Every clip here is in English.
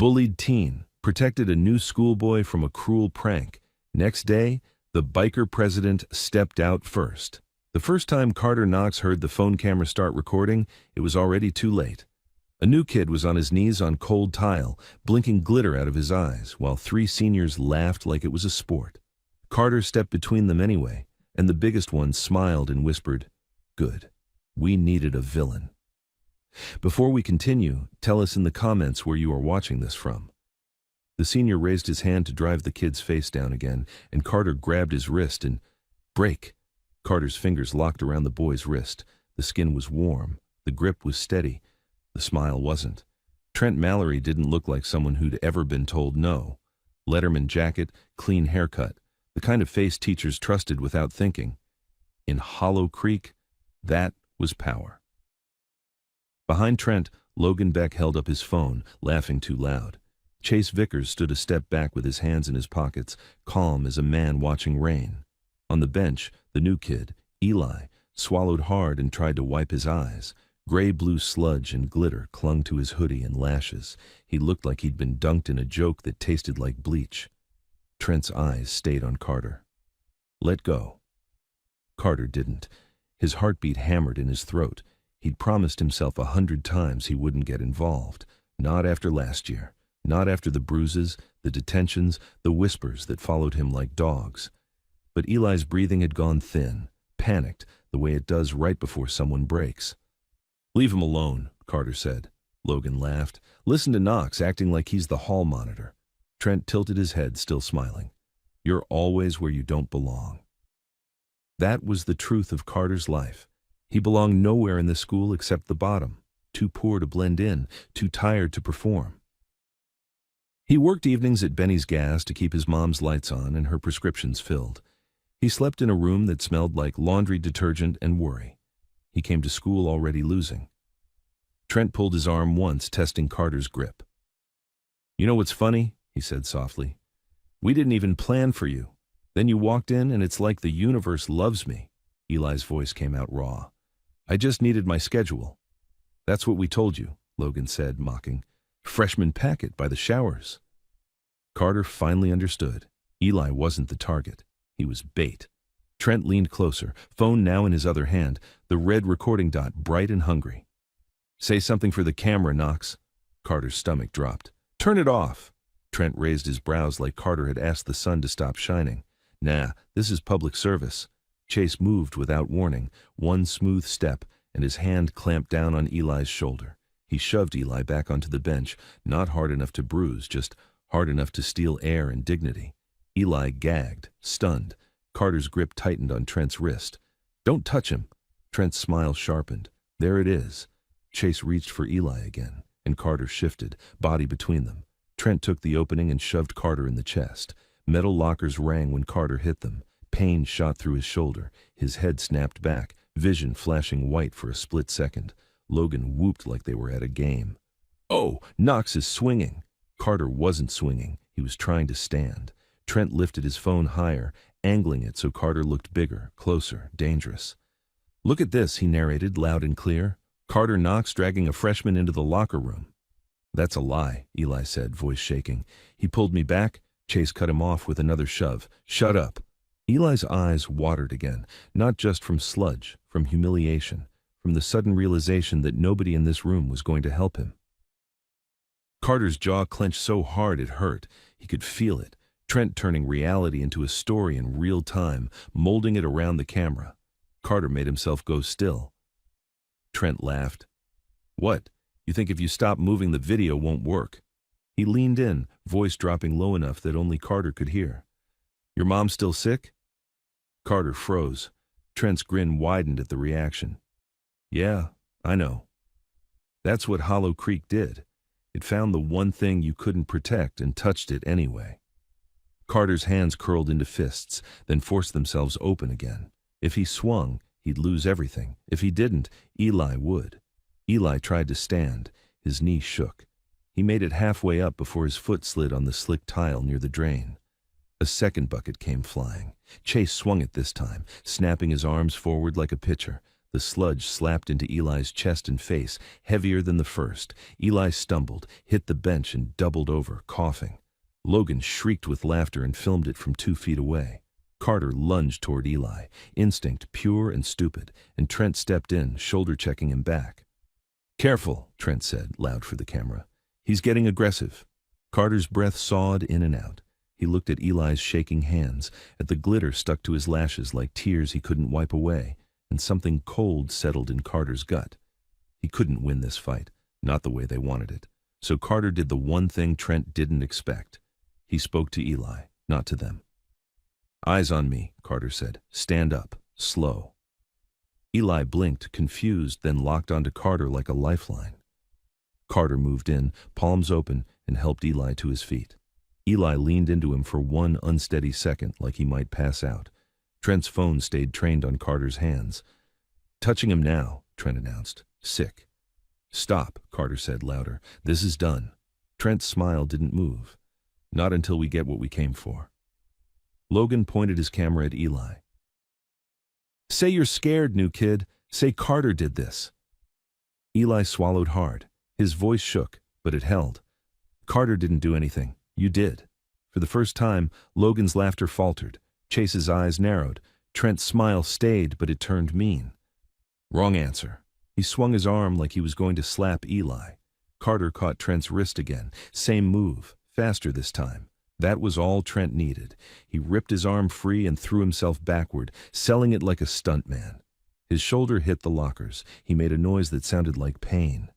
Bullied teen protected a new schoolboy from a cruel prank. Next day, the biker president stepped out first. The first time Carter Knox heard the phone camera start recording, it was already too late. A new kid was on his knees on cold tile, blinking glitter out of his eyes, while 3 seniors laughed like it was a sport. Carter stepped between them anyway, and the biggest one smiled and whispered, "Good. We needed a villain." Before we continue, tell us in the comments where you are watching this from. The senior raised his hand to drive the kid's face down again, and Carter grabbed his wrist and break. Carter's fingers locked around the boy's wrist. The skin was warm. The grip was steady. The smile wasn't. Trent Mallory didn't look like someone who'd ever been told no. Letterman jacket, clean haircut, the kind of face teachers trusted without thinking. In Hollow Creek, that was power. Behind Trent, Logan Beck held up his phone, laughing too loud. Chase Vickers stood a step back with his hands in his pockets, calm as a man watching rain. On the bench, the new kid, Eli, swallowed hard and tried to wipe his eyes. Gray-blue sludge and glitter clung to his hoodie and lashes. He looked like he'd been dunked in a joke that tasted like bleach. Trent's eyes stayed on Carter. "Let go." Carter didn't. His heartbeat hammered in his throat. He'd promised himself 100 times he wouldn't get involved. Not after last year. Not after the bruises, the detentions, the whispers that followed him like dogs. But Eli's breathing had gone thin, panicked, the way it does right before someone breaks. "Leave him alone," Carter said. Logan laughed. "Listen to Knox acting like he's the hall monitor." Trent tilted his head, still smiling. "You're always where you don't belong." That was the truth of Carter's life. He belonged nowhere in the school except the bottom, too poor to blend in, too tired to perform. He worked evenings at Benny's Gas to keep his mom's lights on and her prescriptions filled. He slept in a room that smelled like laundry detergent and worry. He came to school already losing. Trent pulled his arm once, testing Carter's grip. "You know what's funny?" he said softly. "We didn't even plan for you. Then you walked in and it's like the universe loves me." Eli's voice came out raw. "I just needed my schedule." "That's what we told you," Logan said, mocking. "Freshman packet by the showers." Carter finally understood. Eli wasn't the target. He was bait. Trent leaned closer, phone now in his other hand, the red recording dot bright and hungry. "Say something for the camera, Knox." Carter's stomach dropped. "Turn it off." Trent raised his brows like Carter had asked the sun to stop shining. "Nah, this is public service." Chase moved without warning, one smooth step, and his hand clamped down on Eli's shoulder. He shoved Eli back onto the bench, not hard enough to bruise, just hard enough to steal air and dignity. Eli gagged, stunned. Carter's grip tightened on Trent's wrist. "Don't touch him." Trent's smile sharpened. "There it is." Chase reached for Eli again, and Carter shifted, body between them. Trent took the opening and shoved Carter in the chest. Metal lockers rang when Carter hit them. Pain shot through his shoulder. His head snapped back, vision flashing white for a split second. Logan whooped like they were at a game. "Oh, Knox is swinging." Carter wasn't swinging. He was trying to stand. Trent lifted his phone higher, angling it so Carter looked bigger, closer, dangerous. "Look at this," he narrated, loud and clear. "Carter Knox dragging a freshman into the locker room." "That's a lie," Eli said, voice shaking. "He pulled me back." Chase cut him off with another shove. "Shut up." Eli's eyes watered again, not just from sludge, from humiliation, from the sudden realization that nobody in this room was going to help him. Carter's jaw clenched so hard it hurt. He could feel it. Trent turning reality into a story in real time, molding it around the camera. Carter made himself go still. Trent laughed. "What? You think if you stop moving the video won't work?" He leaned in, voice dropping low enough that only Carter could hear. "Your mom still sick?" Carter froze. Trent's grin widened at the reaction. "Yeah, I know." That's what Hollow Creek did. It found the one thing you couldn't protect and touched it anyway. Carter's hands curled into fists, then forced themselves open again. If he swung, he'd lose everything. If he didn't, Eli would. Eli tried to stand. His knee shook. He made it halfway up before his foot slid on the slick tile near the drain. A second bucket came flying. Chase swung it this time, snapping his arms forward like a pitcher. The sludge slapped into Eli's chest and face, heavier than the first. Eli stumbled, hit the bench, and doubled over, coughing. Logan shrieked with laughter and filmed it from 2 feet away. Carter lunged toward Eli, instinct pure and stupid, and Trent stepped in, shoulder-checking him back. "Careful," Trent said, loud for the camera. "He's getting aggressive." Carter's breath sawed in and out. He looked at Eli's shaking hands, at the glitter stuck to his lashes like tears he couldn't wipe away, and something cold settled in Carter's gut. He couldn't win this fight, not the way they wanted it. So Carter did the one thing Trent didn't expect. He spoke to Eli, not to them. "Eyes on me," Carter said. "Stand up. Slow." Eli blinked, confused, then locked onto Carter like a lifeline. Carter moved in, palms open, and helped Eli to his feet. Eli leaned into him for one unsteady second, like he might pass out. Trent's phone stayed trained on Carter's hands. "Touching him now," Trent announced. "Sick." "Stop," Carter said louder. "This is done." Trent's smile didn't move. "Not until we get what we came for." Logan pointed his camera at Eli. "Say you're scared, new kid. Say Carter did this." Eli swallowed hard. His voice shook, but it held. "Carter didn't do anything. You did." For the first time, Logan's laughter faltered. Chase's eyes narrowed. Trent's smile stayed, but it turned mean. "Wrong answer." He swung his arm like he was going to slap Eli. Carter caught Trent's wrist again. Same move, faster this time. That was all Trent needed. He ripped his arm free and threw himself backward, selling it like a stuntman. His shoulder hit the lockers. He made a noise that sounded like pain.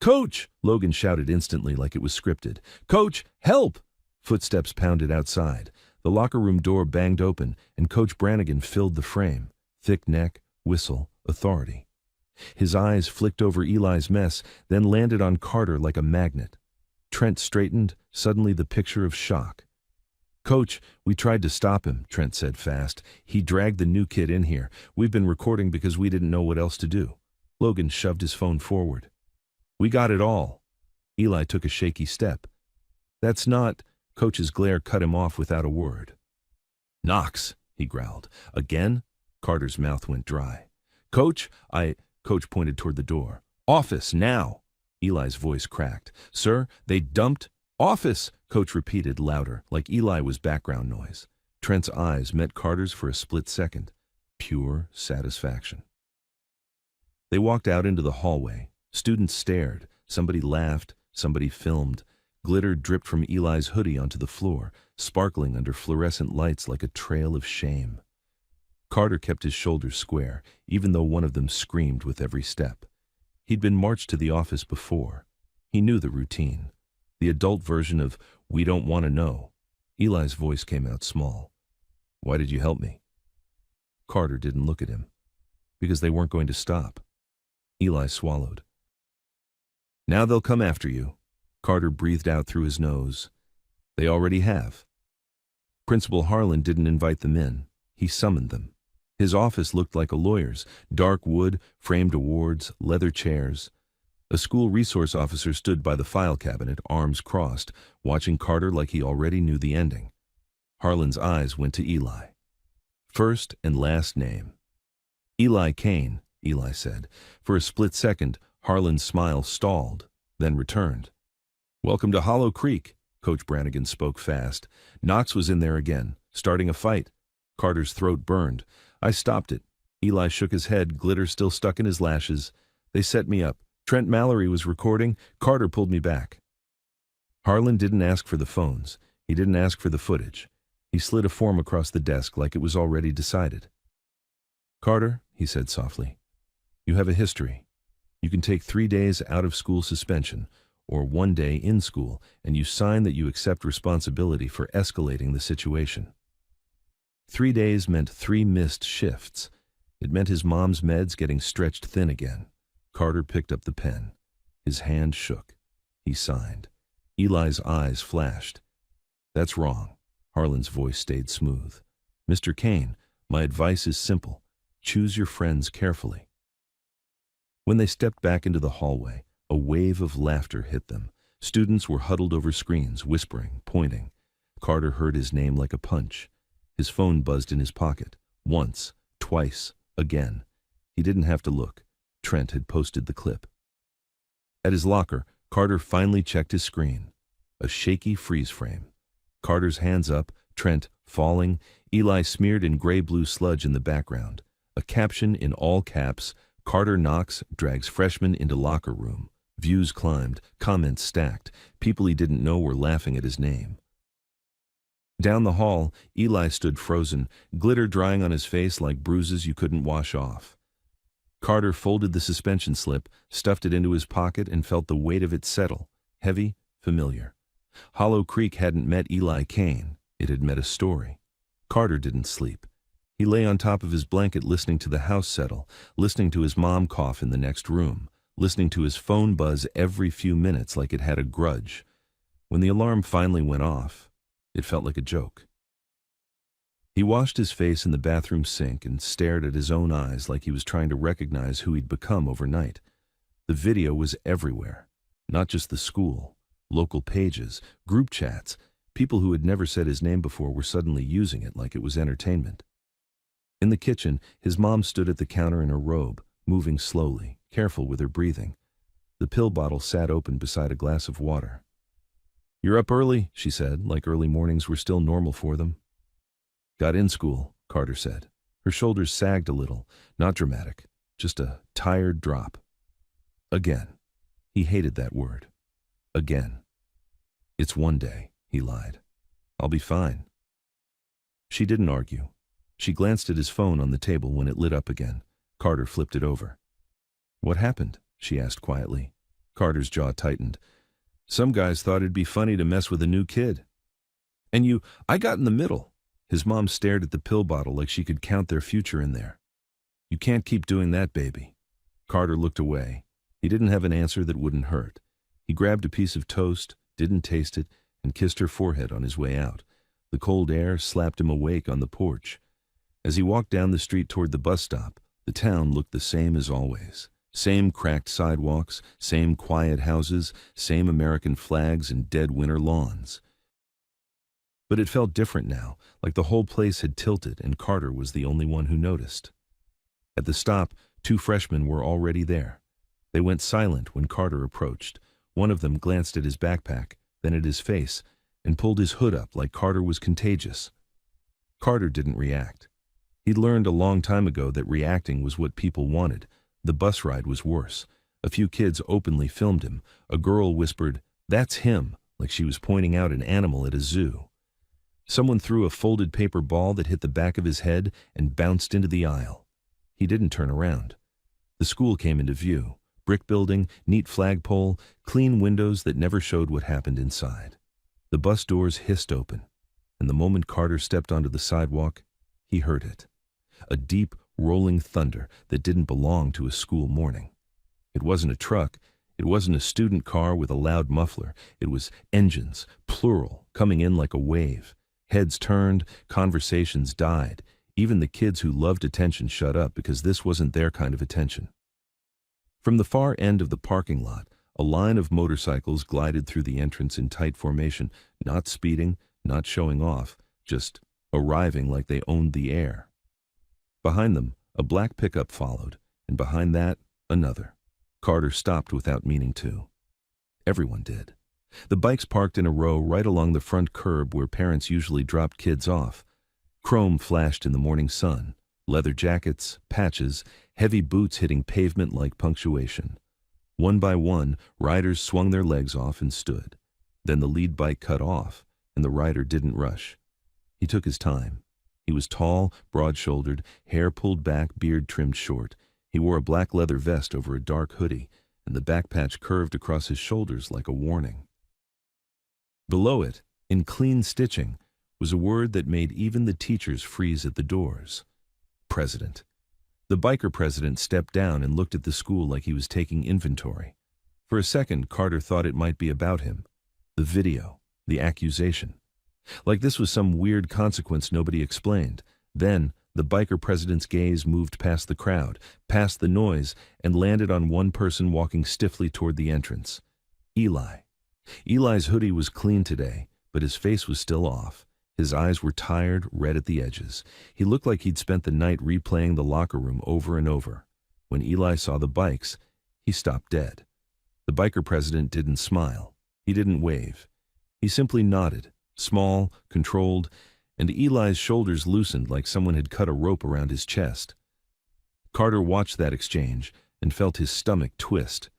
"Coach!" Logan shouted instantly like it was scripted. "Coach, help!" Footsteps pounded outside. The locker room door banged open, and Coach Brannigan filled the frame. Thick neck, whistle, authority. His eyes flicked over Eli's mess, then landed on Carter like a magnet. Trent straightened, suddenly the picture of shock. "Coach, we tried to stop him," Trent said fast. "He dragged the new kid in here. We've been recording because we didn't know what else to do." Logan shoved his phone forward. "We got it all." Eli took a shaky step. "That's not—" Coach's glare cut him off without a word. "Knox," he growled. "Again?" Carter's mouth went dry. "Coach, Coach pointed toward the door. "Office, now!" Eli's voice cracked. "Sir, they dumped—" "Office!" Coach repeated louder, like Eli was background noise. Trent's eyes met Carter's for a split second. Pure satisfaction. They walked out into the hallway. Students stared. Somebody laughed. Somebody filmed. Glitter dripped from Eli's hoodie onto the floor, sparkling under fluorescent lights like a trail of shame. Carter kept his shoulders square, even though one of them screamed with every step. He'd been marched to the office before. He knew the routine. The adult version of, "We don't want to know." Eli's voice came out small. "Why did you help me?" Carter didn't look at him. "Because they weren't going to stop." Eli swallowed. "Now they'll come after you." Carter breathed out through his nose. "They already have." Principal Harlan didn't invite them in. He summoned them. His office looked like a lawyer's. Dark wood, framed awards, leather chairs. A school resource officer stood by the file cabinet, arms crossed, watching Carter like he already knew the ending. Harlan's eyes went to Eli. "First and last name." "Eli Kane," Eli said. For a split second, Harlan's smile stalled, then returned. "Welcome to Hollow Creek," Coach Brannigan spoke fast. "Knox was in there again, starting a fight." Carter's throat burned. "I stopped it." Eli shook his head, glitter still stuck in his lashes. "They set me up. Trent Mallory was recording. Carter pulled me back." Harlan didn't ask for the phones. He didn't ask for the footage. He slid a form across the desk like it was already decided. "Carter," he said softly, "you have a history. You can take 3 days out of school suspension, or 1 day in school, and you sign that you accept responsibility for escalating the situation." 3 days meant 3 missed shifts. It meant his mom's meds getting stretched thin again. Carter picked up the pen. His hand shook. He signed. Eli's eyes flashed. "That's wrong." Harlan's voice stayed smooth. "Mr. Kane, my advice is simple. Choose your friends carefully." When they stepped back into the hallway, a wave of laughter hit them. Students were huddled over screens, whispering, pointing. Carter heard his name like a punch. His phone buzzed in his pocket. Once, twice, again. He didn't have to look. Trent had posted the clip. At his locker, Carter finally checked his screen. A shaky freeze frame. Carter's hands up, Trent falling, Eli smeared in gray-blue sludge in the background. A caption in all caps, Carter Knox drags freshman into locker room. Views climbed, comments stacked. People he didn't know were laughing at his name. Down the hall, Eli stood frozen, glitter drying on his face like bruises you couldn't wash off. Carter folded the suspension slip, stuffed it into his pocket, and felt the weight of it settle. Heavy, familiar. Hollow Creek hadn't met Eli Kane. It had met a story. Carter didn't sleep. He lay on top of his blanket listening to the house settle, listening to his mom cough in the next room, listening to his phone buzz every few minutes like it had a grudge. When the alarm finally went off, it felt like a joke. He washed his face in the bathroom sink and stared at his own eyes like he was trying to recognize who he'd become overnight. The video was everywhere. Not just the school, local pages, group chats. People who had never said his name before were suddenly using it like it was entertainment. In the kitchen, his mom stood at the counter in her robe, moving slowly, careful with her breathing. The pill bottle sat open beside a glass of water. "You're up early," she said, like early mornings were still normal for them. "Got in school," Carter said. Her shoulders sagged a little, not dramatic, just a tired drop. Again. He hated that word. Again. "It's one day," he lied. "I'll be fine." She didn't argue. She glanced at his phone on the table when it lit up again. Carter flipped it over. "What happened?" she asked quietly. Carter's jaw tightened. "Some guys thought it'd be funny to mess with a new kid. And I got in the middle." His mom stared at the pill bottle like she could count their future in there. "You can't keep doing that, baby." Carter looked away. He didn't have an answer that wouldn't hurt. He grabbed a piece of toast, didn't taste it, and kissed her forehead on his way out. The cold air slapped him awake on the porch. As he walked down the street toward the bus stop, the town looked the same as always. Same cracked sidewalks, same quiet houses, same American flags and dead winter lawns. But it felt different now, like the whole place had tilted and Carter was the only one who noticed. At the stop, 2 freshmen were already there. They went silent when Carter approached. One of them glanced at his backpack, then at his face, and pulled his hood up like Carter was contagious. Carter didn't react. He'd learned a long time ago that reacting was what people wanted. The bus ride was worse. A few kids openly filmed him. A girl whispered, "That's him," like she was pointing out an animal at a zoo. Someone threw a folded paper ball that hit the back of his head and bounced into the aisle. He didn't turn around. The school came into view. Brick building, neat flagpole, clean windows that never showed what happened inside. The bus doors hissed open, and the moment Carter stepped onto the sidewalk, he heard it. A deep, rolling thunder that didn't belong to a school morning. It wasn't a truck. It wasn't a student car with a loud muffler. It was engines, plural, coming in like a wave. Heads turned, conversations died. Even the kids who loved attention shut up because this wasn't their kind of attention. From the far end of the parking lot, a line of motorcycles glided through the entrance in tight formation, not speeding, not showing off, just arriving like they owned the air. Behind them, a black pickup followed, and behind that, another. Carter stopped without meaning to. Everyone did. The bikes parked in a row right along the front curb where parents usually dropped kids off. Chrome flashed in the morning sun, leather jackets, patches, heavy boots hitting pavement like punctuation. One by one, riders swung their legs off and stood. Then the lead bike cut off, and the rider didn't rush. He took his time. He was tall, broad-shouldered, hair pulled back, beard trimmed short. He wore a black leather vest over a dark hoodie, and the back patch curved across his shoulders like a warning. Below it, in clean stitching, was a word that made even the teachers freeze at the doors. President. The biker president stepped down and looked at the school like he was taking inventory. For a second, Carter thought it might be about him. The video, the accusation. Like this was some weird consequence nobody explained. Then, the biker president's gaze moved past the crowd, past the noise, and landed on one person walking stiffly toward the entrance. Eli. Eli's hoodie was clean today, but his face was still off. His eyes were tired, red at the edges. He looked like he'd spent the night replaying the locker room over and over. When Eli saw the bikes, he stopped dead. The biker president didn't smile. He didn't wave. He simply nodded, small, controlled, and Eli's shoulders loosened like someone had cut a rope around his chest. Carter watched that exchange and felt his stomach twist.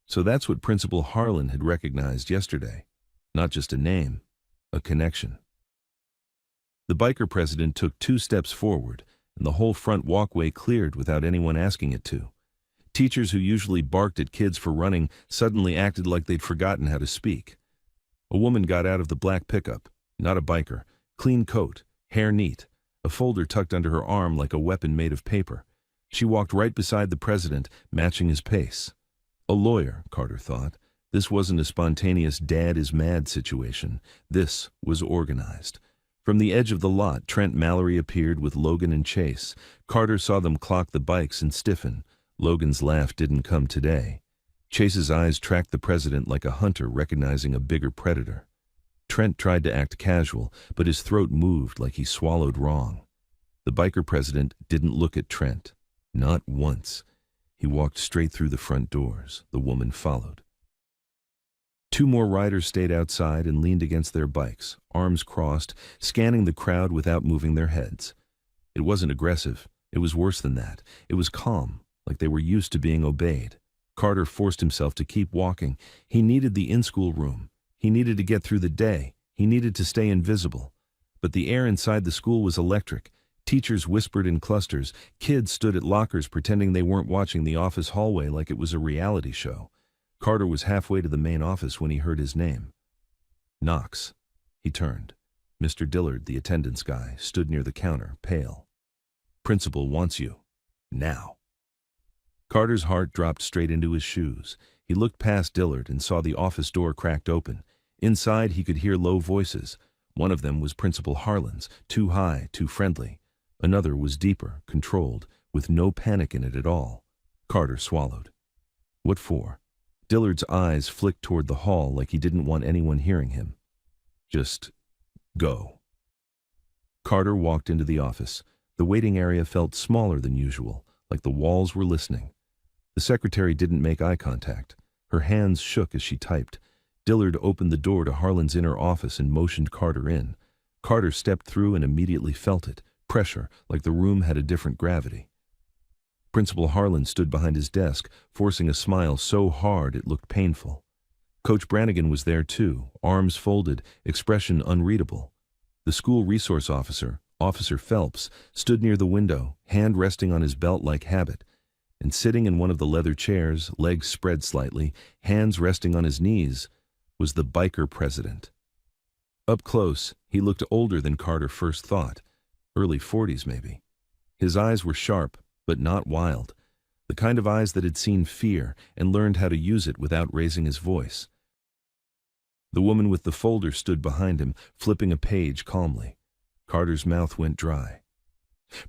So that's what Principal Harlan had recognized yesterday. Not just a name, a connection. The biker president took 2 steps forward, and the whole front walkway cleared without anyone asking it to. Teachers who usually barked at kids for running suddenly acted like they'd forgotten how to speak. A woman got out of the black pickup, not a biker, clean coat, hair neat, a folder tucked under her arm like a weapon made of paper. She walked right beside the president, matching his pace. A lawyer, Carter thought. This wasn't a spontaneous dad is mad situation. This was organized. From the edge of the lot, Trent Mallory appeared with Logan and Chase. Carter saw them clock the bikes and stiffen. Logan's laugh didn't come today. Chase's eyes tracked the president like a hunter recognizing a bigger predator. Trent tried to act casual, but his throat moved like he swallowed wrong. The biker president didn't look at Trent. Not once. He walked straight through the front doors. The woman followed. 2 more riders stayed outside and leaned against their bikes, arms crossed, scanning the crowd without moving their heads. It wasn't aggressive. It was worse than that. It was calm, like they were used to being obeyed. Carter forced himself to keep walking. He needed the in-school room. He needed to get through the day. He needed to stay invisible. But the air inside the school was electric. Teachers whispered in clusters. Kids stood at lockers pretending they weren't watching the office hallway like it was a reality show. Carter was halfway to the main office when he heard his name. Knox. He turned. Mr. Dillard, the attendance guy, stood near the counter, pale. Principal wants you. Now. Carter's heart dropped straight into his shoes. He looked past Dillard and saw the office door cracked open. Inside, he could hear low voices. One of them was Principal Harlan's, too high, too friendly. Another was deeper, controlled, with no panic in it at all. Carter swallowed. What for? Dillard's eyes flicked toward the hall like he didn't want anyone hearing him. Just go. Carter walked into the office. The waiting area felt smaller than usual, like the walls were listening. The secretary didn't make eye contact. Her hands shook as she typed. Dillard opened the door to Harlan's inner office and motioned Carter in. Carter stepped through and immediately felt it, pressure, like the room had a different gravity. Principal Harlan stood behind his desk, forcing a smile so hard it looked painful. Coach Brannigan was there too, arms folded, expression unreadable. The school resource officer, Officer Phelps, stood near the window, hand resting on his belt-like habit, and sitting in one of the leather chairs, legs spread slightly, hands resting on his knees, was the biker president. Up close, he looked older than Carter first thought, early 40s maybe. His eyes were sharp, but not wild, the kind of eyes that had seen fear and learned how to use it without raising his voice. The woman with the folder stood behind him, flipping a page calmly. Carter's mouth went dry.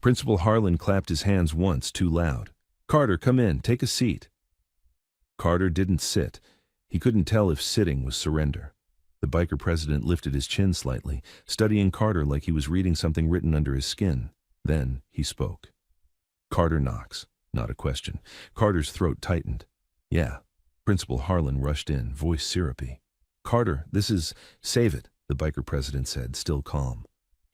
Principal Harlan clapped his hands once, too loud. Carter, come in, take a seat. Carter didn't sit. He couldn't tell if sitting was surrender. The biker president lifted his chin slightly, studying Carter like he was reading something written under his skin. Then he spoke. Carter Knox. Not a question. Carter's throat tightened. Yeah. Principal Harlan rushed in, voice syrupy. Carter, this is... Save it, the biker president said, still calm.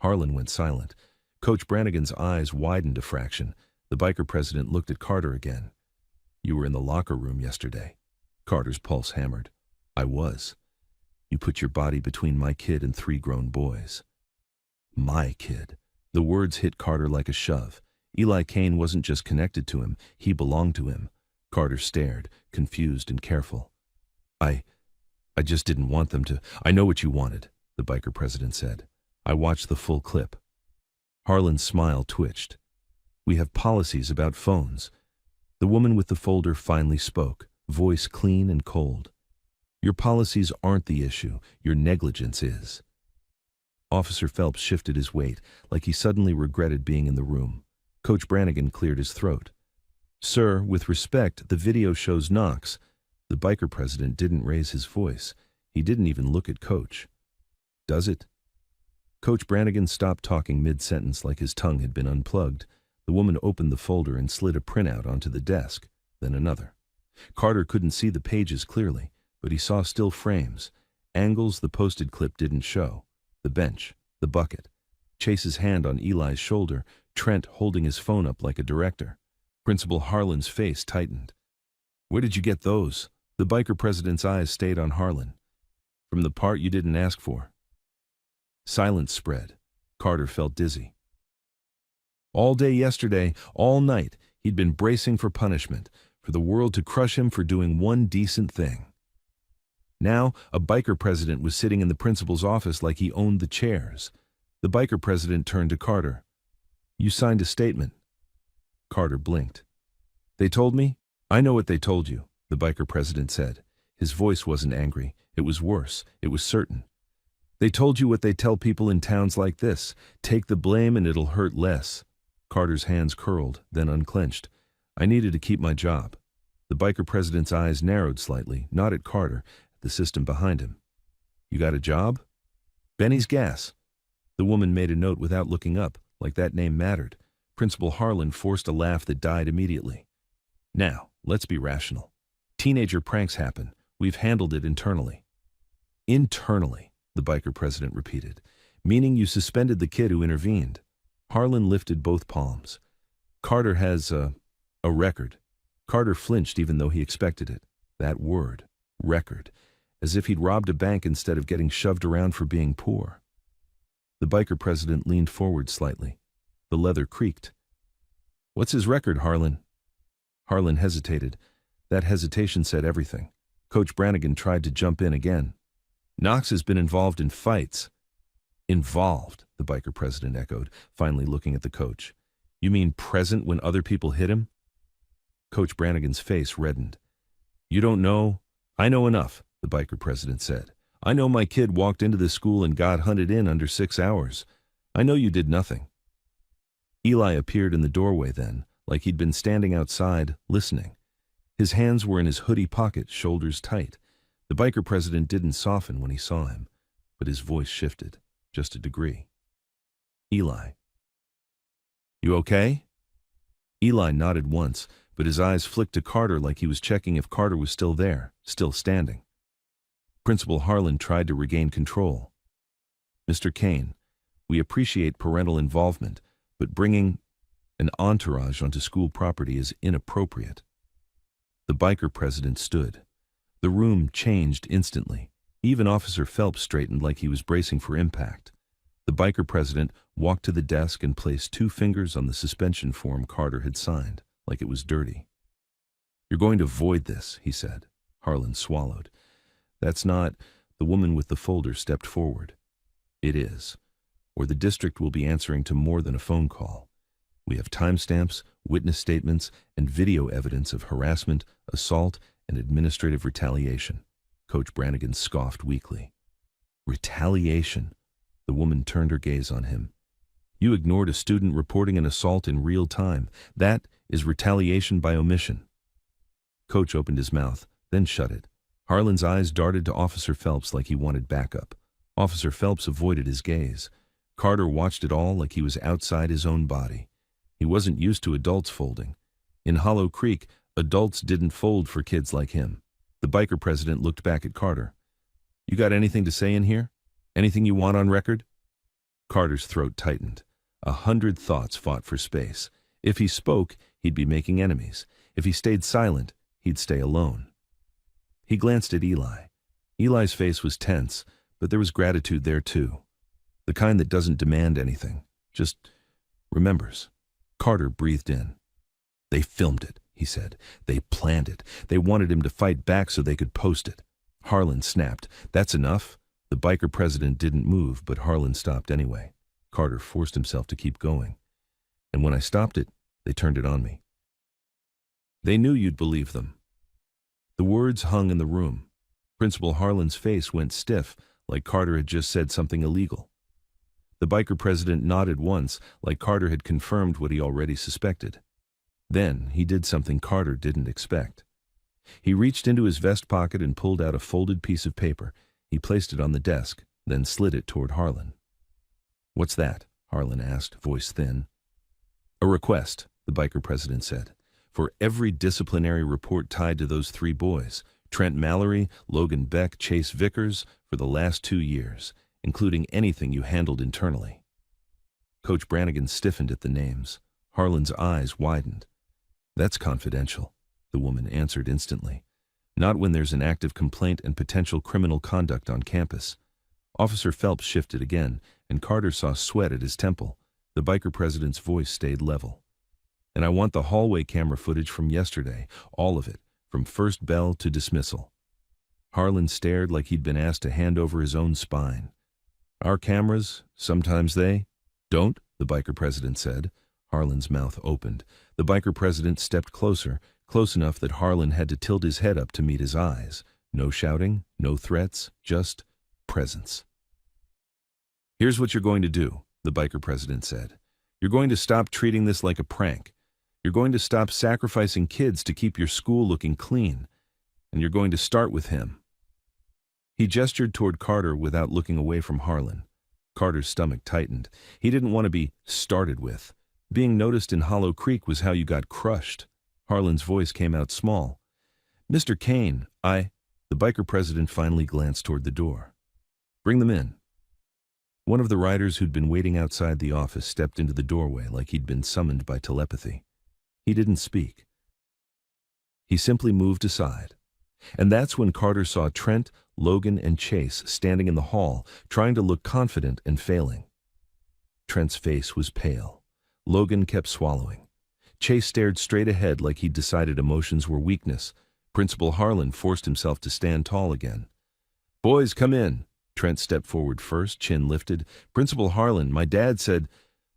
Harlan went silent. Coach Brannigan's eyes widened a fraction. The biker president looked at Carter again. You were in the locker room yesterday. Carter's pulse hammered. I was. You put your body between my kid and 3 grown boys. My kid. The words hit Carter like a shove. Eli Kane wasn't just connected to him, he belonged to him. Carter stared, confused and careful. I just didn't want them to. I know what you wanted, the biker president said. I watched the full clip. Harlan's smile twitched. We have policies about phones. The woman with the folder finally spoke, voice clean and cold. Your policies aren't the issue, your negligence is. Officer Phelps shifted his weight, like he suddenly regretted being in the room. Coach Brannigan cleared his throat. Sir, with respect, the video shows Knox. The biker president didn't raise his voice. He didn't even look at Coach. Does it? Coach Brannigan stopped talking mid-sentence like his tongue had been unplugged. The woman opened the folder and slid a printout onto the desk, then another. Carter couldn't see the pages clearly, but he saw still frames, angles the posted clip didn't show, the bench, the bucket, Chase's hand on Eli's shoulder, Trent holding his phone up like a director. Principal Harlan's face tightened. "Where did you get those?" The biker president's eyes stayed on Harlan. "From the part you didn't ask for." Silence spread. Carter felt dizzy. All day yesterday, all night, he'd been bracing for punishment, for the world to crush him for doing one decent thing. Now, a biker president was sitting in the principal's office like he owned the chairs. The biker president turned to Carter. "You signed a statement." Carter blinked. "They told me?" "I know what they told you," the biker president said. His voice wasn't angry. It was worse. It was certain. "They told you what they tell people in towns like this. Take the blame and it'll hurt less." Carter's hands curled, then unclenched. "I needed to keep my job." The biker president's eyes narrowed slightly, not at Carter, at the system behind him. "You got a job?" "Benny's Gas." The woman made a note without looking up, like that name mattered. Principal Harlan forced a laugh that died immediately. "Now, let's be rational. Teenager pranks happen. We've handled it internally." "Internally," the biker president repeated, "meaning you suspended the kid who intervened." Harlan lifted both palms. "Carter has a record." Carter flinched even though he expected it. That word, record, as if he'd robbed a bank instead of getting shoved around for being poor. The biker president leaned forward slightly. The leather creaked. "What's his record, Harlan?" Harlan hesitated. That hesitation said everything. Coach Brannigan tried to jump in again. "Knox has been involved in fights." "Involved," the biker president echoed, finally looking at the coach. "You mean present when other people hit him?" Coach Brannigan's face reddened. "You don't know?" "I know enough," the biker president said. "I know my kid walked into this school and got hunted in under 6 hours. I know you did nothing." Eli appeared in the doorway then, like he'd been standing outside, listening. His hands were in his hoodie pocket, shoulders tight. The biker president didn't soften when he saw him, but his voice shifted, just a degree. "Eli. You okay?" Eli nodded once, but his eyes flicked to Carter like he was checking if Carter was still there, still standing. Principal Harlan tried to regain control. "Mr. Kane, we appreciate parental involvement, but bringing an entourage onto school property is inappropriate." The biker president stood. The room changed instantly. Even Officer Phelps straightened like he was bracing for impact. The biker president walked to the desk and placed 2 fingers on the suspension form Carter had signed, like it was dirty. "You're going to void this," he said. Harlan swallowed. "That's not—" The woman with the folder stepped forward. "It is. Or the district will be answering to more than a phone call. We have timestamps, witness statements, and video evidence of harassment, assault, and administrative retaliation." Coach Brannigan scoffed weakly. "Retaliation?" The woman turned her gaze on him. "You ignored a student reporting an assault in real time. That is retaliation by omission." Coach opened his mouth, then shut it. Harlan's eyes darted to Officer Phelps like he wanted backup. Officer Phelps avoided his gaze. Carter watched it all like he was outside his own body. He wasn't used to adults folding. In Hollow Creek, adults didn't fold for kids like him. The biker president looked back at Carter. "You got anything to say in here? Anything you want on record?" Carter's throat tightened. 100 thoughts fought for space. If he spoke, he'd be making enemies. If he stayed silent, he'd stay alone. He glanced at Eli. Eli's face was tense, but there was gratitude there too. The kind that doesn't demand anything, just remembers. Carter breathed in. "They filmed it," he said. "They planned it. They wanted him to fight back so they could post it." Harlan snapped. "That's enough." The biker president didn't move, but Harlan stopped anyway. Carter forced himself to keep going. "And when I stopped it, they turned it on me. They knew you'd believe them." The words hung in the room. Principal Harlan's face went stiff, like Carter had just said something illegal. The biker president nodded once, like Carter had confirmed what he already suspected. Then he did something Carter didn't expect. He reached into his vest pocket and pulled out a folded piece of paper. He placed it on the desk, then slid it toward Harlan. "What's that?" Harlan asked, voice thin. A request, the biker president said, for every disciplinary report tied to those three boys, Trent Mallory, Logan Beck, Chase Vickers, for the last 2 years, including anything you handled internally. Coach Brannigan stiffened at the names. Harlan's eyes widened. That's confidential, the woman answered instantly. Not when there's an active complaint and potential criminal conduct on campus. Officer Phelps shifted again, and Carter saw sweat at his temple. The biker president's voice stayed level. And I want the hallway camera footage from yesterday, all of it, from first bell to dismissal. Harlan stared like he'd been asked to hand over his own spine. Our cameras, sometimes they don't, the biker president said. Harlan's mouth opened. The biker president stepped closer, close enough that Harlan had to tilt his head up to meet his eyes. No shouting, no threats, just presence. Here's what you're going to do, the biker president said. You're going to stop treating this like a prank. You're going to stop sacrificing kids to keep your school looking clean. And you're going to start with him. He gestured toward Carter without looking away from Harlan. Carter's stomach tightened. He didn't want to be started with. Being noticed in Hollow Creek was how you got crushed. Harlan's voice came out small. Mr. Kane, The biker president finally glanced toward the door. Bring them in. One of the riders who'd been waiting outside the office stepped into the doorway like he'd been summoned by telepathy. He didn't speak. He simply moved aside. And that's when Carter saw Trent, Logan, and Chase standing in the hall, trying to look confident and failing. Trent's face was pale. Logan kept swallowing. Chase stared straight ahead like he'd decided emotions were weakness. Principal Harlan forced himself to stand tall again. Boys, come in. Trent stepped forward first, chin lifted. Principal Harlan, my dad said...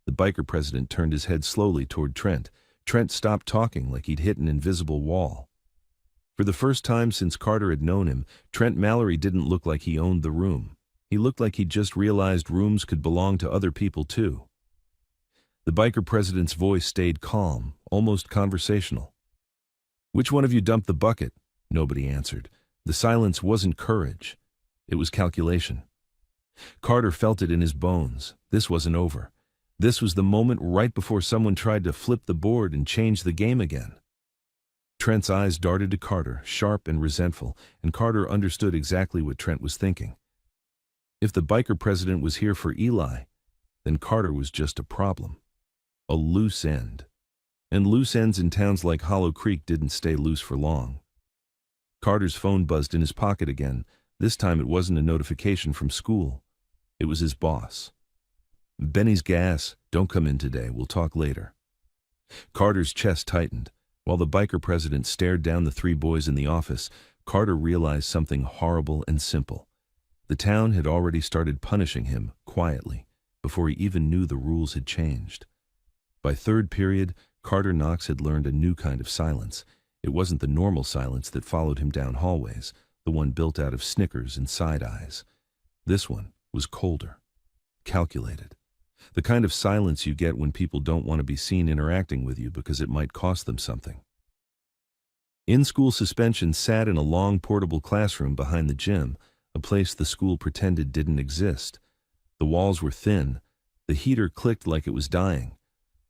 The biker president turned his head slowly toward Trent. Trent stopped talking like he'd hit an invisible wall. For the first time since Carter had known him, Trent Mallory didn't look like he owned the room. He looked like he'd just realized rooms could belong to other people too. The biker president's voice stayed calm, almost conversational. Which one of you dumped the bucket? Nobody answered. The silence wasn't courage. It was calculation. Carter felt it in his bones. This wasn't over. This was the moment right before someone tried to flip the board and change the game again. Trent's eyes darted to Carter, sharp and resentful, and Carter understood exactly what Trent was thinking. If the biker president was here for Eli, then Carter was just a problem. A loose end. And loose ends in towns like Hollow Creek didn't stay loose for long. Carter's phone buzzed in his pocket again. This time it wasn't a notification from school. It was his boss. Benny's gas, don't come in today, we'll talk later. Carter's chest tightened. While the biker president stared down the three boys in the office, Carter realized something horrible and simple. The town had already started punishing him, quietly, before he even knew the rules had changed. By third period, Carter Knox had learned a new kind of silence. It wasn't the normal silence that followed him down hallways, the one built out of snickers and side eyes. This one was colder, calculated. The kind of silence you get when people don't want to be seen interacting with you because it might cost them something. In-school suspension sat in a long portable classroom behind the gym, a place the school pretended didn't exist. The walls were thin. The heater clicked like it was dying.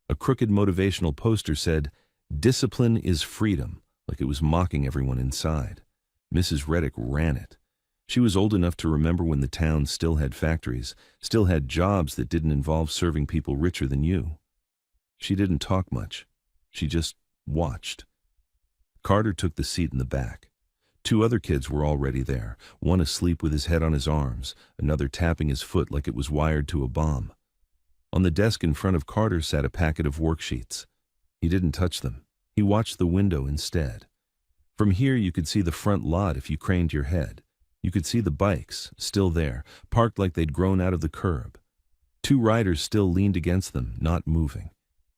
A crooked motivational poster said, "Discipline is freedom," like it was mocking everyone inside. Mrs. Reddick ran it. She was old enough to remember when the town still had factories, still had jobs that didn't involve serving people richer than you. She didn't talk much. She just watched. Carter took the seat in the back. Two other kids were already there, one asleep with his head on his arms, another tapping his foot like it was wired to a bomb. On the desk in front of Carter sat a packet of worksheets. He didn't touch them. He watched the window instead. From here you could see the front lot if you craned your head. You could see the bikes, still there, parked like they'd grown out of the curb. Two riders still leaned against them, not moving.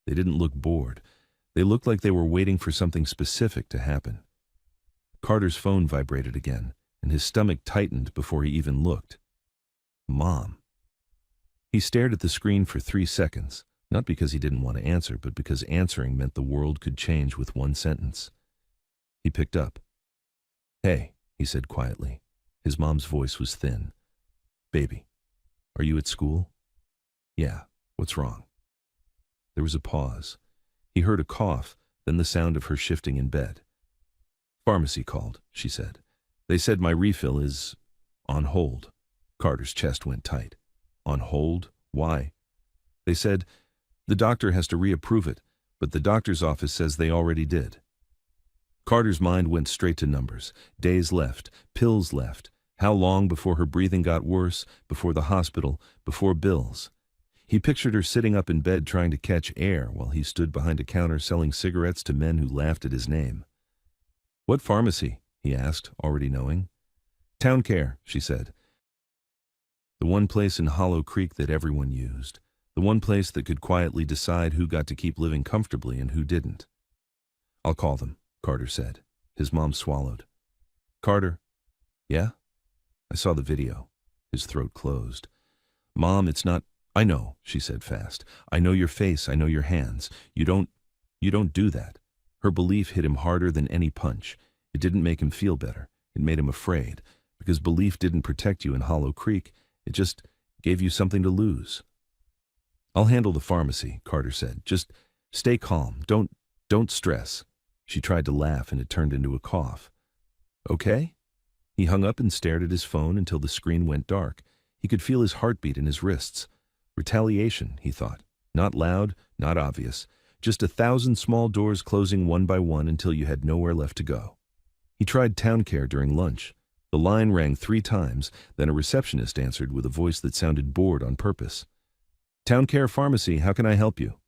They didn't look bored. They looked like they were waiting for something specific to happen. Carter's phone vibrated again, and his stomach tightened before he even looked. Mom. He stared at the screen for 3 seconds, not because he didn't want to answer, but because answering meant the world could change with one sentence. He picked up. Hey, he said quietly. His mom's voice was thin. Baby, are you at school? Yeah, what's wrong? There was a pause. He heard a cough, then the sound of her shifting in bed. "Pharmacy called," she said. "They said my refill is on hold." Carter's chest went tight. "On hold? Why?" "They said the doctor has to reapprove it, but the doctor's office says they already did." Carter's mind went straight to numbers. Days left, pills left. How long before her breathing got worse, before the hospital, before bills? He pictured her sitting up in bed trying to catch air while he stood behind a counter selling cigarettes to men who laughed at his name. "What pharmacy?" he asked, already knowing. "Town Care," she said. The one place in Hollow Creek that everyone used. The one place that could quietly decide who got to keep living comfortably and who didn't. "I'll call them," Carter said. His mom swallowed. "Carter." "Yeah?" "I saw the video." His throat closed. "Mom, it's not—" "I know," she said fast. "I know your face, I know your hands. You don't do that." Her belief hit him harder than any punch. It didn't make him feel better. It made him afraid. Because belief didn't protect you in Hollow Creek. It just gave you something to lose. "I'll handle the pharmacy," Carter said. "Just stay calm. Don't stress." She tried to laugh and it turned into a cough. "Okay?" He hung up and stared at his phone until the screen went dark. He could feel his heartbeat in his wrists. Retaliation, he thought. Not loud, not obvious. Just 1,000 small doors closing one by one until you had nowhere left to go. He tried Town Care during lunch. The line rang 3 times, then a receptionist answered with a voice that sounded bored on purpose. "Town Care Pharmacy, how can I help you?"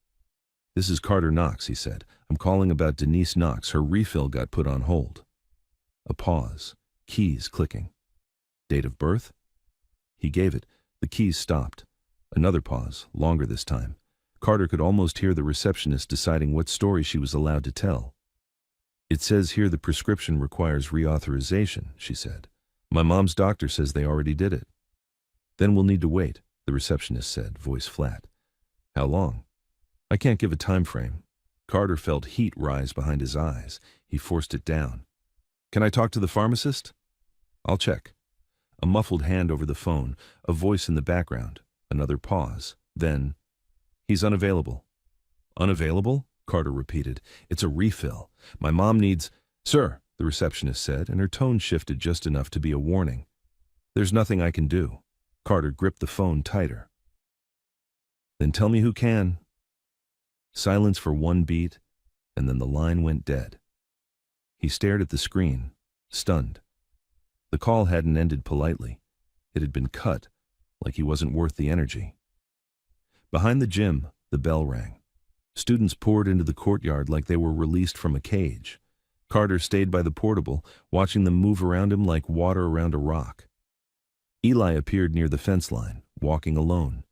"This is Carter Knox," he said. "I'm calling about Denise Knox. Her refill got put on hold." A pause. Keys clicking. "Date of birth?" He gave it. The keys stopped. Another pause, longer this time. Carter could almost hear the receptionist deciding what story she was allowed to tell. "It says here the prescription requires reauthorization," she said. "My mom's doctor says they already did it." "Then we'll need to wait," the receptionist said, voice flat. "How long?" "I can't give a time frame." Carter felt heat rise behind his eyes. He forced it down. "Can I talk to the pharmacist?" "I'll check." A muffled hand over the phone, a voice in the background, another pause. Then, "He's unavailable." "Unavailable?" Carter repeated. "It's a refill. My mom needs—" "Sir," the receptionist said, and her tone shifted just enough to be a warning. "There's nothing I can do." Carter gripped the phone tighter. "Then tell me who can." Silence for 1 beat, and then the line went dead. He stared at the screen, stunned. The call hadn't ended politely. It had been cut, like he wasn't worth the energy. Behind the gym, the bell rang. Students poured into the courtyard like they were released from a cage. Carter stayed by the portable, watching them move around him like water around a rock. Eli appeared near the fence line, walking alone.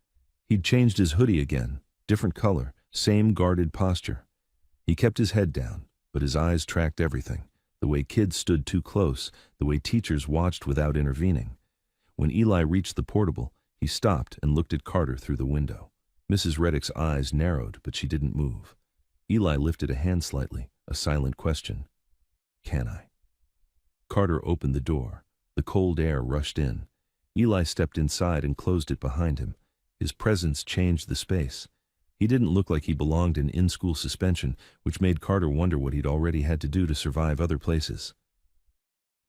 He'd changed his hoodie again, different color, same guarded posture. He kept his head down, but his eyes tracked everything. The way kids stood too close, the way teachers watched without intervening. When Eli reached the portable, he stopped and looked at Carter through the window. Mrs. Reddick's eyes narrowed, but she didn't move. Eli lifted a hand slightly, a silent question. "Can I?" Carter opened the door. The cold air rushed in. Eli stepped inside and closed it behind him. His presence changed the space. He didn't look like he belonged in school suspension, which made Carter wonder what he'd already had to do to survive other places.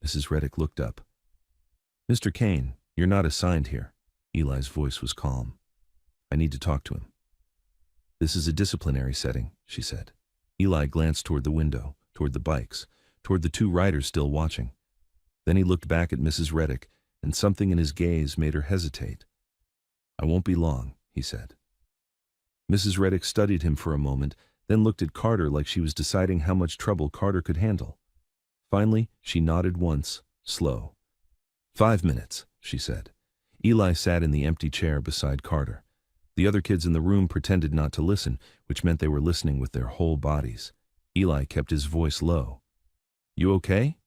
Mrs. Reddick looked up. "Mr. Kane, you're not assigned here." Eli's voice was calm. "I need to talk to him." "This is a disciplinary setting," she said. Eli glanced toward the window, toward the bikes, toward the 2 riders still watching. Then he looked back at Mrs. Reddick, and something in his gaze made her hesitate. "I won't be long," he said. Mrs. Reddick studied him for a moment, then looked at Carter like she was deciding how much trouble Carter could handle. Finally, she nodded once, slow. 5 minutes, she said. Eli sat in the empty chair beside Carter. The other kids in the room pretended not to listen, which meant they were listening with their whole bodies. Eli kept his voice low. "You okay?"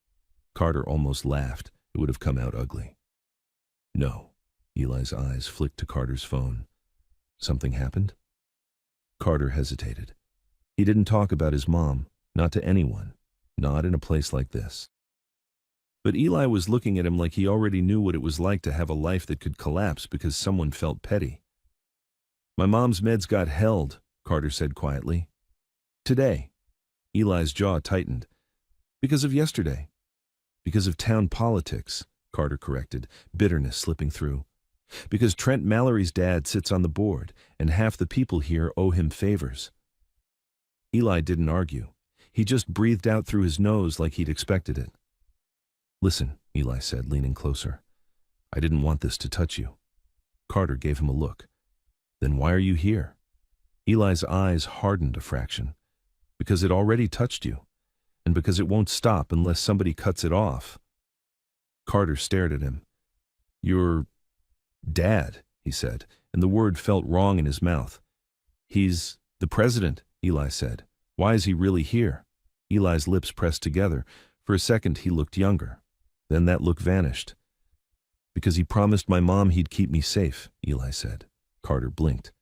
Carter almost laughed. It would have come out ugly. "No." Eli's eyes flicked to Carter's phone. "Something happened?" Carter hesitated. He didn't talk about his mom, not to anyone, not in a place like this. But Eli was looking at him like he already knew what it was like to have a life that could collapse because someone felt petty. "My mom's meds got held," Carter said quietly. Today. Eli's jaw tightened. Because of yesterday. Because of town politics, Carter corrected, bitterness slipping through. Because Trent Mallory's dad sits on the board, and half the people here owe him favors. Eli didn't argue. He just breathed out through his nose like he'd expected it. Listen, Eli said, leaning closer. I didn't want this to touch you. Carter gave him a look. Then why are you here? Eli's eyes hardened a fraction. Because it already touched you, and because it won't stop unless somebody cuts it off. Carter stared at him. Your dad, he said, and the word felt wrong in his mouth. He's the president, Eli said. Why is he really here? Eli's lips pressed together. For a second he looked younger. Then that look vanished. Because he promised my mom he'd keep me safe, Eli said. Carter blinked.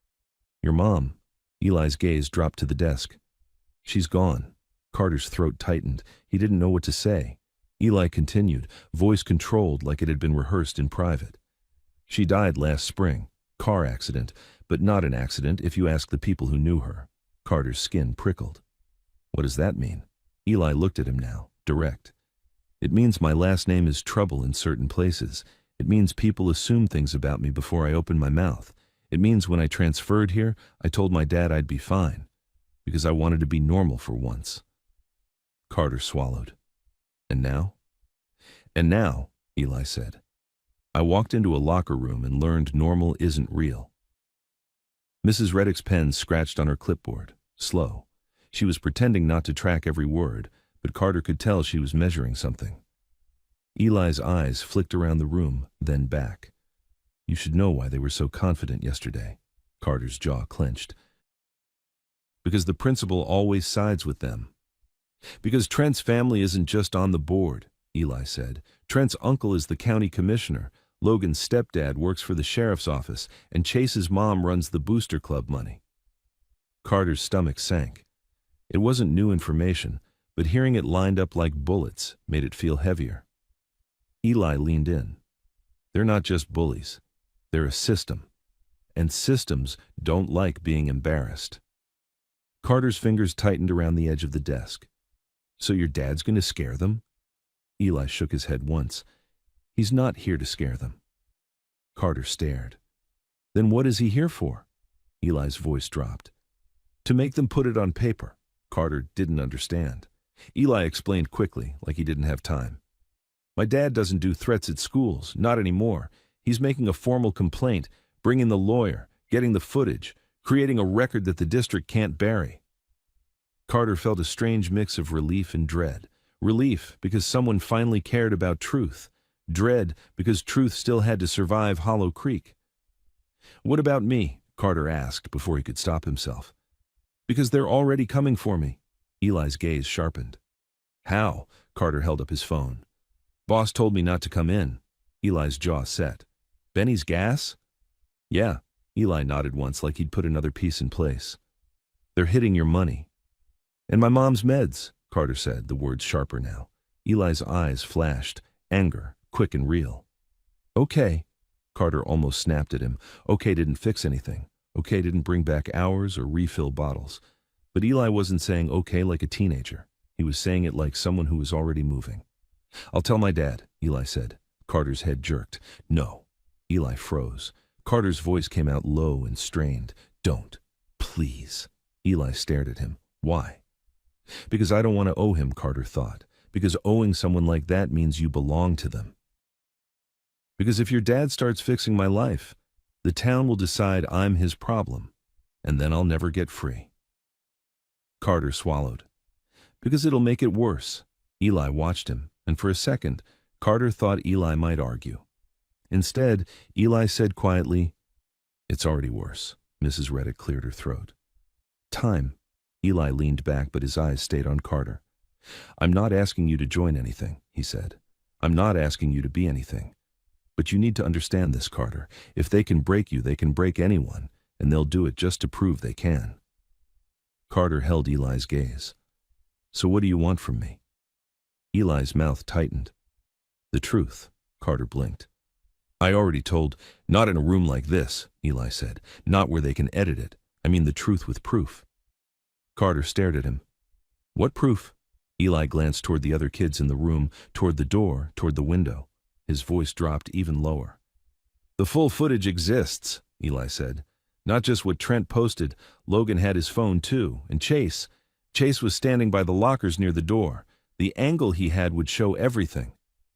Your mom? Eli's gaze dropped to the desk. She's gone. Carter's throat tightened. He didn't know what to say. Eli continued, voice controlled like it had been rehearsed in private. She died last spring. Car accident, but not an accident if you ask the people who knew her. Carter's skin prickled. What does that mean? Eli looked at him now, direct. It means my last name is trouble in certain places. It means people assume things about me before I open my mouth. It means when I transferred here, I told my dad I'd be fine. Because I wanted to be normal for once. Carter swallowed. And now? And now, Eli said. I walked into a locker room and learned normal isn't real. Mrs. Reddick's pen scratched on her clipboard, slow. She was pretending not to track every word, but Carter could tell she was measuring something. Eli's eyes flicked around the room, then back. You should know why they were so confident yesterday. Carter's jaw clenched. Because the principal always sides with them. Because Trent's family isn't just on the board, Eli said. Trent's uncle is the county commissioner. Logan's stepdad works for the sheriff's office, and Chase's mom runs the booster club money. Carter's stomach sank. It wasn't new information, but hearing it lined up like bullets made it feel heavier. Eli leaned in. They're not just bullies. They're a system. And systems don't like being embarrassed. Carter's fingers tightened around the edge of the desk. So your dad's going to scare them? Eli shook his head once. He's not here to scare them. Carter stared. Then what is he here for? Eli's voice dropped. To make them put it on paper. Carter didn't understand. Eli explained quickly, like he didn't have time. My dad doesn't do threats at schools, not anymore. He's making a formal complaint, bringing the lawyer, getting the footage, creating a record that the district can't bury. Carter felt a strange mix of relief and dread. Relief because someone finally cared about truth. Dread because truth still had to survive Hollow Creek. What about me? Carter asked before he could stop himself. Because they're already coming for me. Eli's gaze sharpened. How? Carter held up his phone. Boss told me not to come in. Eli's jaw set. Benny's gas? Yeah. Eli nodded once like he'd put another piece in place. They're hitting your money. And my mom's meds, Carter said, the words sharper now. Eli's eyes flashed, anger, quick and real. Okay. Carter almost snapped at him. Okay didn't fix anything. Okay didn't bring back hours or refill bottles. But Eli wasn't saying okay like a teenager. He was saying it like someone who was already moving. I'll tell my dad, Eli said. Carter's head jerked. No. Eli froze. Carter's voice came out low and strained. Don't. Please. Eli stared at him. Why? Because I don't want to owe him, Carter thought. Because owing someone like that means you belong to them. Because if your dad starts fixing my life, the town will decide I'm his problem, and then I'll never get free. Carter swallowed. Because it'll make it worse. Eli watched him, and for a second, Carter thought Eli might argue. Instead, Eli said quietly, It's already worse. Mrs. Reddick cleared her throat. Time. Eli leaned back, but his eyes stayed on Carter. I'm not asking you to join anything, he said. I'm not asking you to be anything. But you need to understand this, Carter. If they can break you, they can break anyone, and they'll do it just to prove they can. Carter held Eli's gaze. So what do you want from me? Eli's mouth tightened. The truth, Carter blinked. I already told, not in a room like this, Eli said. Not where they can edit it. I mean the truth with proof. Carter stared at him. What proof? Eli glanced toward the other kids in the room, toward the door, toward the window. His voice dropped even lower. The full footage exists, Eli said. Not just what Trent posted. Logan had his phone too, and Chase was standing by the lockers near the door. The angle he had would show everything.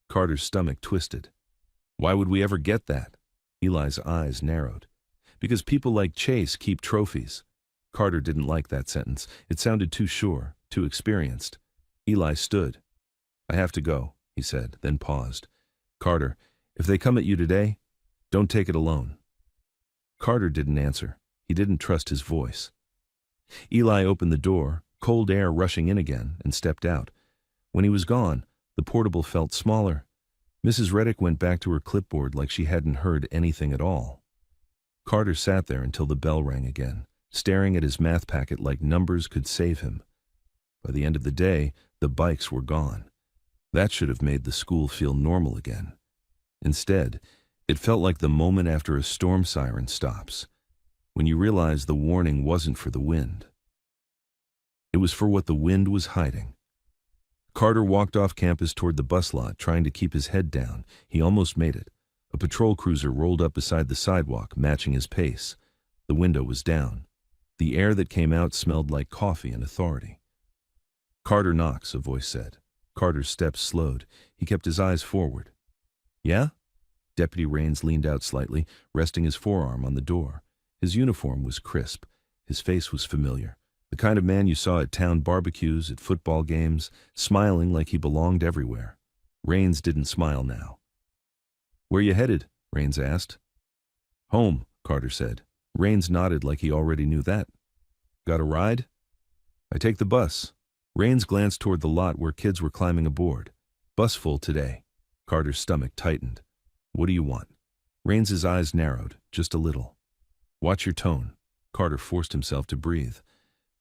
Carter's stomach twisted. Why would we ever get that? Eli's eyes narrowed. Because people like Chase keep trophies. Carter didn't like that sentence. It sounded too sure, too experienced. Eli stood. I have to go, he said, then paused. Carter, if they come at you today, don't take it alone. Carter didn't answer. He didn't trust his voice. Eli opened the door, cold air rushing in again, and stepped out. When he was gone, the portable felt smaller. Mrs. Reddick went back to her clipboard like she hadn't heard anything at all. Carter sat there until the bell rang again, staring at his math packet like numbers could save him. By the end of the day, the bikes were gone. That should have made the school feel normal again. Instead, it felt like the moment after a storm siren stops, when you realize the warning wasn't for the wind. It was for what the wind was hiding. Carter walked off campus toward the bus lot, trying to keep his head down. He almost made it. A patrol cruiser rolled up beside the sidewalk, matching his pace. The window was down. The air that came out smelled like coffee and authority. Carter Knox, a voice said. Carter's steps slowed. He kept his eyes forward. Yeah? Deputy Raines leaned out slightly, resting his forearm on the door. His uniform was crisp. His face was familiar. The kind of man you saw at town barbecues, at football games, smiling like he belonged everywhere. Raines didn't smile now. Where you headed? Raines asked. Home, Carter said. Raines nodded like he already knew that. Got a ride? I take the bus. Raines glanced toward the lot where kids were climbing aboard. Bus full today. Carter's stomach tightened. What do you want? Raines's eyes narrowed, just a little. Watch your tone. Carter forced himself to breathe.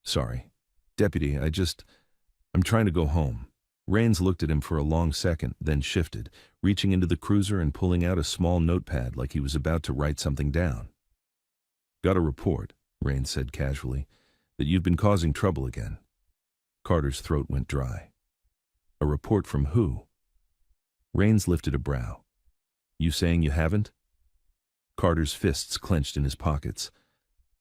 Sorry. Deputy, I'm trying to go home. Raines looked at him for a long second, then shifted, reaching into the cruiser and pulling out a small notepad like he was about to write something down. Got a report, Raines said casually, that you've been causing trouble again. Carter's throat went dry. A report from who? Raines lifted a brow. You saying you haven't? Carter's fists clenched in his pockets.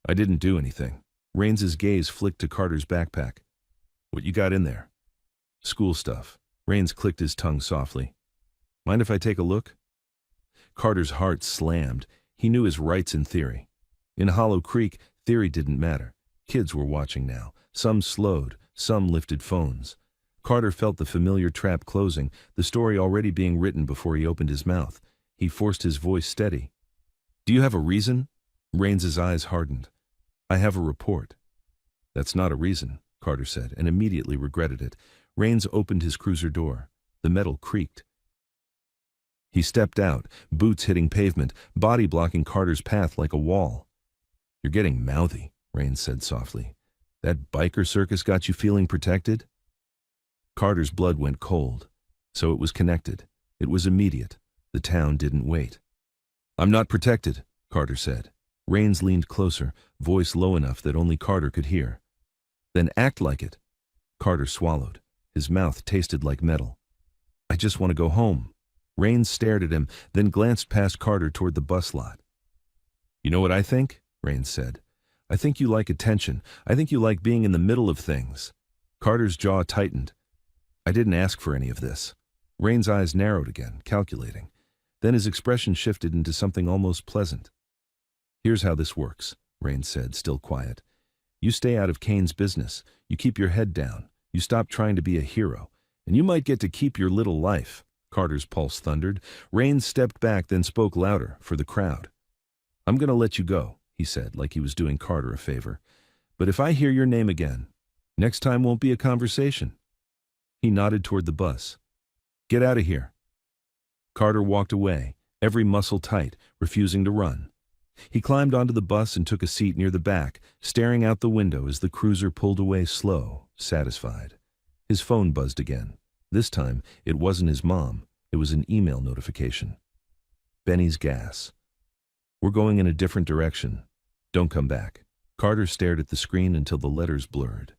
I didn't do anything. Raines's gaze flicked to Carter's backpack. What you got in there? School stuff. Raines clicked his tongue softly. Mind if I take a look? Carter's heart slammed. He knew his rights in theory. In Hollow Creek, theory didn't matter. Kids were watching now. Some slowed, some lifted phones. Carter felt the familiar trap closing, the story already being written before he opened his mouth. He forced his voice steady. Do you have a reason? Raines's eyes hardened. I have a report. That's not a reason, Carter said, and immediately regretted it. Raines opened his cruiser door. The metal creaked. He stepped out, boots hitting pavement, body blocking Carter's path like a wall. You're getting mouthy, Raines said softly. That biker circus got you feeling protected? Carter's blood went cold. So it was connected. It was immediate. The town didn't wait. I'm not protected, Carter said. Raines leaned closer, voice low enough that only Carter could hear. Then act like it. Carter swallowed. His mouth tasted like metal. I just want to go home. Raines stared at him, then glanced past Carter toward the bus lot. You know what I think? Raines said. I think you like attention. I think you like being in the middle of things. Carter's jaw tightened. I didn't ask for any of this. Raines' eyes narrowed again, calculating. Then his expression shifted into something almost pleasant. Here's how this works, Raines said, still quiet. You stay out of Kane's business. You keep your head down. You stop trying to be a hero. And you might get to keep your little life. Carter's pulse thundered. Raines stepped back, then spoke louder, for the crowd. I'm going to let you go, he said, like he was doing Carter a favor. But if I hear your name again, next time won't be a conversation. He nodded toward the bus. Get out of here. Carter walked away, every muscle tight, refusing to run. He climbed onto the bus and took a seat near the back, staring out the window as the cruiser pulled away slow, satisfied. His phone buzzed again. This time, it wasn't his mom. It was an email notification. Benny's gas. We're going in a different direction. Don't come back. Carter stared at the screen until the letters blurred.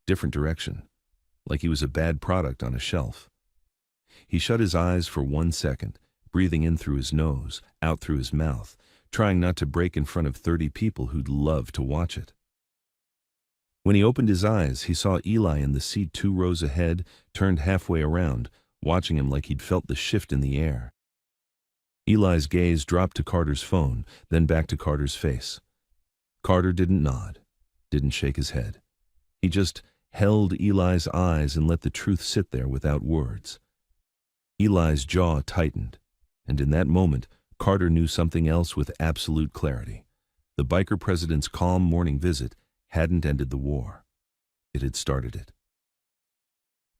different direction, like he was a bad product on a shelf. He shut his eyes for 1 second, breathing in through his nose, out through his mouth, trying not to break in front of 30 people who'd love to watch it. When he opened his eyes, he saw Eli in the seat 2 rows ahead, turned halfway around, watching him like he'd felt the shift in the air. Eli's gaze dropped to Carter's phone, then back to Carter's face. Carter didn't nod, didn't shake his head. He just held Eli's eyes and let the truth sit there without words. Eli's jaw tightened, and in that moment, Carter knew something else with absolute clarity. The biker president's calm morning visit hadn't ended the war. It had started it.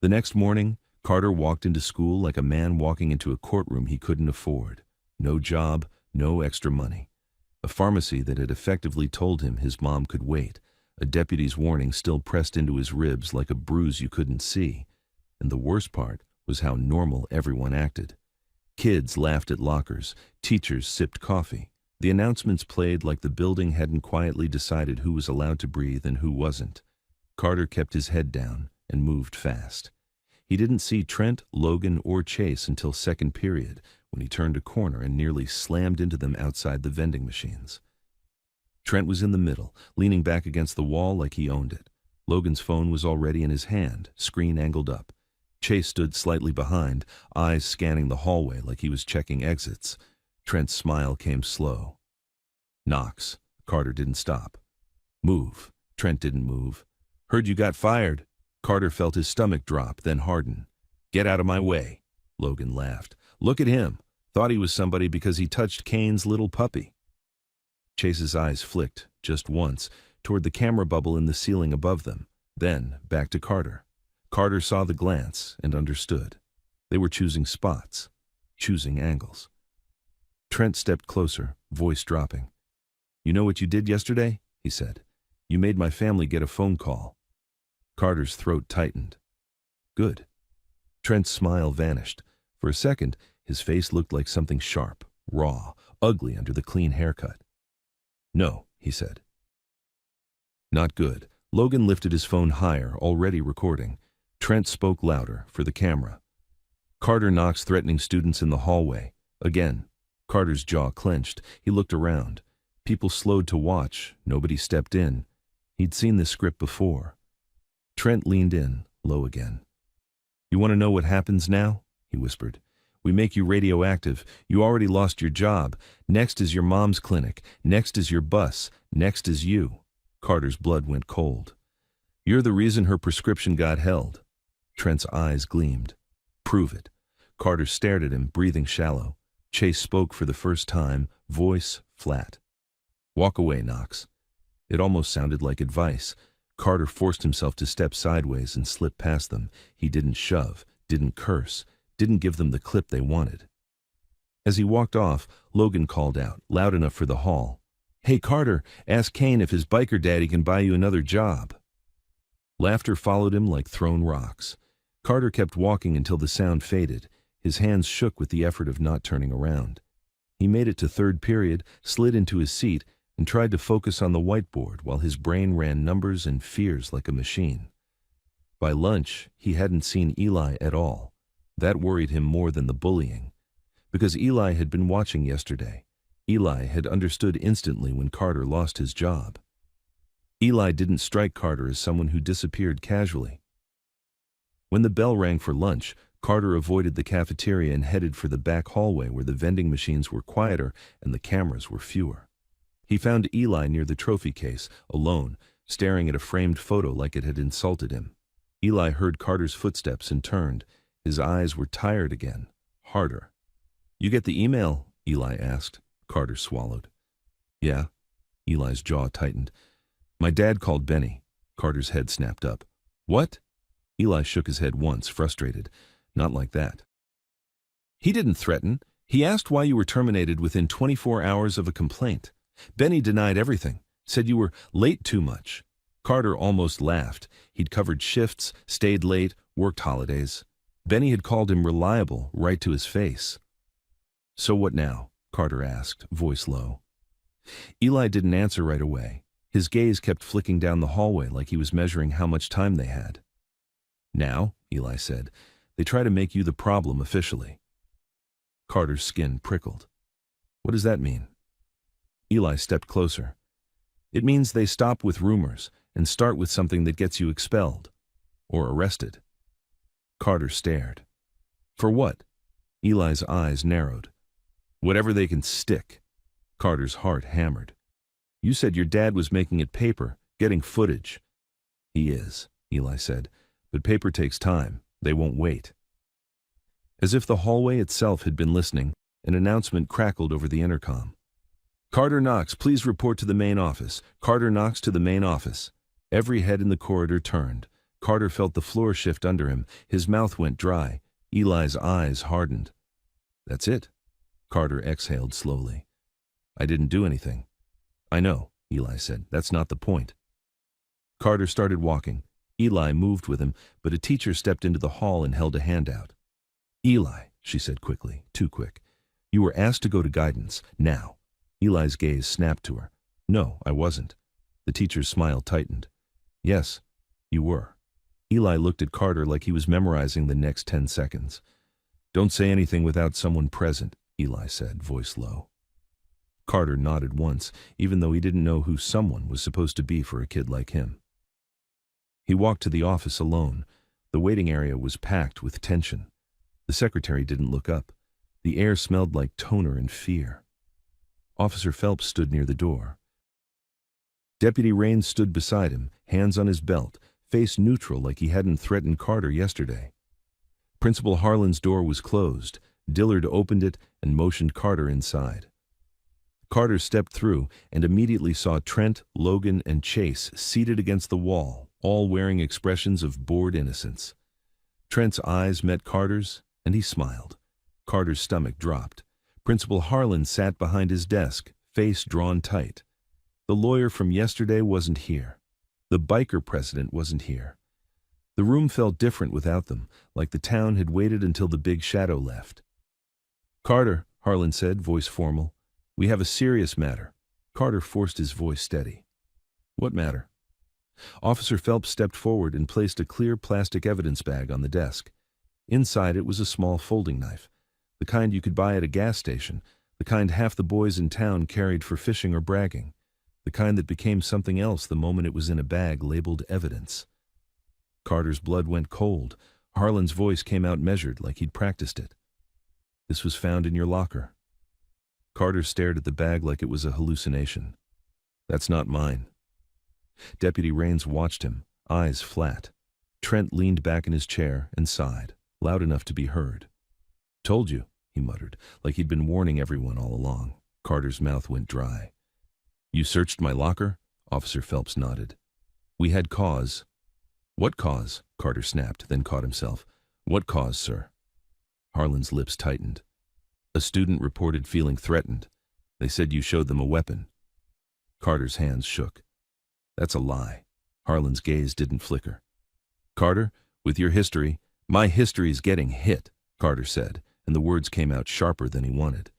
The next morning, Carter walked into school like a man walking into a courtroom he couldn't afford. No job, no extra money. A pharmacy that had effectively told him his mom could wait. A deputy's warning still pressed into his ribs like a bruise you couldn't see. And the worst part was how normal everyone acted. Kids laughed at lockers. Teachers sipped coffee. The announcements played like the building hadn't quietly decided who was allowed to breathe and who wasn't. Carter kept his head down and moved fast. He didn't see Trent, Logan, or Chase until second period, when he turned a corner and nearly slammed into them outside the vending machines. Trent was in the middle, leaning back against the wall like he owned it. Logan's phone was already in his hand, screen angled up. Chase stood slightly behind, eyes scanning the hallway like he was checking exits. Trent's smile came slow. Knox. Carter didn't stop. Move. Trent didn't move. Heard you got fired. Carter felt his stomach drop, then harden. Get out of my way. Logan laughed. Look at him. Thought he was somebody because he touched Kane's little puppy. Chase's eyes flicked, just once, toward the camera bubble in the ceiling above them, then back to Carter. Carter saw the glance and understood. They were choosing spots, choosing angles. Trent stepped closer, voice dropping. You know what you did yesterday? He said. You made my family get a phone call. Carter's throat tightened. Good. Trent's smile vanished. For a second, his face looked like something sharp, raw, ugly under the clean haircut. No, he said. Not good. Logan lifted his phone higher, already recording. Trent spoke louder, for the camera. Carter Knox threatening students in the hallway. Again. Carter's jaw clenched. He looked around. People slowed to watch. Nobody stepped in. He'd seen this script before. Trent leaned in, low again. You want to know what happens now? He whispered. We make you radioactive. You already lost your job. Next is your mom's clinic. Next is your bus. Next is you. Carter's blood went cold. You're the reason her prescription got held. Trent's eyes gleamed. Prove it. Carter stared at him, breathing shallow. Chase spoke for the first time, voice flat. Walk away, Knox. It almost sounded like advice. Carter forced himself to step sideways and slip past them. He didn't shove, didn't curse, didn't give them the clip they wanted. As he walked off, Logan called out, loud enough for the hall. Hey, Carter, ask Kane if his biker daddy can buy you another job. Laughter followed him like thrown rocks. Carter kept walking until the sound faded. His hands shook with the effort of not turning around. He made it to third period, slid into his seat, and tried to focus on the whiteboard while his brain ran numbers and fears like a machine. By lunch, he hadn't seen Eli at all. That worried him more than the bullying. Because Eli had been watching yesterday. Eli had understood instantly when Carter lost his job. Eli didn't strike Carter as someone who disappeared casually. When the bell rang for lunch, Carter avoided the cafeteria and headed for the back hallway where the vending machines were quieter and the cameras were fewer. He found Eli near the trophy case, alone, staring at a framed photo like it had insulted him. Eli heard Carter's footsteps and turned. His eyes were tired again, harder. You get the email? Eli asked. Carter swallowed. Yeah. Eli's jaw tightened. My dad called Benny. Carter's head snapped up. What? Eli shook his head once, frustrated. Not like that. He didn't threaten. He asked why you were terminated within 24 hours of a complaint. Benny denied everything, said you were late too much. Carter almost laughed. He'd covered shifts, stayed late, worked holidays. Benny had called him reliable right to his face. So what now? Carter asked, voice low. Eli didn't answer right away. His gaze kept flicking down the hallway like he was measuring how much time they had. "Now," Eli said, "they try to make you the problem officially." Carter's skin prickled. "What does that mean?" Eli stepped closer. "It means they stop with rumors and start with something that gets you expelled. Or arrested." Carter stared. "For what?" Eli's eyes narrowed. "Whatever they can stick." Carter's heart hammered. "You said your dad was making it paper, getting footage." "He is," Eli said, "but paper takes time. They won't wait." As if the hallway itself had been listening, an announcement crackled over the intercom. "Carter Knox, please report to the main office. Carter Knox to the main office." Every head in the corridor turned. Carter felt the floor shift under him. His mouth went dry. Eli's eyes hardened. "That's it." Carter exhaled slowly. "I didn't do anything." "I know," Eli said. "That's not the point." Carter started walking. Eli moved with him, but a teacher stepped into the hall and held a hand out. "Eli," she said quickly, too quick, "you were asked to go to guidance. Now." Eli's gaze snapped to her. "No, I wasn't." The teacher's smile tightened. "Yes, you were." Eli looked at Carter like he was memorizing the next 10 seconds. "Don't say anything without someone present," Eli said, voice low. Carter nodded once, even though he didn't know who someone was supposed to be for a kid like him. He walked to the office alone. The waiting area was packed with tension. The secretary didn't look up. The air smelled like toner and fear. Officer Phelps stood near the door. Deputy Raines stood beside him, hands on his belt, face neutral like he hadn't threatened Carter yesterday. Principal Harlan's door was closed. Dillard opened it and motioned Carter inside. Carter stepped through and immediately saw Trent, Logan, and Chase seated against the wall, all wearing expressions of bored innocence. Trent's eyes met Carter's, and he smiled. Carter's stomach dropped. Principal Harlan sat behind his desk, face drawn tight. The lawyer from yesterday wasn't here. The biker president wasn't here. The room felt different without them, like the town had waited until the big shadow left. "Carter," Harlan said, voice formal, "we have a serious matter." Carter forced his voice steady. "What matter?" Officer Phelps stepped forward and placed a clear plastic evidence bag on the desk. Inside it was a small folding knife, the kind you could buy at a gas station, the kind half the boys in town carried for fishing or bragging, the kind that became something else the moment it was in a bag labeled evidence. Carter's blood went cold. Harlan's voice came out measured like he'd practiced it. "This was found in your locker." Carter stared at the bag like it was a hallucination. "That's not mine." Deputy Raines watched him, eyes flat. Trent leaned back in his chair and sighed, loud enough to be heard. "Told you," he muttered, like he'd been warning everyone all along. Carter's mouth went dry. "You searched my locker?" Officer Phelps nodded. "We had cause." "What cause?" Carter snapped, then caught himself. "What cause, sir?" Harlan's lips tightened. "A student reported feeling threatened. They said you showed them a weapon." Carter's hands shook. "That's a lie." Harlan's gaze didn't flicker. "Carter, with your history—" "My history's getting hit," Carter said, and the words came out sharper than he wanted.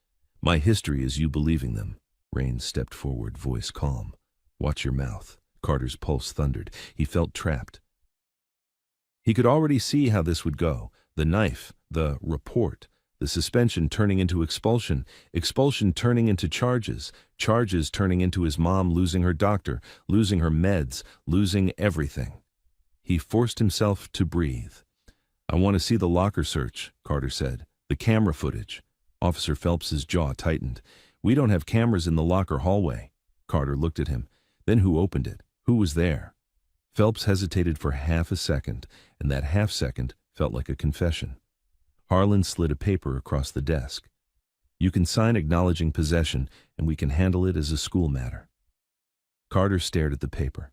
"My history is you believing them." Raines stepped forward, voice calm. "Watch your mouth." Carter's pulse thundered. He felt trapped. He could already see how this would go. The knife, the report, the suspension turning into expulsion, expulsion turning into charges, charges turning into his mom losing her doctor, losing her meds, losing everything. He forced himself to breathe. "I want to see the locker search," Carter said. "The camera footage." Officer Phelps's jaw tightened. "We don't have cameras in the locker hallway." Carter looked at him. "Then who opened it? Who was there?" Phelps hesitated for half a second, and that half second felt like a confession. Harlan slid a paper across the desk. "You can sign acknowledging possession, and we can handle it as a school matter." Carter stared at the paper.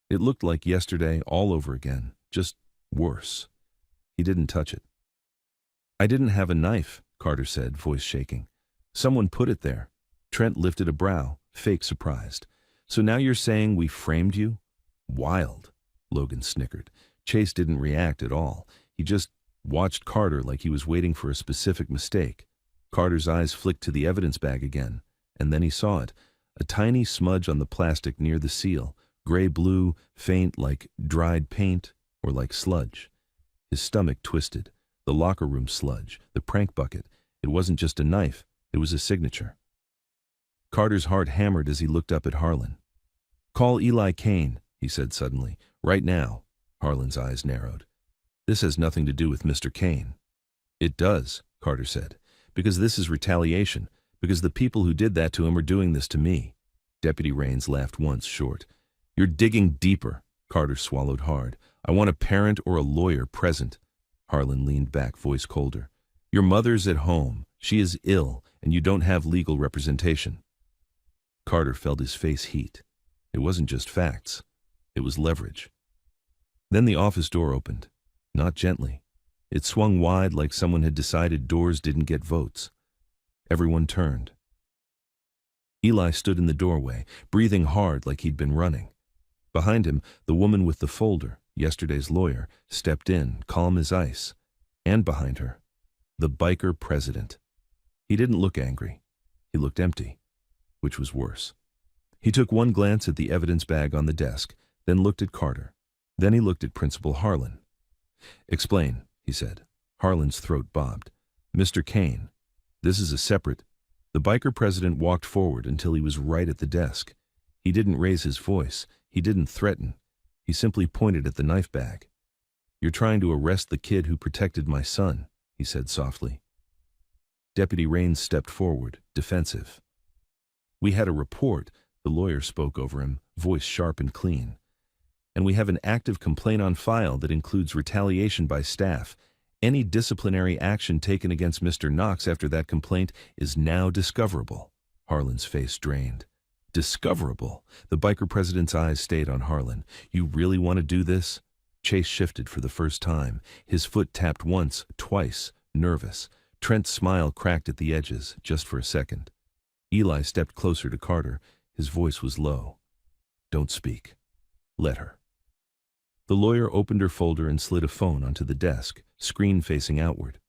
It looked like yesterday all over again, just worse. He didn't touch it. "I didn't have a knife," Carter said, voice shaking. "Someone put it there." Trent lifted a brow, fake surprised. "So now you're saying we framed you?" "Wild," Logan snickered. Chase didn't react at all. He just watched Carter like he was waiting for a specific mistake. Carter's eyes flicked to the evidence bag again, and then he saw it. A tiny smudge on the plastic near the seal, gray-blue, faint like dried paint or like sludge. His stomach twisted. The locker room sludge, the prank bucket. It wasn't just a knife, it was a signature. Carter's heart hammered as he looked up at Harlan. "Call Eli Kane," he said suddenly. "Right now." Harlan's eyes narrowed. "This has nothing to do with Mr. Kane." "It does," Carter said, "because this is retaliation, because the people who did that to him are doing this to me." Deputy Raines laughed once short. "You're digging deeper." Carter swallowed hard. "I want a parent or a lawyer present." Harlan leaned back, voice colder. "Your mother's at home. She is ill, and you don't have legal representation." Carter felt his face heat. It wasn't just facts. It was leverage. Then the office door opened. Not gently. It swung wide like someone had decided doors didn't get votes. Everyone turned. Eli stood in the doorway, breathing hard like he'd been running. Behind him, the woman with the folder, yesterday's lawyer, stepped in, calm as ice. And behind her, the biker president. He didn't look angry. He looked empty, which was worse. He took one glance at the evidence bag on the desk, then looked at Carter. Then he looked at Principal Harlan. "Explain," he said. Harlan's throat bobbed. "Mr. Kane, this is a separate—" The biker president walked forward until he was right at the desk. He didn't raise his voice. He didn't threaten. He simply pointed at the knife bag. "You're trying to arrest the kid who protected my son," he said softly. Deputy Raines stepped forward, defensive. "We had a report," the lawyer spoke over him, voice sharp and clean. "And we have an active complaint on file that includes retaliation by staff. Any disciplinary action taken against Mr. Knox after that complaint is now discoverable." Harlan's face drained. "Discoverable?" The biker president's eyes stayed on Harlan. "You really want to do this?" Chase shifted for the first time. His foot tapped once, twice, nervous. Trent's smile cracked at the edges, just for a second. Eli stepped closer to Carter. His voice was low. "Don't speak. Let her." The lawyer opened her folder and slid a phone onto the desk, screen facing outward.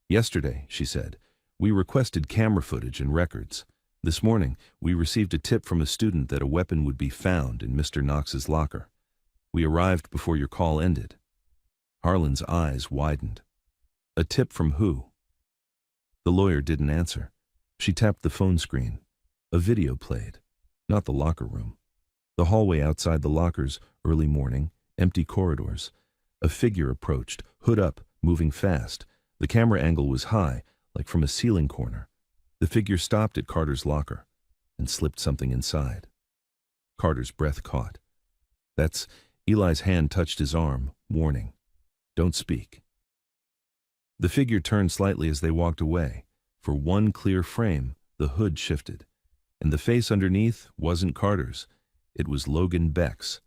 "Yesterday," she said, "we requested camera footage and records. This morning, we received a tip from a student that a weapon would be found in Mr. Knox's locker. We arrived before your call ended." Harlan's eyes widened. "A tip from who?" The lawyer didn't answer. She tapped the phone screen. A video played. Not the locker room. The hallway outside the lockers, early morning, empty corridors. A figure approached, hood up, moving fast. The camera angle was high, like from a ceiling corner. The figure stopped at Carter's locker and slipped something inside. Carter's breath caught. "That's—" Eli's hand touched his arm, warning. "Don't speak." The figure turned slightly as they walked away. For one clear frame, the hood shifted. And the face underneath wasn't Carter's. It was Logan Beck's.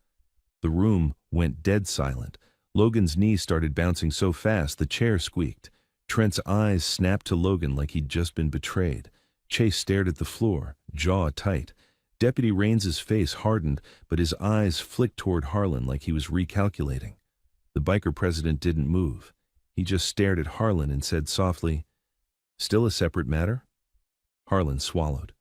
The room went dead silent. Logan's knee started bouncing so fast the chair squeaked. Trent's eyes snapped to Logan like he'd just been betrayed. Chase stared at the floor, jaw tight. Deputy Raines's face hardened, but his eyes flicked toward Harlan like he was recalculating. The biker president didn't move. He just stared at Harlan and said softly, "Still a separate matter?" Harlan swallowed.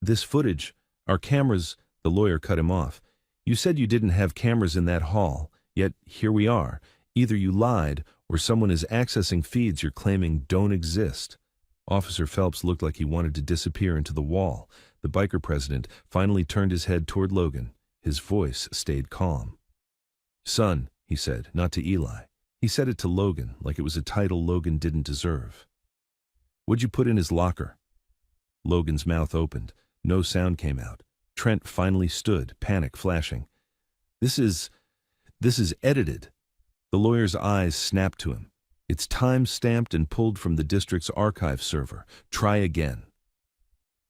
This footage, our cameras," the lawyer cut him off. "You said you didn't have cameras in that hall, yet here we are. Either you lied, or someone is accessing feeds you're claiming don't exist." Officer Phelps looked like he wanted to disappear into the wall. The biker president finally turned his head toward Logan. His voice stayed calm. "Son," he said, not to Eli. He said it to Logan like it was a title Logan didn't deserve. "What'd you put in his locker?" Logan's mouth opened. No sound came out. Trent finally stood, panic flashing. This is edited." The lawyer's eyes snapped to him. "It's time-stamped and pulled from the district's archive server. Try again."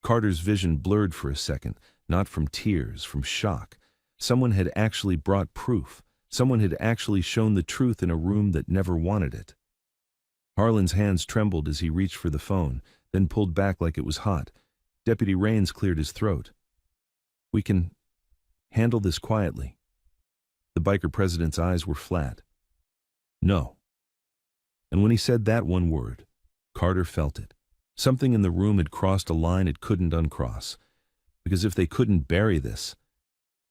Carter's vision blurred for a second, not from tears, from shock. Someone had actually brought proof. Someone had actually shown the truth in a room that never wanted it. Harlan's hands trembled as he reached for the phone, then pulled back like it was hot. Deputy Raines cleared his throat. "We can handle this quietly." The biker president's eyes were flat. "No." And when he said that one word, Carter felt it. Something in the room had crossed a line it couldn't uncross. Because if they couldn't bury this,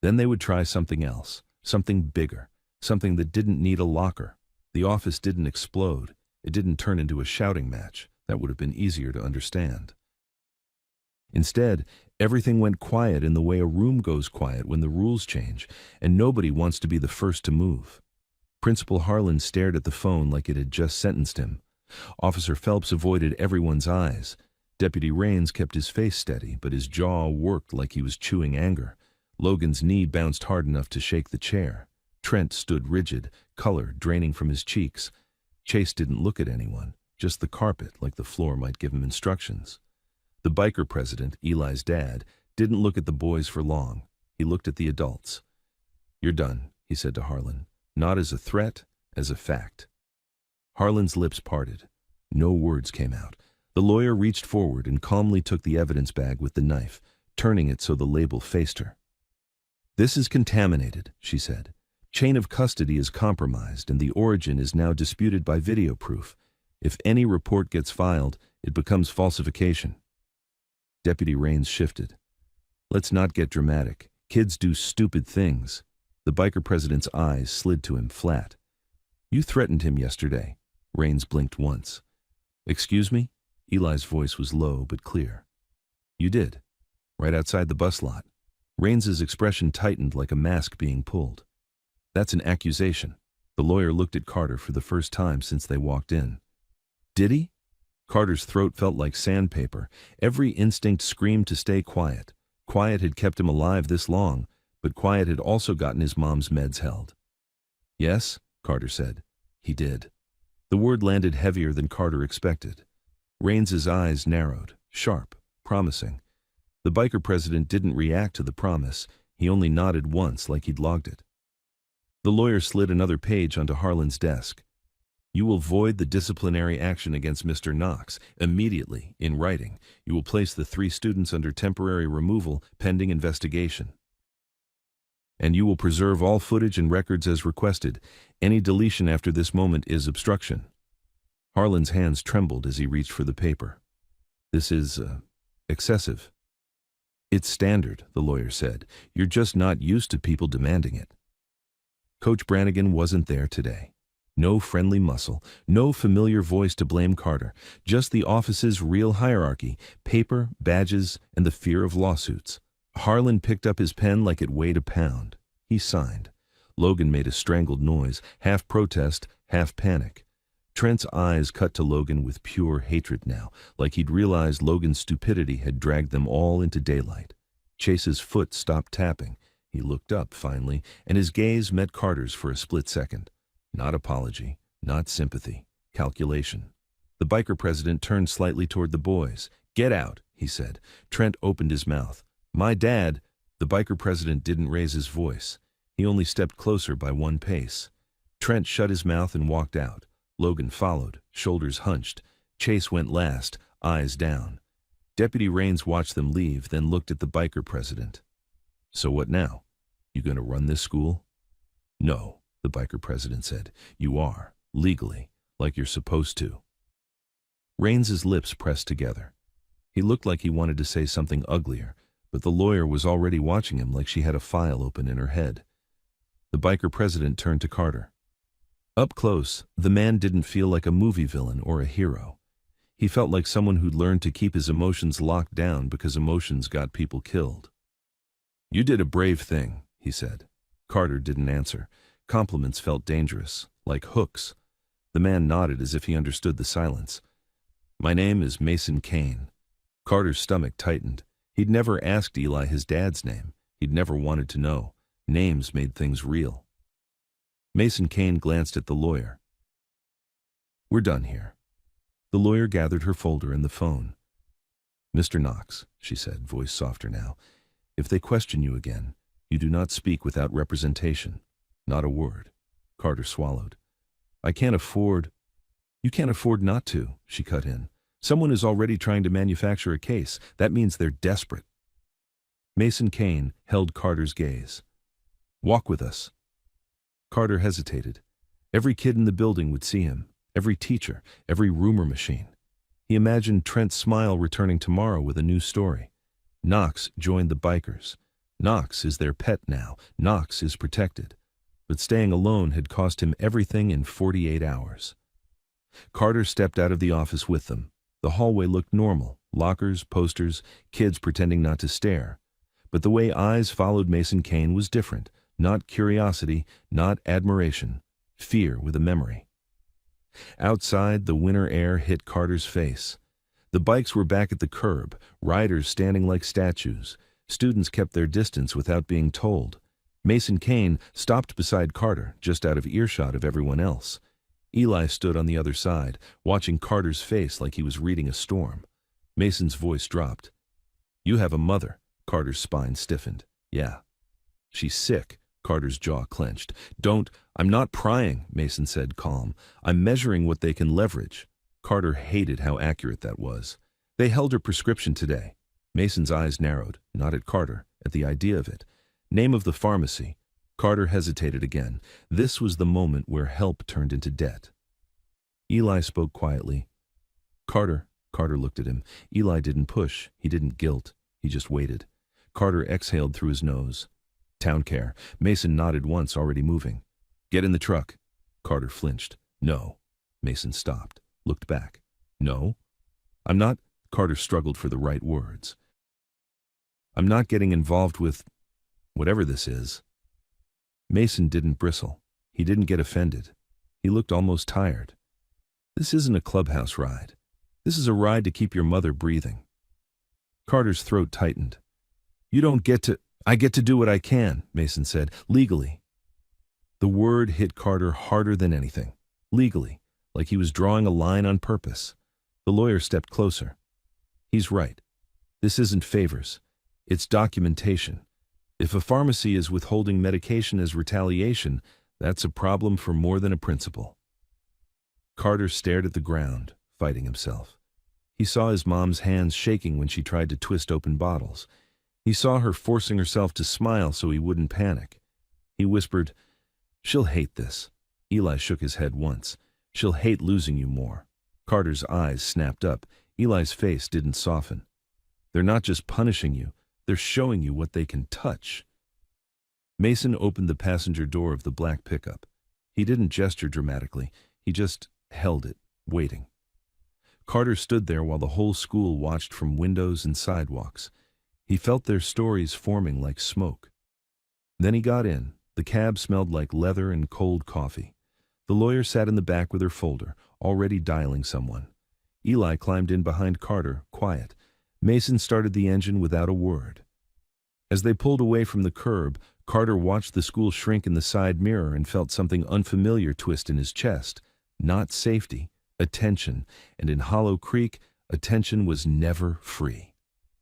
then they would try something else, something bigger, something that didn't need a locker. The office didn't explode. It didn't turn into a shouting match. That would have been easier to understand. Instead, everything went quiet in the way a room goes quiet when the rules change, and nobody wants to be the first to move. Principal Harlan stared at the phone like it had just sentenced him. Officer Phelps avoided everyone's eyes. Deputy Raines kept his face steady, but his jaw worked like he was chewing anger. Logan's knee bounced hard enough to shake the chair. Trent stood rigid, color draining from his cheeks. Chase didn't look at anyone, just the carpet, like the floor might give him instructions. The biker president, Eli's dad, didn't look at the boys for long. He looked at the adults. "You're done," he said to Harlan. "Not as a threat, as a fact." Harlan's lips parted. No words came out. The lawyer reached forward and calmly took the evidence bag with the knife, turning it so the label faced her. "This is contaminated," she said. "Chain of custody is compromised and the origin is now disputed by video proof. If any report gets filed, it becomes falsification." Deputy Raines shifted. "Let's not get dramatic. Kids do stupid things." The biker president's eyes slid to him flat. "You threatened him yesterday." Raines blinked once. "Excuse me?" Eli's voice was low but clear. "You did. Right outside the bus lot." Raines's expression tightened like a mask being pulled. "That's an accusation." The lawyer looked at Carter for the first time since they walked in. "Did he?" Carter's throat felt like sandpaper. Every instinct screamed to stay quiet. Quiet had kept him alive this long, but quiet had also gotten his mom's meds held. "Yes," Carter said. "He did." The word landed heavier than Carter expected. Raines's eyes narrowed, sharp, promising. The biker president didn't react to the promise. He only nodded once like he'd logged it. The lawyer slid another page onto Harlan's desk. "You will void the disciplinary action against Mr. Knox immediately, in writing. You will place the 3 students under temporary removal pending investigation. And you will preserve all footage and records as requested. Any deletion after this moment is obstruction." Harlan's hands trembled as he reached for the paper. "This is, excessive." "It's standard," the lawyer said. "You're just not used to people demanding it." Coach Brannigan wasn't there today. No friendly muscle, no familiar voice to blame Carter, just the office's real hierarchy, paper, badges, and the fear of lawsuits. Harlan picked up his pen like it weighed a pound. He signed. Logan made a strangled noise, half protest, half panic. Trent's eyes cut to Logan with pure hatred now, like he'd realized Logan's stupidity had dragged them all into daylight. Chase's foot stopped tapping. He looked up, finally, and his gaze met Carter's for a split second. Not apology, not sympathy, calculation. The biker president turned slightly toward the boys. "Get out," he said. Trent opened his mouth. "My dad." The biker president didn't raise his voice. He only stepped closer by one pace. Trent shut his mouth and walked out. Logan followed, shoulders hunched. Chase went last, eyes down. Deputy Raines watched them leave, then looked at the biker president. "So what now? You gonna run this school?" "No," the biker president said. "You are, legally, like you're supposed to." Raines's lips pressed together. He looked like he wanted to say something uglier, but the lawyer was already watching him like she had a file open in her head. The biker president turned to Carter. Up close, the man didn't feel like a movie villain or a hero. He felt like someone who'd learned to keep his emotions locked down because emotions got people killed. "You did a brave thing," he said. Carter didn't answer. Compliments felt dangerous, like hooks. The man nodded as if he understood the silence. "My name is Mason Kane." Carter's stomach tightened. He'd never asked Eli his dad's name. He'd never wanted to know. Names made things real. Mason Kane glanced at the lawyer. "We're done here." The lawyer gathered her folder and the phone. "Mr. Knox," she said, voice softer now, "if they question you again, you do not speak without representation. Not a word." Carter swallowed. "I can't afford—" "You can't afford not to," she cut in. "Someone is already trying to manufacture a case. That means they're desperate." Mason Kane held Carter's gaze. "Walk with us." Carter hesitated. Every kid in the building would see him, every teacher, every rumor machine. He imagined Trent's smile returning tomorrow with a new story. Knox joined the bikers. Knox is their pet now. Knox is protected. But staying alone had cost him everything in 48 hours. Carter stepped out of the office with them. The hallway looked normal. Lockers, posters, kids pretending not to stare. But the way eyes followed Mason Kane was different. Not curiosity, not admiration. Fear with a memory. Outside, the winter air hit Carter's face. The bikes were back at the curb, riders standing like statues. Students kept their distance without being told. Mason Kane stopped beside Carter, just out of earshot of everyone else. Eli stood on the other side, watching Carter's face like he was reading a storm. Mason's voice dropped. "You have a mother." Carter's spine stiffened. "Yeah." "She's sick." Carter's jaw clenched. I'm not prying," Mason said, calm. "I'm measuring what they can leverage." Carter hated how accurate that was. "They held her prescription today." Mason's eyes narrowed, not at Carter, at the idea of it. "Name of the pharmacy." Carter hesitated again. This was the moment where help turned into debt. Eli spoke quietly. "Carter." Carter looked at him. Eli didn't push. He didn't guilt. He just waited. Carter exhaled through his nose. "Town care." Mason nodded once, already moving. "Get in the truck." Carter flinched. "No." Mason stopped, looked back. "No? I'm not." Carter struggled for the right words. "I'm not getting involved with whatever this is." Mason didn't bristle. He didn't get offended. He looked almost tired. "This isn't a clubhouse ride. This is a ride to keep your mother breathing." Carter's throat tightened. "You don't get to—" "I get to do what I can," Mason said, "legally." The word hit Carter harder than anything. Legally, like he was drawing a line on purpose. The lawyer stepped closer. "He's right. This isn't favors. It's documentation. If a pharmacy is withholding medication as retaliation, that's a problem for more than a principle." Carter stared at the ground, fighting himself. He saw his mom's hands shaking when she tried to twist open bottles. He saw her forcing herself to smile so he wouldn't panic. He whispered, "She'll hate this." Eli shook his head once. "She'll hate losing you more." Carter's eyes snapped up. Eli's face didn't soften. "They're not just punishing you. They're showing you what they can touch." Mason opened the passenger door of the black pickup. He didn't gesture dramatically. He just held it, waiting. Carter stood there while the whole school watched from windows and sidewalks. He felt their stories forming like smoke. Then he got in. The cab smelled like leather and cold coffee. The lawyer sat in the back with her folder, already dialing someone. Eli climbed in behind Carter, quiet. Mason started the engine without a word. As they pulled away from the curb, Carter watched the school shrink in the side mirror and felt something unfamiliar twist in his chest. Not safety, attention, and in Hollow Creek, attention was never free.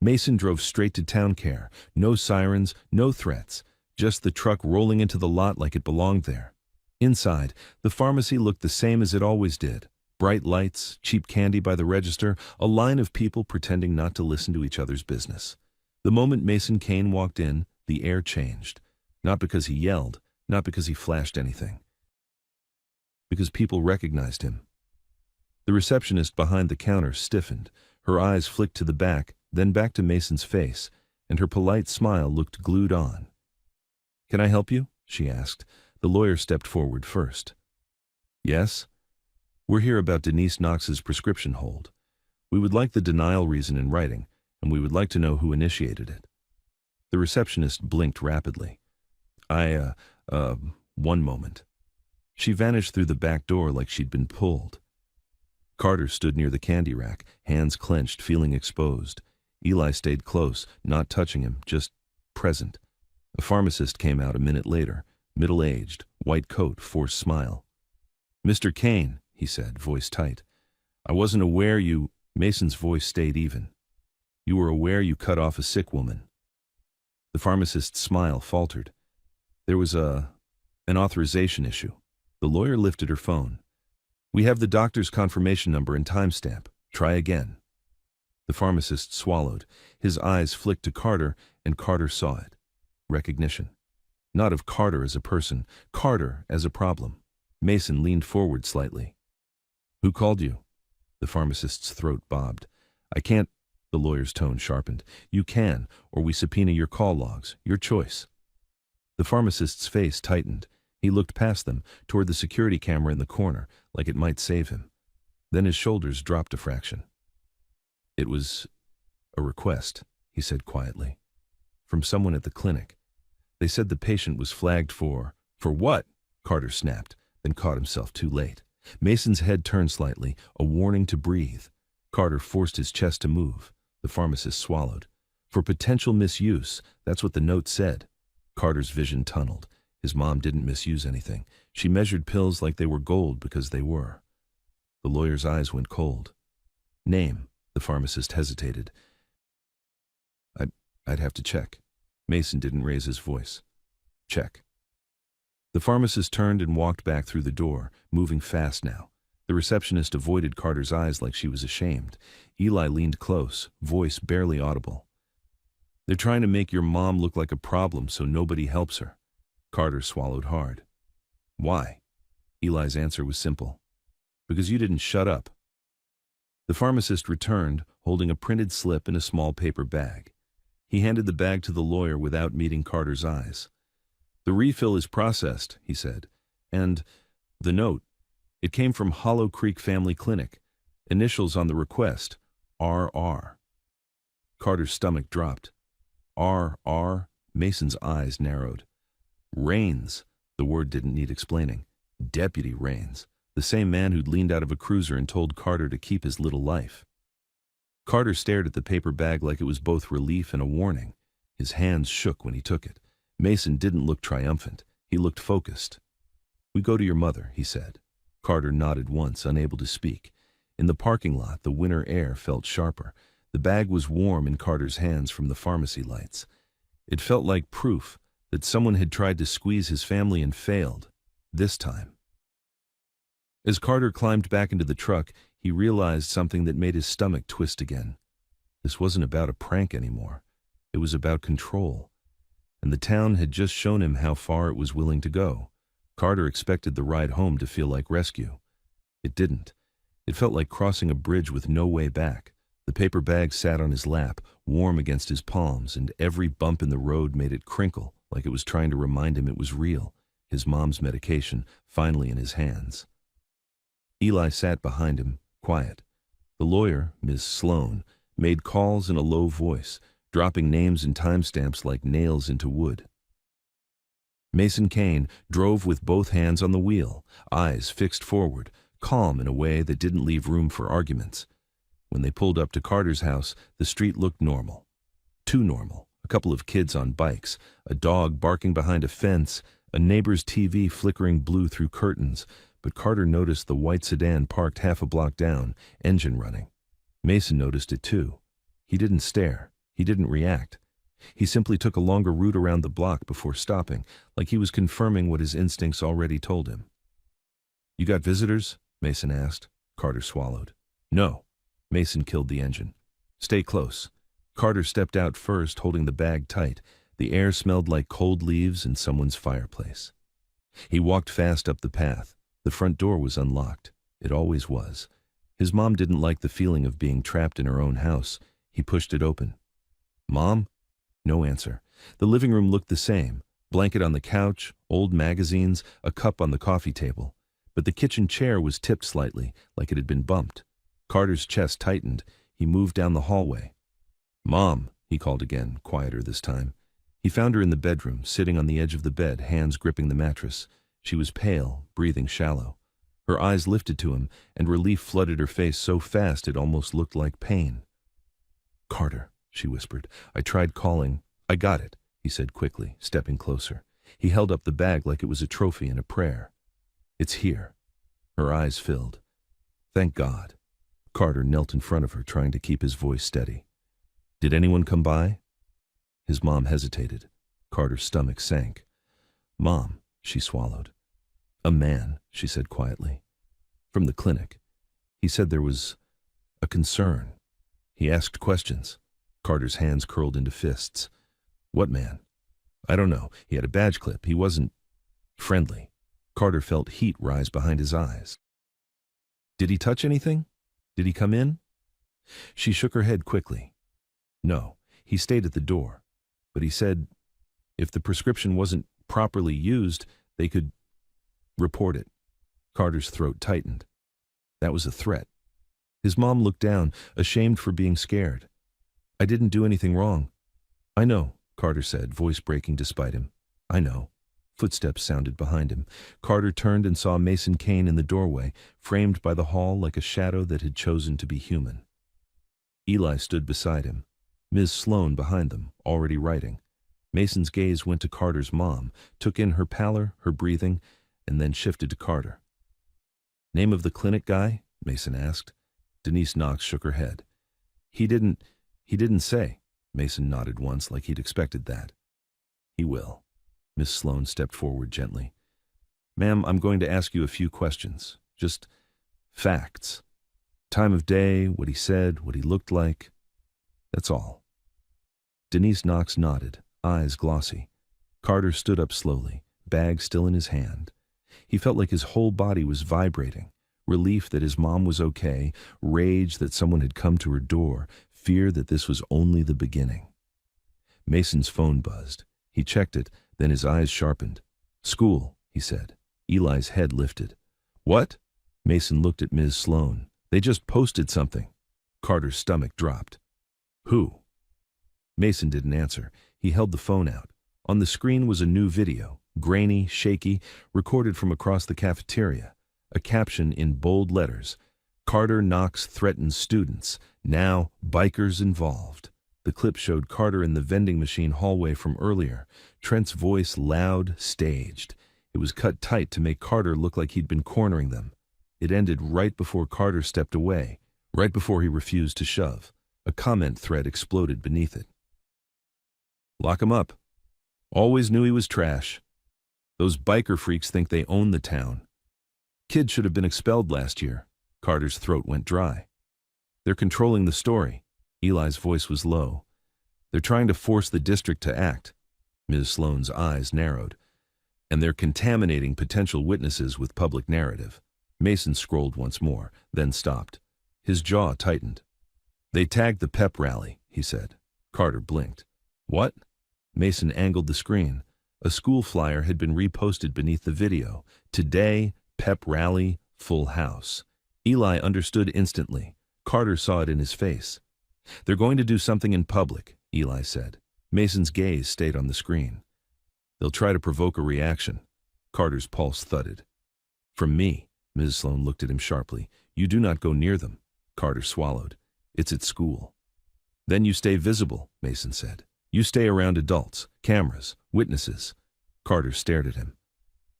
Mason drove straight to town care. No sirens, no threats, just the truck rolling into the lot like it belonged there. Inside, the pharmacy looked the same as it always did. Bright lights, cheap candy by the register, a line of people pretending not to listen to each other's business. The moment Mason Kane walked in, the air changed. Not because he yelled, not because he flashed anything. Because people recognized him. The receptionist behind the counter stiffened. Her eyes flicked to the back, then back to Mason's face, and her polite smile looked glued on. "Can I help you?" she asked. The lawyer stepped forward first. "Yes? We're here about Denise Knox's prescription hold. We would like the denial reason in writing, and we would like to know who initiated it." The receptionist blinked rapidly. One moment." She vanished through the back door like she'd been pulled. Carter stood near the candy rack, hands clenched, feeling exposed. Eli stayed close, not touching him, just present. A pharmacist came out a minute later, middle-aged, white coat, forced smile. "Mr. Kane," he said, voice tight. "I wasn't aware you—" Mason's voice stayed even. "You were aware you cut off a sick woman." The pharmacist's smile faltered. "There was an authorization issue." The lawyer lifted her phone. "We have the doctor's confirmation number and timestamp. Try again." The pharmacist swallowed. His eyes flicked to Carter, and Carter saw it. Recognition. Not of Carter as a person, Carter as a problem. Mason leaned forward slightly. "Who called you?" The pharmacist's throat bobbed. "I can't—" The lawyer's tone sharpened. You can, or we subpoena your call logs. Your choice. The pharmacist's face tightened. He looked past them, toward the security camera in the corner, like it might save him. Then his shoulders dropped a fraction. It was a request, he said quietly. From someone at the clinic. They said the patient was flagged for what? Carter snapped, then caught himself too late. Mason's head turned slightly, a warning to breathe. Carter forced his chest to move. The pharmacist swallowed. For potential misuse, that's what the note said. Carter's vision tunneled. His mom didn't misuse anything. She measured pills like they were gold because they were. The lawyer's eyes went cold. Name, the pharmacist hesitated. I'd have to check. Mason didn't raise his voice. Check. The pharmacist turned and walked back through the door, moving fast now. The receptionist avoided Carter's eyes like she was ashamed. Eli leaned close, voice barely audible. They're trying to make your mom look like a problem so nobody helps her. Carter swallowed hard. Why? Eli's answer was simple. Because you didn't shut up. The pharmacist returned, holding a printed slip in a small paper bag. He handed the bag to the lawyer without meeting Carter's eyes. The refill is processed, he said. And the note. It came from Hollow Creek Family Clinic. Initials on the request, RR. Carter's stomach dropped. RR, Mason's eyes narrowed. Raines, the word didn't need explaining. Deputy Raines, the same man who'd leaned out of a cruiser and told Carter to keep his little life. Carter stared at the paper bag like it was both relief and a warning. His hands shook when he took it. Mason didn't look triumphant. He looked focused. We go to your mother, he said. Carter nodded once, unable to speak. In the parking lot, the winter air felt sharper. The bag was warm in Carter's hands from the pharmacy lights. It felt like proof that someone had tried to squeeze his family and failed, this time. As Carter climbed back into the truck, he realized something that made his stomach twist again. This wasn't about a prank anymore. It was about control. And the town had just shown him how far it was willing to go. Carter expected the ride home to feel like rescue. It didn't. It felt like crossing a bridge with no way back. The paper bag sat on his lap, warm against his palms, and every bump in the road made it crinkle, like it was trying to remind him it was real. His mom's medication, finally in his hands. Eli sat behind him, quiet. The lawyer, Ms. Sloan, made calls in a low voice, dropping names and timestamps like nails into wood. Mason Kane drove with both hands on the wheel, eyes fixed forward, calm in a way that didn't leave room for arguments. When they pulled up to Carter's house, the street looked normal. Too normal. A couple of kids on bikes, a dog barking behind a fence, a neighbor's TV flickering blue through curtains, but Carter noticed the white sedan parked half a block down, engine running. Mason noticed it too. He didn't stare. He didn't react. He simply took a longer route around the block before stopping, like he was confirming what his instincts already told him. You got visitors? Mason asked. Carter swallowed. No. Mason killed the engine. Stay close. Carter stepped out first, holding the bag tight. The air smelled like cold leaves in someone's fireplace. He walked fast up the path. The front door was unlocked. It always was. His mom didn't like the feeling of being trapped in her own house. He pushed it open. Mom? No answer. The living room looked the same. Blanket on the couch, old magazines, a cup on the coffee table. But the kitchen chair was tipped slightly, like it had been bumped. Carter's chest tightened. He moved down the hallway. Mom, he called again, quieter this time. He found her in the bedroom, sitting on the edge of the bed, hands gripping the mattress. She was pale, breathing shallow. Her eyes lifted to him, and relief flooded her face so fast it almost looked like pain. Carter, she whispered. I tried calling. I got it, he said quickly, stepping closer. He held up the bag like it was a trophy and a prayer. It's here. Her eyes filled. Thank God. Carter knelt in front of her, trying to keep his voice steady. Did anyone come by? His mom hesitated. Carter's stomach sank. Mom, she swallowed. A man, she said quietly. From the clinic. He said there was a concern. He asked questions. Carter's hands curled into fists. What man? I don't know. He had a badge clip. He wasn't friendly. Carter felt heat rise behind his eyes. Did he touch anything? Did he come in? She shook her head quickly. No, he stayed at the door. But he said if the prescription wasn't properly used, they could report it. Carter's throat tightened. That was a threat. His mom looked down, ashamed for being scared. I didn't do anything wrong. I know, Carter said, voice breaking despite him. I know. Footsteps sounded behind him. Carter turned and saw Mason Kane in the doorway, framed by the hall like a shadow that had chosen to be human. Eli stood beside him, Ms. Sloane behind them, already writing. Mason's gaze went to Carter's mom, took in her pallor, her breathing, and then shifted to Carter. Name of the clinic guy? Mason asked. Denise Knox shook her head. He didn't say. Mason nodded once like he'd expected that. He will. Miss Sloane stepped forward gently. Ma'am, I'm going to ask you a few questions. Just facts. Time of day, what he said, what he looked like. That's all. Denise Knox nodded, eyes glossy. Carter stood up slowly, bag still in his hand. He felt like his whole body was vibrating. Relief that his mom was okay, rage that someone had come to her door, fear that this was only the beginning. Mason's phone buzzed. He checked it, then his eyes sharpened. School, he said. Eli's head lifted. What? Mason looked at Ms. Sloane. They just posted something. Carter's stomach dropped. Who? Mason didn't answer. He held the phone out. On the screen was a new video, grainy, shaky, recorded from across the cafeteria. A caption in bold letters. Carter Knox threatens students. Now, bikers involved. The clip showed Carter in the vending machine hallway from earlier. Trent's voice loud, staged. It was cut tight to make Carter look like he'd been cornering them. It ended right before Carter stepped away, right before he refused to shove. A comment thread exploded beneath it. Lock him up. Always knew he was trash. Those biker freaks think they own the town. Kid should have been expelled last year. Carter's throat went dry. They're controlling the story. Eli's voice was low. They're trying to force the district to act. Ms. Sloane's eyes narrowed. And they're contaminating potential witnesses with public narrative. Mason scrolled once more, then stopped. His jaw tightened. They tagged the pep rally, he said. Carter blinked. What? Mason angled the screen. A school flyer had been reposted beneath the video. Today, pep rally, full house. Eli understood instantly. Carter saw it in his face. They're going to do something in public, Eli said. Mason's gaze stayed on the screen. They'll try to provoke a reaction. Carter's pulse thudded. From me, Ms. Sloane looked at him sharply. You do not go near them. Carter swallowed. It's at school. Then you stay visible, Mason said. You stay around adults, cameras, witnesses. Carter stared at him.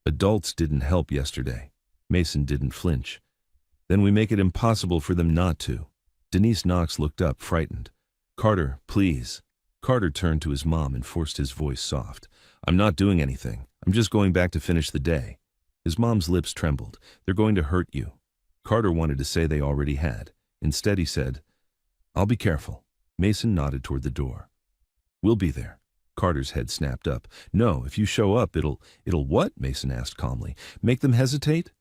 Adults didn't help yesterday. Mason didn't flinch. Then we make it impossible for them not to. Denise Knox looked up, frightened. Carter, please. Carter turned to his mom and forced his voice soft. I'm not doing anything. I'm just going back to finish the day. His mom's lips trembled. They're going to hurt you. Carter wanted to say they already had. Instead, he said, I'll be careful. Mason nodded toward the door. We'll be there. Carter's head snapped up. No, if you show up, it'll what? Mason asked calmly. Make them hesitate?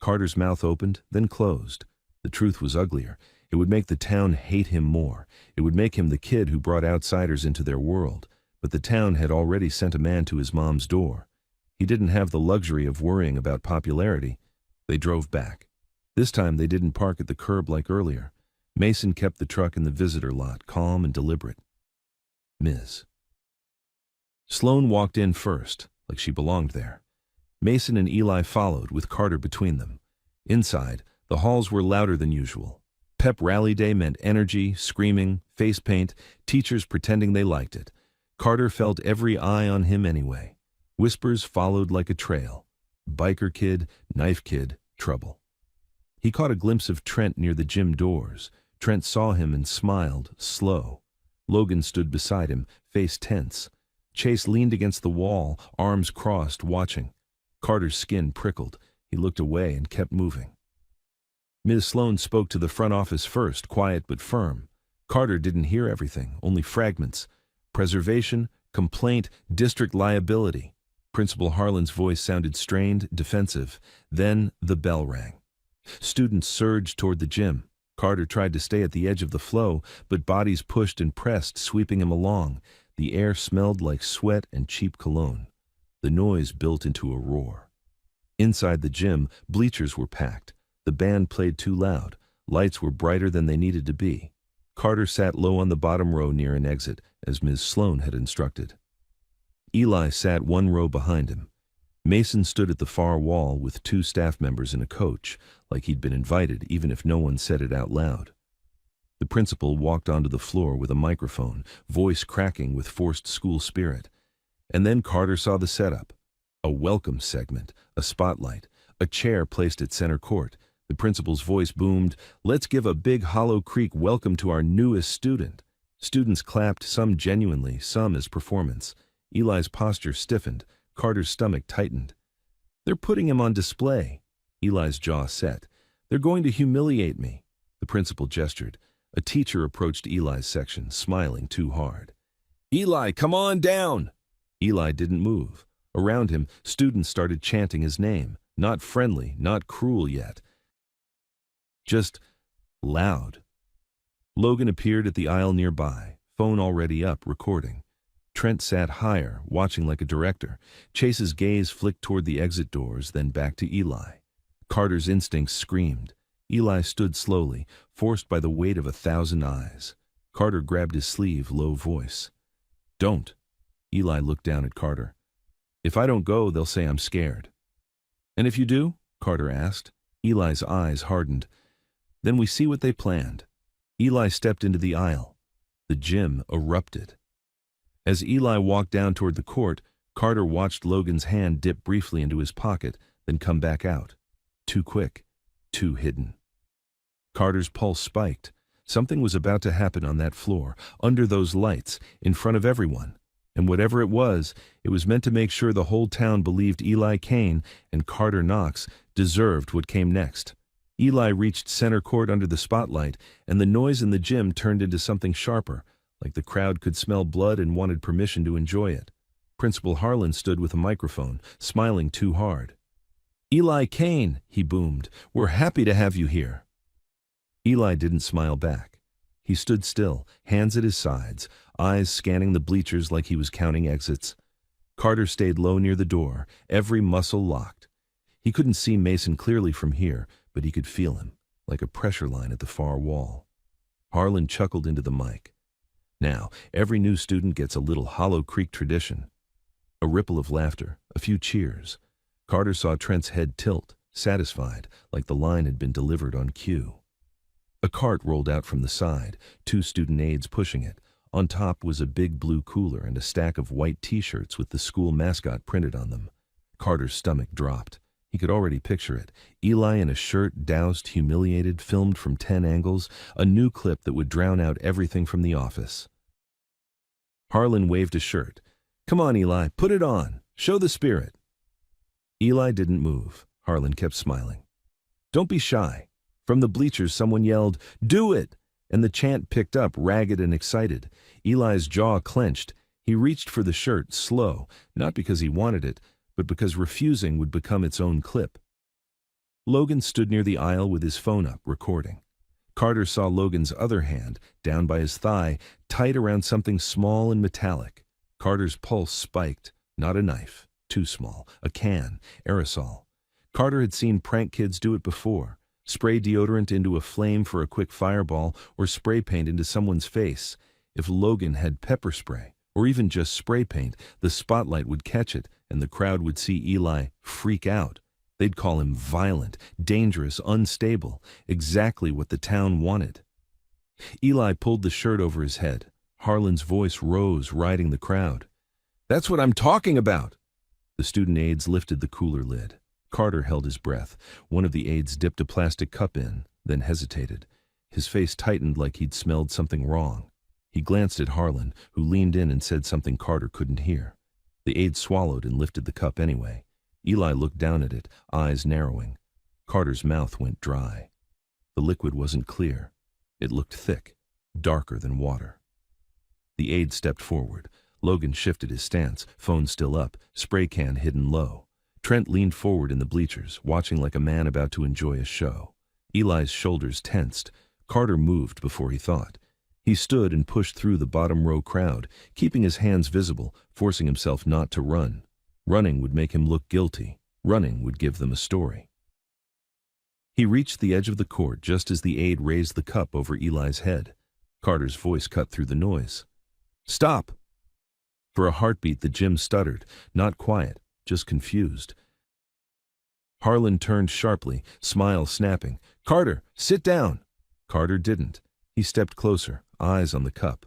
Carter's mouth opened, then closed. The truth was uglier. It would make the town hate him more. It would make him the kid who brought outsiders into their world. But the town had already sent a man to his mom's door. He didn't have the luxury of worrying about popularity. They drove back. This time they didn't park at the curb like earlier. Mason kept the truck in the visitor lot, calm and deliberate. Ms. Sloane walked in first, like she belonged there. Mason and Eli followed, with Carter between them. Inside, the halls were louder than usual. Pep rally day meant energy, screaming, face paint, teachers pretending they liked it. Carter felt every eye on him anyway. Whispers followed like a trail. Biker kid, knife kid, trouble. He caught a glimpse of Trent near the gym doors. Trent saw him and smiled, slow. Logan stood beside him, face tense. Chase leaned against the wall, arms crossed, watching. Carter's skin prickled. He looked away and kept moving. Ms. Sloane spoke to the front office first, quiet but firm. Carter didn't hear everything, only fragments. Preservation, complaint, district liability. Principal Harlan's voice sounded strained, defensive. Then the bell rang. Students surged toward the gym. Carter tried to stay at the edge of the flow, but bodies pushed and pressed, sweeping him along. The air smelled like sweat and cheap cologne. The noise built into a roar. Inside the gym, bleachers were packed. The band played too loud. Lights were brighter than they needed to be. Carter sat low on the bottom row near an exit, as Ms. Sloan had instructed. Eli sat one row behind him. Mason stood at the far wall with two staff members and a coach, like he'd been invited even if no one said it out loud. The principal walked onto the floor with a microphone, voice cracking with forced school spirit. And then Carter saw the setup. A welcome segment, a spotlight, a chair placed at center court. The principal's voice boomed, "Let's give a big Hollow Creek welcome to our newest student." Students clapped, some genuinely, some as performance. Eli's posture stiffened. Carter's stomach tightened. "They're putting him on display." Eli's jaw set. "They're going to humiliate me." The principal gestured. A teacher approached Eli's section, smiling too hard. "Eli, come on down!" Eli didn't move. Around him, students started chanting his name. Not friendly, not cruel yet. Just loud. Logan appeared at the aisle nearby, phone already up, recording. Trent sat higher, watching like a director. Chase's gaze flicked toward the exit doors, then back to Eli. Carter's instincts screamed. Eli stood slowly, forced by the weight of 1,000 eyes. Carter grabbed his sleeve, low voice. "Don't." Eli looked down at Carter. "If I don't go, they'll say I'm scared." "And if you do?" Carter asked. Eli's eyes hardened. "Then we see what they planned." Eli stepped into the aisle. The gym erupted. As Eli walked down toward the court, Carter watched Logan's hand dip briefly into his pocket, then come back out. Too quick, too hidden. Carter's pulse spiked. Something was about to happen on that floor, under those lights, in front of everyone. And whatever it was meant to make sure the whole town believed Eli Kane and Carter Knox deserved what came next. Eli reached center court under the spotlight, and the noise in the gym turned into something sharper, like the crowd could smell blood and wanted permission to enjoy it. Principal Harlan stood with a microphone, smiling too hard. "Eli Kane," he boomed, "we're happy to have you here." Eli didn't smile back. He stood still, hands at his sides, eyes scanning the bleachers like he was counting exits. Carter stayed low near the door, every muscle locked. He couldn't see Mason clearly from here, but he could feel him, like a pressure line at the far wall. Harlan chuckled into the mic. "Now, every new student gets a little Hollow Creek tradition." A ripple of laughter, a few cheers. Carter saw Trent's head tilt, satisfied, like the line had been delivered on cue. A cart rolled out from the side, 2 student aides pushing it. On top was a big blue cooler and a stack of white T-shirts with the school mascot printed on them. Carter's stomach dropped. He could already picture it. Eli in a shirt, doused, humiliated, filmed from 10 angles, a new clip that would drown out everything from The Office. Harlan waved a shirt. "Come on, Eli, put it on. Show the spirit." Eli didn't move. Harlan kept smiling. "Don't be shy." From the bleachers, someone yelled, "Do it!" And the chant picked up, ragged and excited. Eli's jaw clenched. He reached for the shirt, slow, not because he wanted it, but because refusing would become its own clip. Logan stood near the aisle with his phone up, recording. Carter saw Logan's other hand, down by his thigh, tight around something small and metallic. Carter's pulse spiked. Not a knife. Too small. A can. Aerosol. Carter had seen prank kids do it before. Spray deodorant into a flame for a quick fireball, or spray paint into someone's face. If Logan had pepper spray, or even just spray paint, the spotlight would catch it, and the crowd would see Eli freak out. They'd call him violent, dangerous, unstable, exactly what the town wanted. Eli pulled the shirt over his head. Harlan's voice rose, riding the crowd. "That's what I'm talking about!" The student aides lifted the cooler lid. Carter held his breath. One of the aides dipped a plastic cup in, then hesitated. His face tightened like he'd smelled something wrong. He glanced at Harlan, who leaned in and said something Carter couldn't hear. The aide swallowed and lifted the cup anyway. Eli looked down at it, eyes narrowing. Carter's mouth went dry. The liquid wasn't clear. It looked thick, darker than water. The aide stepped forward. Logan shifted his stance, phone still up, spray can hidden low. Trent leaned forward in the bleachers, watching like a man about to enjoy a show. Eli's shoulders tensed. Carter moved before he thought. He stood and pushed through the bottom row crowd, keeping his hands visible, forcing himself not to run. Running would make him look guilty. Running would give them a story. He reached the edge of the court just as the aide raised the cup over Eli's head. Carter's voice cut through the noise. "Stop!" For a heartbeat, the gym stuttered, not quiet, just confused. Harlan turned sharply, smile snapping. "Carter, sit down!" Carter didn't. He stepped closer, eyes on the cup.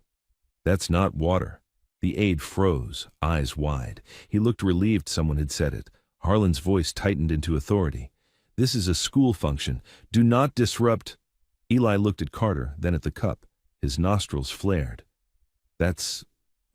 "That's not water." The aide froze, eyes wide. He looked relieved someone had said it. Harlan's voice tightened into authority. "This is a school function. Do not disrupt." Eli looked at Carter, then at the cup. His nostrils flared. "That's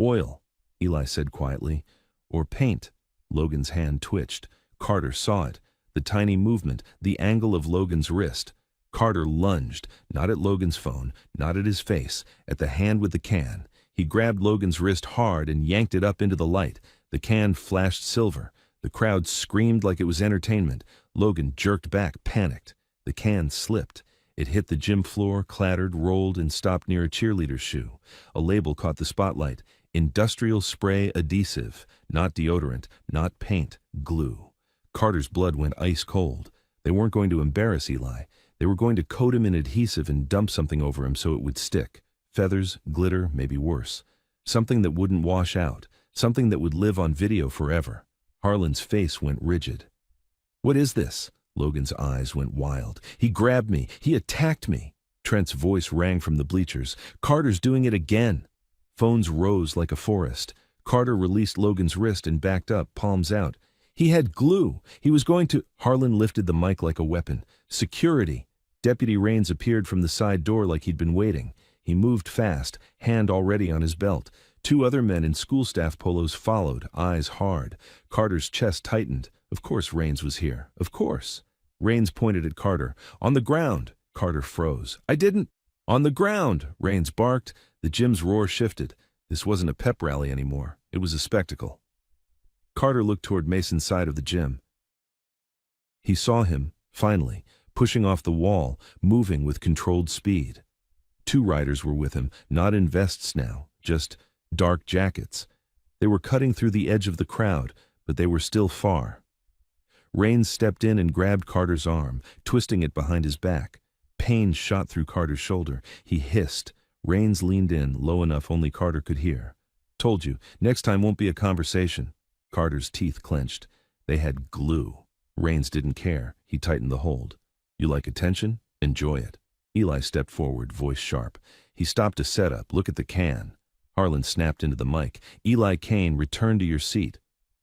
oil," Eli said quietly. "Or paint." Logan's hand twitched. Carter saw it. The tiny movement, the angle of Logan's wrist. Carter lunged, not at Logan's phone, not at his face, at the hand with the can. He grabbed Logan's wrist hard and yanked it up into the light. The can flashed silver. The crowd screamed like it was entertainment. Logan jerked back, panicked. The can slipped. It hit the gym floor, clattered, rolled, and stopped near a cheerleader's shoe. A label caught the spotlight. Industrial spray adhesive. Not deodorant, not paint, glue. Carter's blood went ice cold. They weren't going to embarrass Eli. They were going to coat him in adhesive and dump something over him so it would stick. Feathers, glitter, maybe worse. Something that wouldn't wash out. Something that would live on video forever. Harlan's face went rigid. "What is this?" Logan's eyes went wild. "He grabbed me. He attacked me." Trent's voice rang from the bleachers. "Carter's doing it again." Phones rose like a forest. Carter released Logan's wrist and backed up, palms out. "He had glue. He was going to—" Harlan lifted the mic like a weapon. "Security." Deputy Raines appeared from the side door like he'd been waiting. He moved fast, hand already on his belt. Two other men in school staff polos followed, eyes hard. Carter's chest tightened. Of course Raines was here. Of course. Raines pointed at Carter. "On the ground." Carter froze. "I didn't—" "On the ground," Raines barked. The gym's roar shifted. This wasn't a pep rally anymore. It was a spectacle. Carter looked toward Mason's side of the gym. He saw him, finally, pushing off the wall, moving with controlled speed. Two riders were with him, not in vests now, just dark jackets. They were cutting through the edge of the crowd, but they were still far. Raines stepped in and grabbed Carter's arm, twisting it behind his back. Pain shot through Carter's shoulder. He hissed. Raines leaned in, low enough only Carter could hear. "Told you, next time won't be a conversation." Carter's teeth clenched. They had glue. Raines didn't care. He tightened the hold. "You like attention? Enjoy it." Eli stepped forward, voice sharp. He stopped to set up, look at the can. Harlan snapped into the mic. "Eli Kane, return to your seat."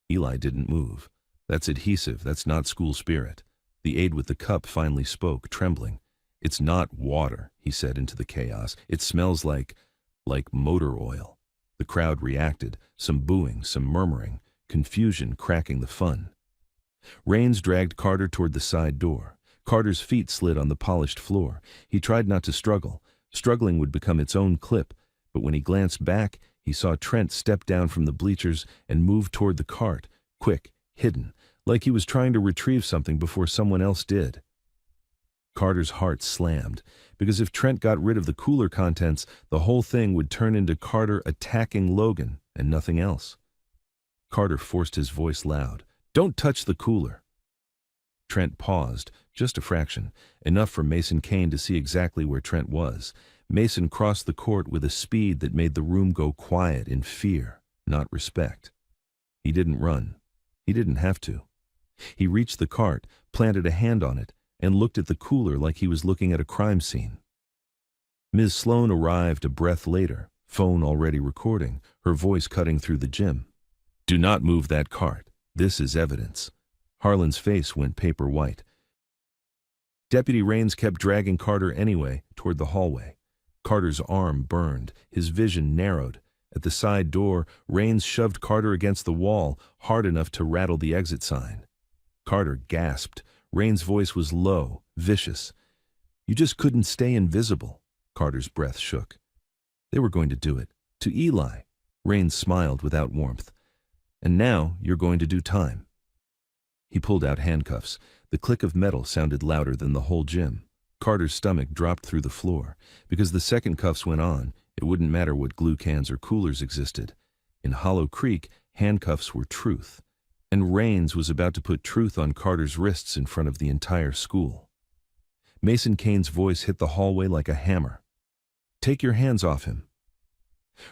Eli didn't move. "That's adhesive. That's not school spirit." The aide with the cup finally spoke, trembling. "It's not water," he said into the chaos. "It smells like motor oil." The crowd reacted, some booing, some murmuring, confusion cracking the fun. Raines dragged Carter toward the side door. Carter's feet slid on the polished floor. He tried not to struggle. Struggling would become its own clip, but when he glanced back, he saw Trent step down from the bleachers and move toward the cart, quick, hidden, like he was trying to retrieve something before someone else did. Carter's heart slammed, because if Trent got rid of the cooler contents, the whole thing would turn into Carter attacking Logan and nothing else. Carter forced his voice loud. "Don't touch the cooler." Trent paused, just a fraction, enough for Mason Kane to see exactly where Trent was. Mason crossed the court with a speed that made the room go quiet in fear, not respect. He didn't run. He didn't have to. He reached the cart, planted a hand on it, and looked at the cooler like he was looking at a crime scene. Ms. Sloan arrived a breath later, phone already recording, her voice cutting through the gym. "Do not move that cart. This is evidence." Harlan's face went paper white. Deputy Raines kept dragging Carter anyway, toward the hallway. Carter's arm burned, his vision narrowed. At the side door, Raines shoved Carter against the wall, hard enough to rattle the exit sign. Carter gasped. Raines' voice was low, vicious. "You just couldn't stay invisible." Carter's breath shook. They were going to do it. To Eli. Raines smiled without warmth. "And now you're going to do time." He pulled out handcuffs. The click of metal sounded louder than the whole gym. Carter's stomach dropped through the floor. Because the second cuffs went on, it wouldn't matter what glue cans or coolers existed. In Hollow Creek, handcuffs were truth. And Raines was about to put truth on Carter's wrists in front of the entire school. Mason Kane's voice hit the hallway like a hammer. "Take your hands off him."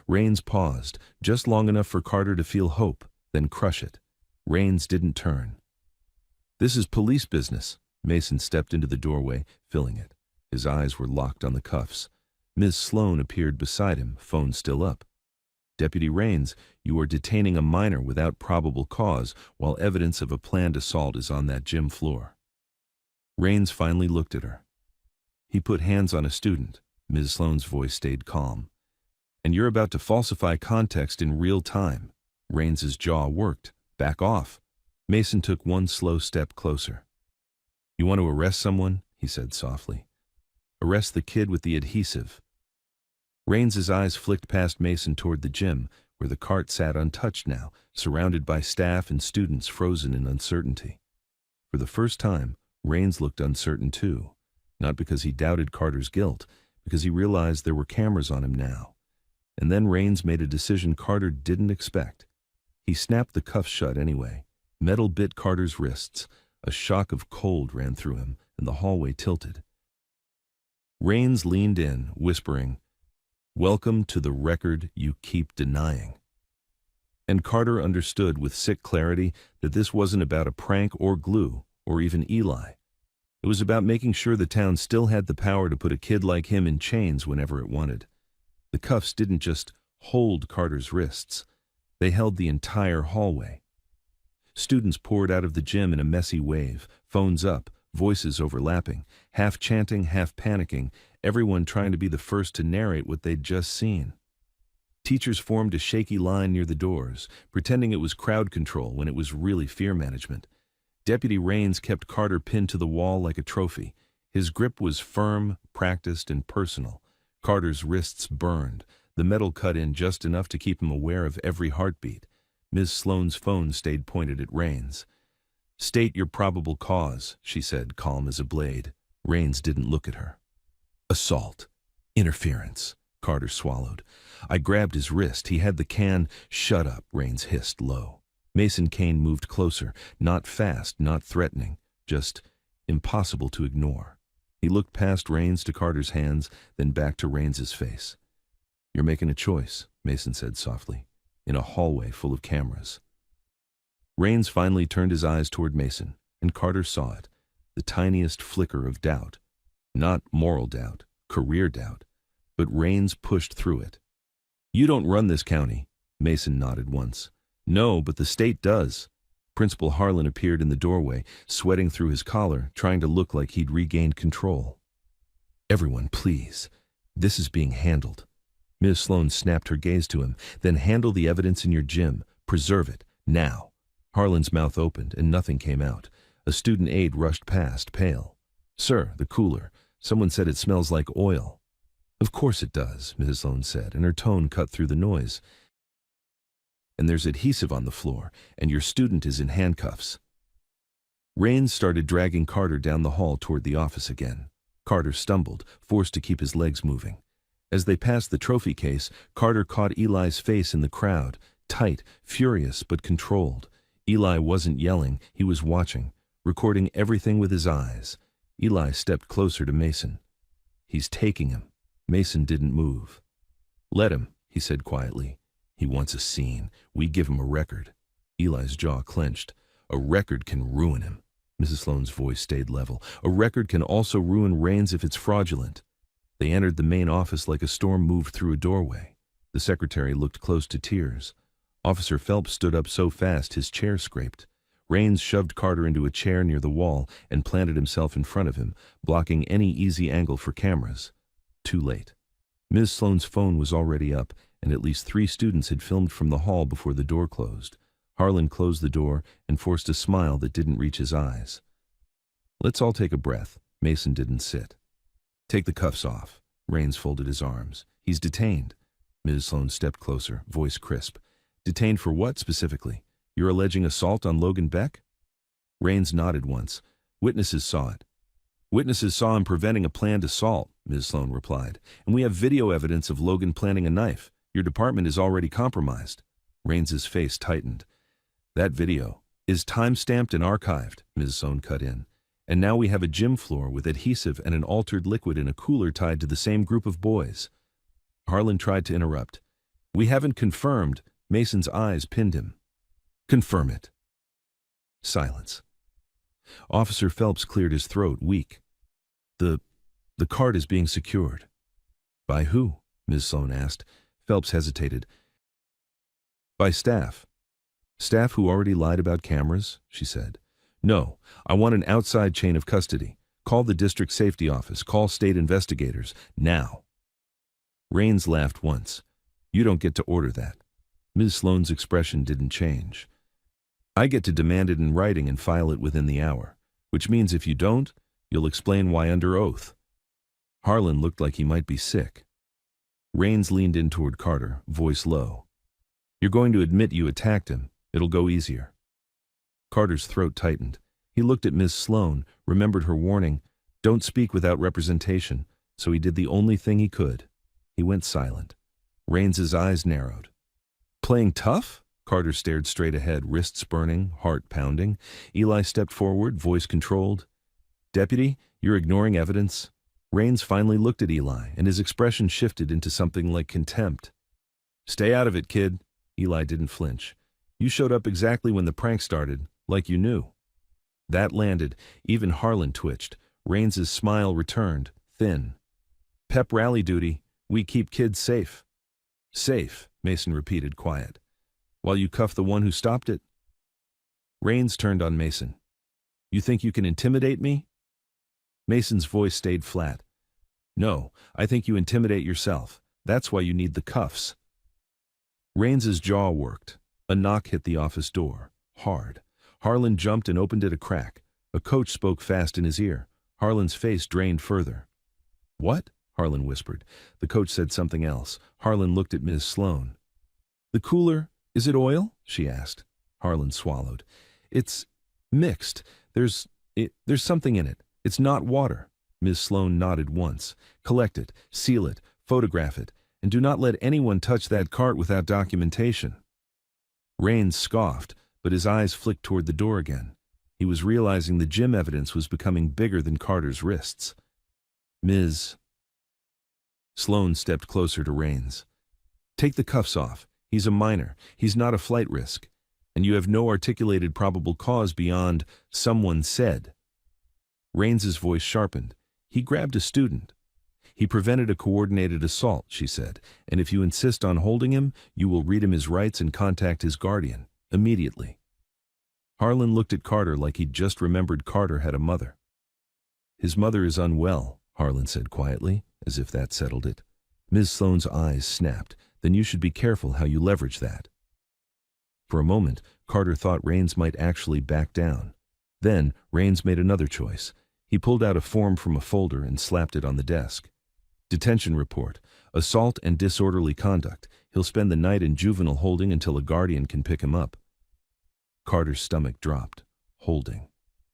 Raines paused, just long enough for Carter to feel hope, then crush it. Raines didn't turn. "This is police business." Mason stepped into the doorway, filling it. His eyes were locked on the cuffs. Ms. Sloan appeared beside him, phone still up. "Deputy Raines, you are detaining a minor without probable cause while evidence of a planned assault is on that gym floor." Raines finally looked at her. "He put hands on a student." Ms. Sloan's voice stayed calm. "And you're about to falsify context in real time." Raines's jaw worked. "Back off." Mason took one slow step closer. "You want to arrest someone?" he said softly. "Arrest the kid with the adhesive." Raines's eyes flicked past Mason toward the gym, where the cart sat untouched now, surrounded by staff and students frozen in uncertainty. For the first time, Raines looked uncertain too, not because he doubted Carter's guilt, because he realized there were cameras on him now. And then Raines made a decision Carter didn't expect. He snapped the cuffs shut anyway. Metal bit Carter's wrists. A shock of cold ran through him, and the hallway tilted. Raines leaned in, whispering, "Welcome to the record you keep denying." And Carter understood with sick clarity that this wasn't about a prank or glue, or even Eli. It was about making sure the town still had the power to put a kid like him in chains whenever it wanted. The cuffs didn't just hold Carter's wrists. They held the entire hallway. Students poured out of the gym in a messy wave, phones up, voices overlapping, half chanting, half panicking, everyone trying to be the first to narrate what they'd just seen. Teachers formed a shaky line near the doors, pretending it was crowd control when it was really fear management. Deputy Raines kept Carter pinned to the wall like a trophy. His grip was firm, practiced, and personal. Carter's wrists burned, the metal cut in just enough to keep him aware of every heartbeat. Ms. Sloan's phone stayed pointed at Raines. "State your probable cause," she said, calm as a blade. Raines didn't look at her. "Assault. Interference." Carter swallowed. "I grabbed his wrist. He had the can." "Shut up," Raines hissed low. Mason Kane moved closer, not fast, not threatening, just impossible to ignore. He looked past Raines to Carter's hands, then back to Raines's face. "You're making a choice," Mason said softly, "in a hallway full of cameras." Raines finally turned his eyes toward Mason, and Carter saw it, the tiniest flicker of doubt. Not moral doubt, career doubt, but Raines pushed through it. "You don't run this county." Mason nodded once. "No, but the state does." Principal Harlan appeared in the doorway, sweating through his collar, trying to look like he'd regained control. "Everyone, please. This is being handled." Ms. Sloan snapped her gaze to him. "Then handle the evidence in your gym. Preserve it. Now." Harlan's mouth opened, and nothing came out. A student aide rushed past, pale. "Sir, the cooler. Someone said it smells like oil." "Of course it does," Mrs. Sloan said, and her tone cut through the noise. "And there's adhesive on the floor, and your student is in handcuffs." Raines started dragging Carter down the hall toward the office again. Carter stumbled, forced to keep his legs moving. As they passed the trophy case, Carter caught Eli's face in the crowd, tight, furious, but controlled. Eli wasn't yelling, he was watching, recording everything with his eyes. Eli stepped closer to Mason. "He's taking him." Mason didn't move. "Let him," he said quietly. "He wants a scene. We give him a record." Eli's jaw clenched. "A record can ruin him." Mrs. Sloan's voice stayed level. "A record can also ruin Raines if it's fraudulent." They entered the main office like a storm moved through a doorway. The secretary looked close to tears. Officer Phelps stood up so fast his chair scraped. Raines shoved Carter into a chair near the wall and planted himself in front of him, blocking any easy angle for cameras. Too late. Ms. Sloan's phone was already up, and at least 3 students had filmed from the hall before the door closed. Harlan closed the door and forced a smile that didn't reach his eyes. "Let's all take a breath." Mason didn't sit. "Take the cuffs off." Raines folded his arms. "He's detained." Ms. Sloan stepped closer, voice crisp. "Detained for what specifically? You're alleging assault on Logan Beck?" Raines nodded once. "Witnesses saw it." Witnesses saw him preventing a planned assault, Ms. Sloan replied, and we have video evidence of Logan planting a knife. Your department is already compromised. Raines's face tightened. That video is time-stamped and archived, Ms. Sloan cut in. And now we have a gym floor with adhesive and an altered liquid in a cooler tied to the same group of boys. Harlan tried to interrupt. We haven't confirmed. Mason's eyes pinned him. Confirm it. Silence. Officer Phelps cleared his throat, weak. The cart is being secured. By who? Ms. Sloan asked. Phelps hesitated. By staff. Staff who already lied about cameras, she said. No, I want an outside chain of custody. Call the district safety office. Call state investigators. Now. Raines laughed once. You don't get to order that. Ms. Sloan's expression didn't change. I get to demand it in writing and file it within the hour, which means if you don't, you'll explain why under oath. Harlan looked like he might be sick. Raines leaned in toward Carter, voice low. You're going to admit you attacked him. It'll go easier. Carter's throat tightened. He looked at Ms. Sloan, remembered her warning, don't speak without representation, so he did the only thing he could. He went silent. Raines's eyes narrowed. Playing tough? Carter stared straight ahead, wrists burning, heart pounding. Eli stepped forward, voice controlled. Deputy, you're ignoring evidence. Raines finally looked at Eli, and his expression shifted into something like contempt. Stay out of it, kid. Eli didn't flinch. You showed up exactly when the prank started, like you knew. That landed. Even Harlan twitched. Raines's smile returned, thin. Pep rally duty. We keep kids safe. Safe, Mason repeated, quiet. While you cuff the one who stopped it? Raines turned on Mason. You think you can intimidate me? Mason's voice stayed flat. No, I think you intimidate yourself. That's why you need the cuffs. Raines's jaw worked. A knock hit the office door. Hard. Harlan jumped and opened it a crack. A coach spoke fast in his ear. Harlan's face drained further. What? Harlan whispered. The coach said something else. Harlan looked at Ms. Sloan. The cooler, is it oil? She asked. Harlan swallowed. It's mixed. There's something in it. It's not water. Ms. Sloan nodded once. Collect it, seal it, photograph it, and do not let anyone touch that cart without documentation. Raines scoffed, but his eyes flicked toward the door again. He was realizing the gym evidence was becoming bigger than Carter's wrists. Ms. Sloan stepped closer to Raines. Take the cuffs off. He's a minor. He's not a flight risk. And you have no articulated probable cause beyond someone said. Raines's voice sharpened. He grabbed a student. He prevented a coordinated assault, she said, and if you insist on holding him, you will read him his rights and contact his guardian, immediately. Harlan looked at Carter like he'd just remembered Carter had a mother. His mother is unwell, Harlan said quietly, as if that settled it. Ms. Sloan's eyes snapped. Then you should be careful how you leverage that. For a moment, Carter thought Raines might actually back down. Then, Raines made another choice. He pulled out a form from a folder and slapped it on the desk. Detention report. Assault and disorderly conduct. He'll spend the night in juvenile holding until a guardian can pick him up. Carter's stomach dropped. Holding.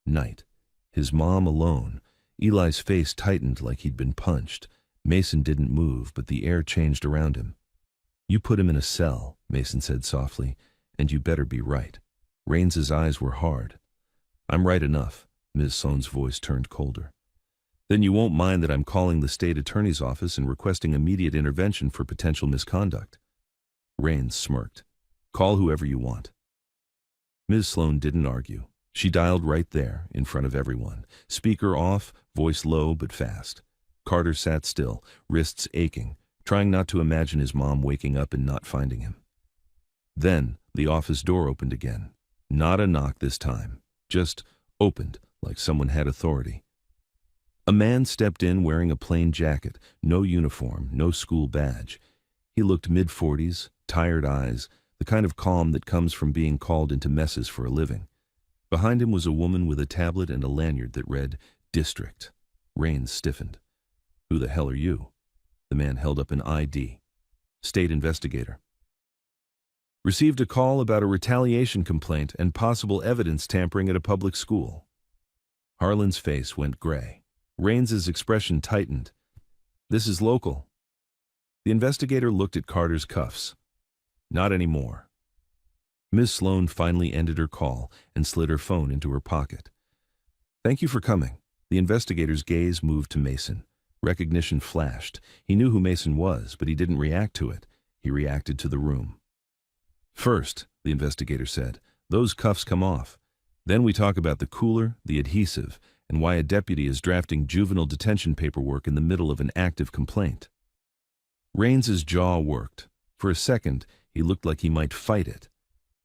Night. His mom alone. Eli's face tightened like he'd been punched. Mason didn't move, but the air changed around him. You put him in a cell, Mason said softly, and you better be right. Raines's eyes were hard. I'm right enough. Ms. Sloan's voice turned colder. Then you won't mind that I'm calling the state attorney's office and requesting immediate intervention for potential misconduct. Raines smirked. Call whoever you want. Ms. Sloan didn't argue. She dialed right there, in front of everyone. Speaker off, voice low but fast. Carter sat still, wrists aching, trying not to imagine his mom waking up and not finding him. Then the office door opened again. Not a knock this time, just opened like someone had authority. A man stepped in wearing a plain jacket, no uniform, no school badge. He looked mid-40s, tired eyes, the kind of calm that comes from being called into messes for a living. Behind him was a woman with a tablet and a lanyard that read, District. Raines stiffened. Who the hell are you? The man held up an ID. State investigator. Received a call about a retaliation complaint and possible evidence tampering at a public school. Harlan's face went gray. Raines's expression tightened. "This is local." The investigator looked at Carter's cuffs. "Not anymore." Ms. Sloan finally ended her call and slid her phone into her pocket. "Thank you for coming." The investigator's gaze moved to Mason. Recognition flashed. He knew who Mason was, but he didn't react to it. He reacted to the room. "First," the investigator said, "those cuffs come off. Then we talk about the cooler, the adhesive, and why a deputy is drafting juvenile detention paperwork in the middle of an active complaint." Raines's jaw worked. For a second, he looked like he might fight it.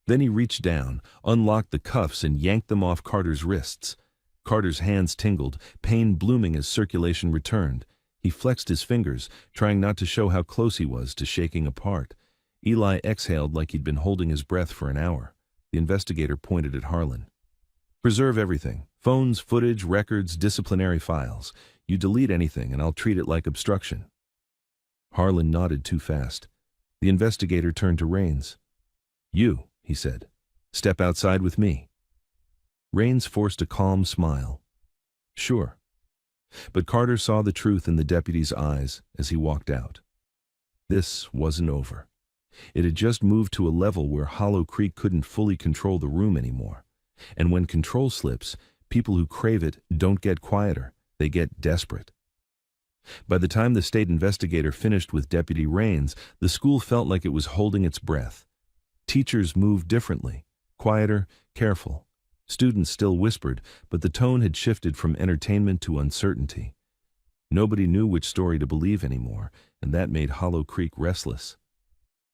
Then he reached down, unlocked the cuffs, and yanked them off Carter's wrists. Carter's hands tingled, pain blooming as circulation returned. He flexed his fingers, trying not to show how close he was to shaking apart. Eli exhaled like he'd been holding his breath for an hour. The investigator pointed at Harlan. "Preserve everything. Phones, footage, records, disciplinary files. You delete anything and I'll treat it like obstruction." Harlan nodded too fast. The investigator turned to Raines. "You," he said. "Step outside with me." Raines forced a calm smile. "Sure." But Carter saw the truth in the deputy's eyes as he walked out. This wasn't over. It had just moved to a level where Hollow Creek couldn't fully control the room anymore. And when control slips, people who crave it don't get quieter, they get desperate. By the time the state investigator finished with Deputy Raines, the school felt like it was holding its breath. Teachers moved differently, quieter, careful. Students still whispered, but the tone had shifted from entertainment to uncertainty. Nobody knew which story to believe anymore, and that made Hollow Creek restless.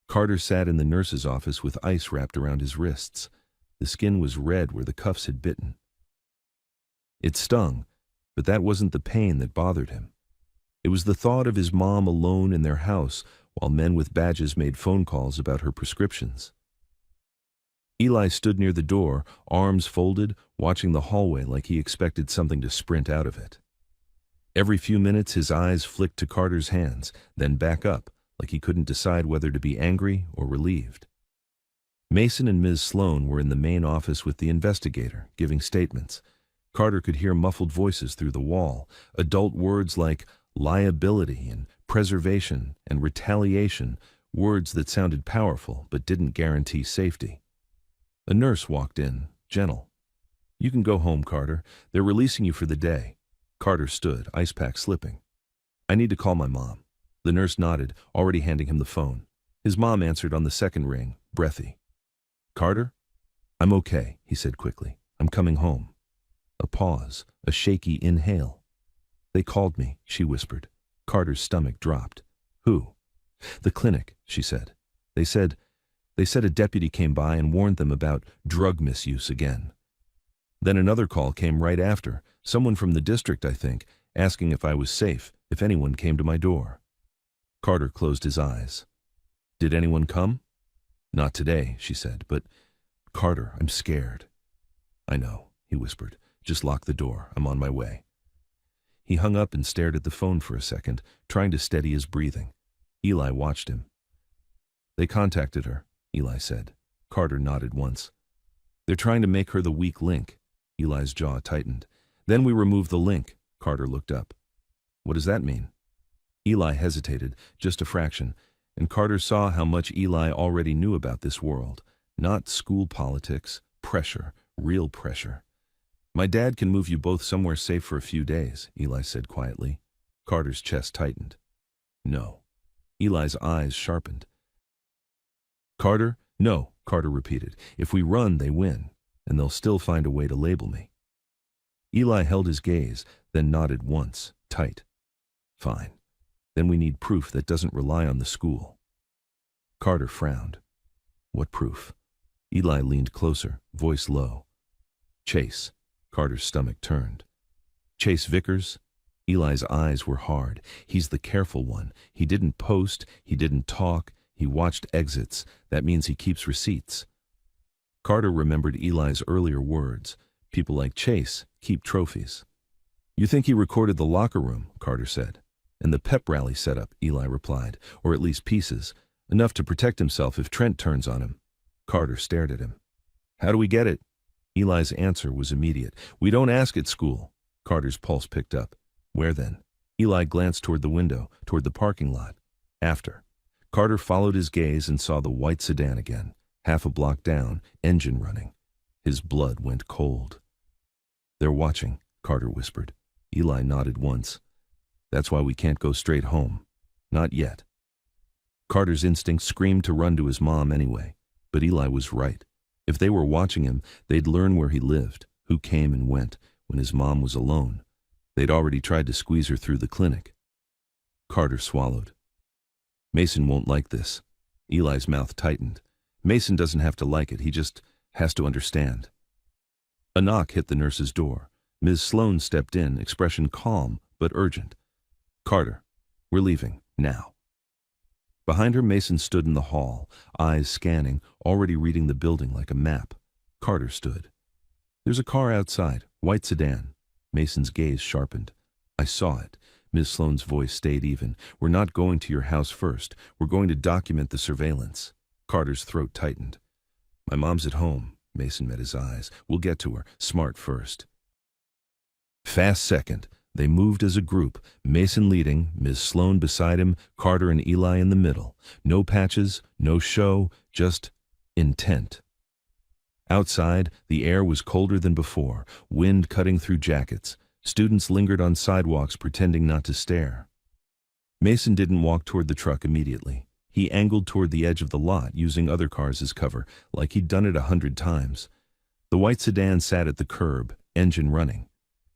Carter sat in the nurse's office with ice wrapped around his wrists. The skin was red where the cuffs had bitten. It stung, but that wasn't the pain that bothered him. It was the thought of his mom alone in their house while men with badges made phone calls about her prescriptions. Eli stood near the door, arms folded, watching the hallway like he expected something to sprint out of it. Every few minutes his eyes flicked to Carter's hands, then back up, like he couldn't decide whether to be angry or relieved. Mason and Ms. Sloan were in the main office with the investigator, giving statements. Carter could hear muffled voices through the wall, adult words like liability and preservation and retaliation, words that sounded powerful but didn't guarantee safety. A nurse walked in, gentle. "You can go home, Carter. They're releasing you for the day." Carter stood, ice pack slipping. "I need to call my mom." The nurse nodded, already handing him the phone. His mom answered on the second ring, breathy. "Carter?" "I'm okay," he said quickly. "I'm coming home." A pause, a shaky inhale. "They called me," she whispered. Carter's stomach dropped. "Who?" "The clinic," she said. They said a deputy came by and warned them about drug misuse again." Then another call came right after, someone from the district, I think, asking if I was safe, if anyone came to my door. Carter closed his eyes. "Did anyone come?" "Not today," she said, "but Carter, I'm scared." "I know," he whispered. "Just lock the door. I'm on my way." He hung up and stared at the phone for a second, trying to steady his breathing. Eli watched him. "They contacted her," Eli said. Carter nodded once. "They're trying to make her the weak link." Eli's jaw tightened. "Then we removed the link." Carter looked up. "What does that mean?" Eli hesitated, just a fraction, and Carter saw how much Eli already knew about this world. Not school politics, pressure, real pressure. "My dad can move you both somewhere safe for a few days," Eli said quietly. Carter's chest tightened. "No." Eli's eyes sharpened. "Carter? No," Carter repeated. "If we run, they win, and they'll still find a way to label me." Eli held his gaze, then nodded once, tight. "Fine. Then we need proof that doesn't rely on the school." Carter frowned. "What proof?" Eli leaned closer, voice low. "Chase." Carter's stomach turned. "Chase Vickers?" Eli's eyes were hard. "He's the careful one. He didn't post, he didn't talk, he watched exits. That means he keeps receipts." Carter remembered Eli's earlier words. People like Chase keep trophies. "You think he recorded the locker room," Carter said. "And the pep rally setup," Eli replied, "or at least pieces. Enough to protect himself if Trent turns on him." Carter stared at him. "How do we get it?" Eli's answer was immediate. "We don't ask at school." Carter's pulse picked up. Where then? Eli glanced toward the window, toward the parking lot. After. Carter followed his gaze and saw the white sedan again, half a block down, engine running. His blood went cold. "They're watching," Carter whispered. Eli nodded once. "That's why we can't go straight home. Not yet." Carter's instinct screamed to run to his mom anyway, but Eli was right. If they were watching him, they'd learn where he lived, who came and went, when his mom was alone. They'd already tried to squeeze her through the clinic. Carter swallowed. "Mason won't like this." Eli's mouth tightened. "Mason doesn't have to like it, he just has to understand." A knock hit the nurse's door. Ms. Sloan stepped in, expression calm but urgent. "Carter, we're leaving, now." Behind her, Mason stood in the hall, eyes scanning, already reading the building like a map. Carter stood. "There's a car outside, white sedan." Mason's gaze sharpened. "I saw it." Ms. Sloan's voice stayed even. "We're not going to your house first. We're going to document the surveillance." Carter's throat tightened. "My mom's at home." Mason met his eyes. "We'll get to her. Smart first." Fast second. They moved as a group, Mason leading, Ms. Sloan beside him, Carter and Eli in the middle. No patches, no show, just intent. Outside, the air was colder than before, wind cutting through jackets. Students lingered on sidewalks pretending not to stare. Mason didn't walk toward the truck immediately. He angled toward the edge of the lot, using other cars as cover, like he'd done it 100 times. The white sedan sat at the curb, engine running.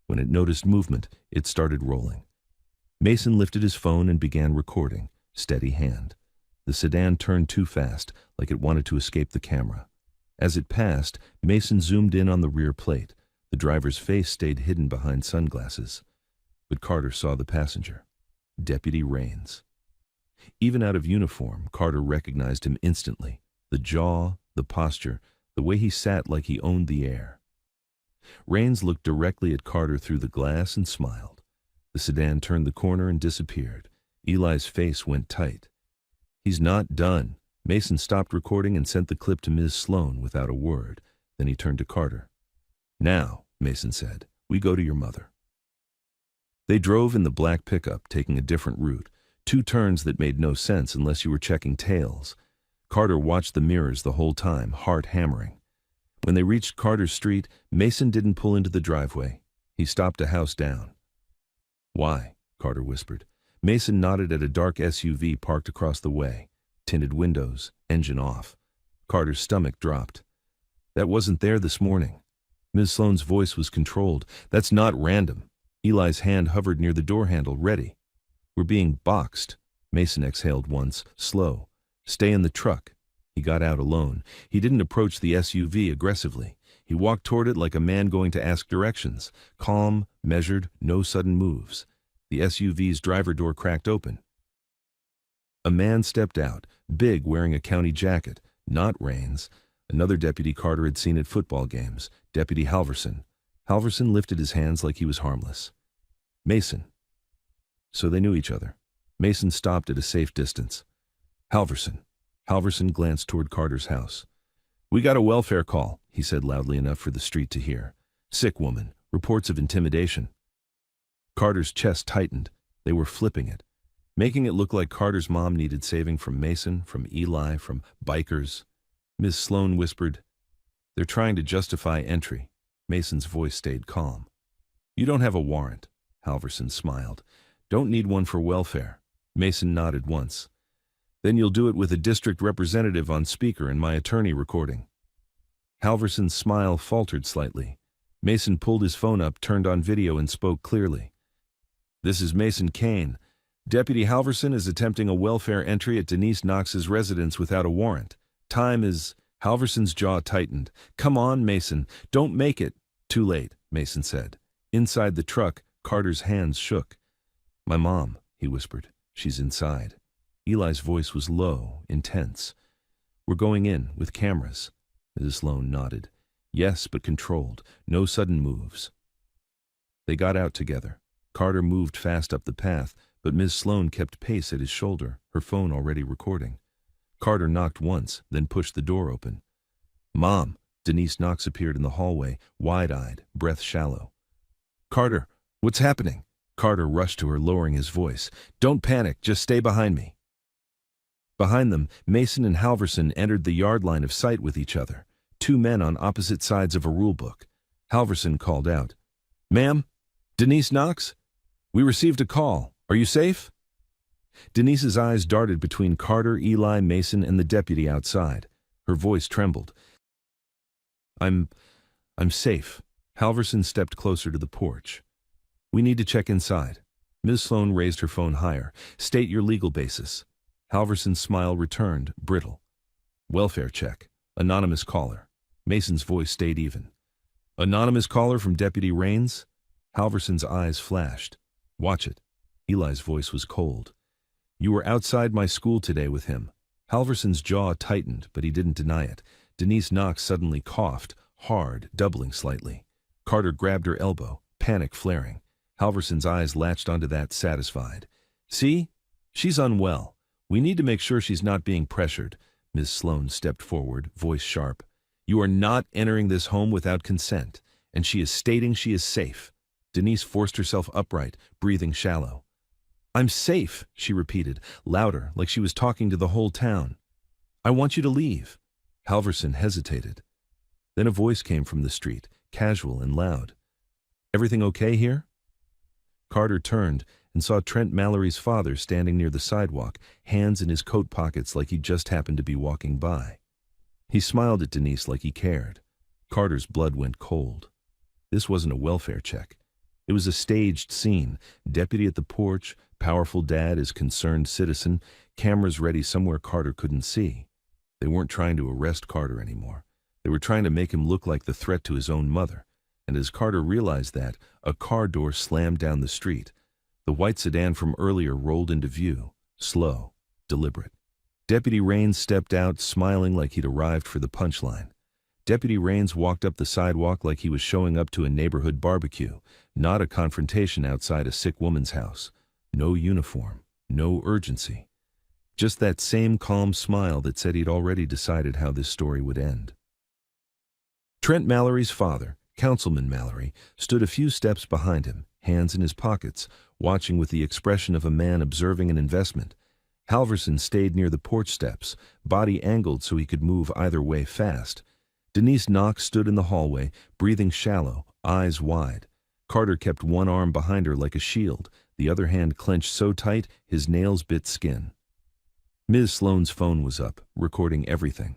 When it noticed movement, it started rolling. Mason lifted his phone and began recording, steady hand. The sedan turned too fast, like it wanted to escape the camera. As it passed, Mason zoomed in on the rear plate. The driver's face stayed hidden behind sunglasses. But Carter saw the passenger. Deputy Raines. Even out of uniform, Carter recognized him instantly. The jaw, the posture, the way he sat like he owned the air. Raines looked directly at Carter through the glass and smiled. The sedan turned the corner and disappeared. Eli's face went tight. "He's not done." Mason stopped recording and sent the clip to Ms. Sloan without a word. Then he turned to Carter. "Now," Mason said, "we go to your mother." They drove in the black pickup, taking a different route. 2 turns that made no sense unless you were checking tails. Carter watched the mirrors the whole time, heart hammering. When they reached Carter's street, Mason didn't pull into the driveway. He stopped a house down. "Why?" Carter whispered. Mason nodded at a dark SUV parked across the way. Tinted windows, engine off. Carter's stomach dropped. "That wasn't there this morning." Ms. Sloan's voice was controlled. "That's not random." Eli's hand hovered near the door handle, ready. "We're being boxed." Mason exhaled once, slow. "Stay in the truck." He got out alone. He didn't approach the SUV aggressively. He walked toward it like a man going to ask directions. Calm, measured, no sudden moves. The SUV's driver door cracked open. A man stepped out, big, wearing a county jacket. Not Raines. Another deputy Carter had seen at football games. Deputy Halverson. Halverson lifted his hands like he was harmless. "Mason." So they knew each other. Mason stopped at a safe distance. "Halverson." Halverson glanced toward Carter's house. "We got a welfare call," he said loudly enough for the street to hear. "Sick woman. Reports of intimidation." Carter's chest tightened. They were flipping it, making it look like Carter's mom needed saving from Mason, from Eli, from bikers. Ms. Sloan whispered, "They're trying to justify entry." Mason's voice stayed calm. "You don't have a warrant." Halverson smiled. "Don't need one for welfare." Mason nodded once. "Then you'll do it with a district representative on speaker and my attorney recording." Halverson's smile faltered slightly. Mason pulled his phone up, turned on video, and spoke clearly. "This is Mason Kane. Deputy Halverson is attempting a welfare entry at Denise Knox's residence without a warrant. Time is—" Halverson's jaw tightened. "Come on, Mason. Don't make it." "Too late," Mason said. Inside the truck, Carter's hands shook. "My mom," he whispered. "She's inside." Eli's voice was low, intense. "We're going in, with cameras." Mrs. Sloan nodded. "Yes, but controlled. No sudden moves." They got out together. Carter moved fast up the path, but Ms. Sloan kept pace at his shoulder, her phone already recording. Carter knocked once, then pushed the door open. "Mom!" Denise Knox appeared in the hallway, wide-eyed, breath shallow. "Carter, what's happening?" Carter rushed to her, lowering his voice. "Don't panic, just stay behind me." Behind them, Mason and Halverson entered the yard line of sight with each other, two men on opposite sides of a rulebook. Halverson called out, "Ma'am? Denise Knox? We received a call. Are you safe?" Denise's eyes darted between Carter, Eli, Mason, and the deputy outside. Her voice trembled. I'm safe." Halverson stepped closer to the porch. "We need to check inside." Ms. Sloan raised her phone higher. "State your legal basis." Halverson's smile returned, brittle. "Welfare check. Anonymous caller." Mason's voice stayed even. "Anonymous caller from Deputy Rains?" Halverson's eyes flashed. "Watch it." Eli's voice was cold. "You were outside my school today with him." Halverson's jaw tightened, but he didn't deny it. Denise Knox suddenly coughed, hard, doubling slightly. Carter grabbed her elbow, panic flaring. Halverson's eyes latched onto that, satisfied. "See? She's unwell. We need to make sure she's not being pressured." Ms. Sloan stepped forward, voice sharp. "You are not entering this home without consent, and she is stating she is safe." Denise forced herself upright, breathing shallow. "I'm safe," she repeated, louder, like she was talking to the whole town. "I want you to leave." Halverson hesitated. Then a voice came from the street, casual and loud. "Everything okay here?" Carter turned and saw Trent Mallory's father standing near the sidewalk, hands in his coat pockets like he just happened to be walking by. He smiled at Denise like he cared. Carter's blood went cold. This wasn't a welfare check. It was a staged scene, deputy at the porch, powerful dad as concerned citizen, cameras ready somewhere Carter couldn't see. They weren't trying to arrest Carter anymore. They were trying to make him look like the threat to his own mother. And as Carter realized that, a car door slammed down the street. The white sedan from earlier rolled into view, slow, deliberate. Deputy Rains stepped out, smiling like he'd arrived for the punchline. Deputy Rains walked up the sidewalk like he was showing up to a neighborhood barbecue, not a confrontation outside a sick woman's house. No uniform, no urgency. Just that same calm smile that said he'd already decided how this story would end. Trent Mallory's father, Councilman Mallory, stood a few steps behind him, hands in his pockets, watching with the expression of a man observing an investment. Halverson stayed near the porch steps, body angled so he could move either way fast. Denise Knox stood in the hallway, breathing shallow, eyes wide. Carter kept one arm behind her like a shield, the other hand clenched so tight his nails bit skin. Ms. Sloan's phone was up, recording everything.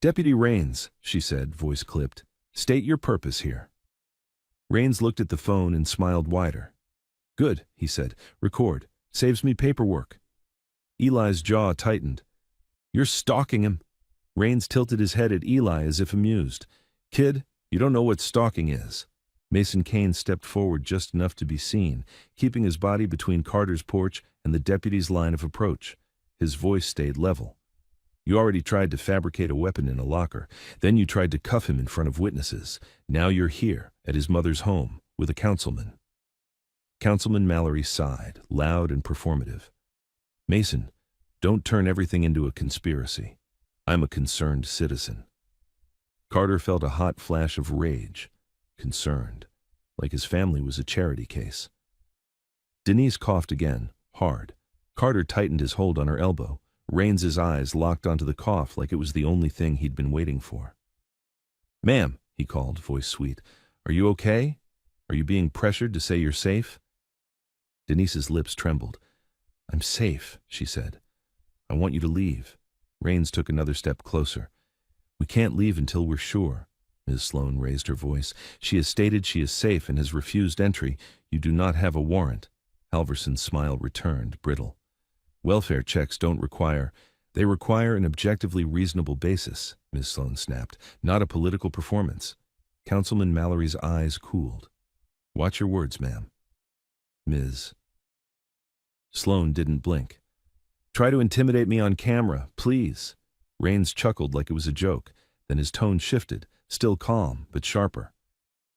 "Deputy Rains," she said, voice clipped. "State your purpose here." Rains looked at the phone and smiled wider. "Good," he said. "Record. Saves me paperwork." Eli's jaw tightened. "You're stalking him." Rains tilted his head at Eli as if amused. "Kid, you don't know what stalking is." Mason Kane stepped forward just enough to be seen, keeping his body between Carter's porch and the deputy's line of approach. His voice stayed level. "You already tried to fabricate a weapon in a locker. Then you tried to cuff him in front of witnesses. Now you're here, at his mother's home, with a councilman." Councilman Mallory sighed, loud and performative. "Mason, don't turn everything into a conspiracy. I'm a concerned citizen." Carter felt a hot flash of rage. Concerned. Like his family was a charity case. Denise coughed again, hard. Carter tightened his hold on her elbow. Rains's eyes locked onto the cough like it was the only thing he'd been waiting for. "Ma'am," he called, voice sweet, "are you okay? Are you being pressured to say you're safe?" Denise's lips trembled. "I'm safe," she said. "I want you to leave." Rains took another step closer. "We can't leave until we're sure." Ms. Sloan raised her voice. "She has stated she is safe and has refused entry. You do not have a warrant." Halverson's smile returned, brittle. "Welfare checks don't require. They require an objectively reasonable basis," Ms. Sloan snapped, "not a political performance." Councilman Mallory's eyes cooled. "Watch your words, ma'am." "Ms. Sloan didn't blink. "Try to intimidate me on camera, please." Rains chuckled like it was a joke. Then his tone shifted, still calm, but sharper.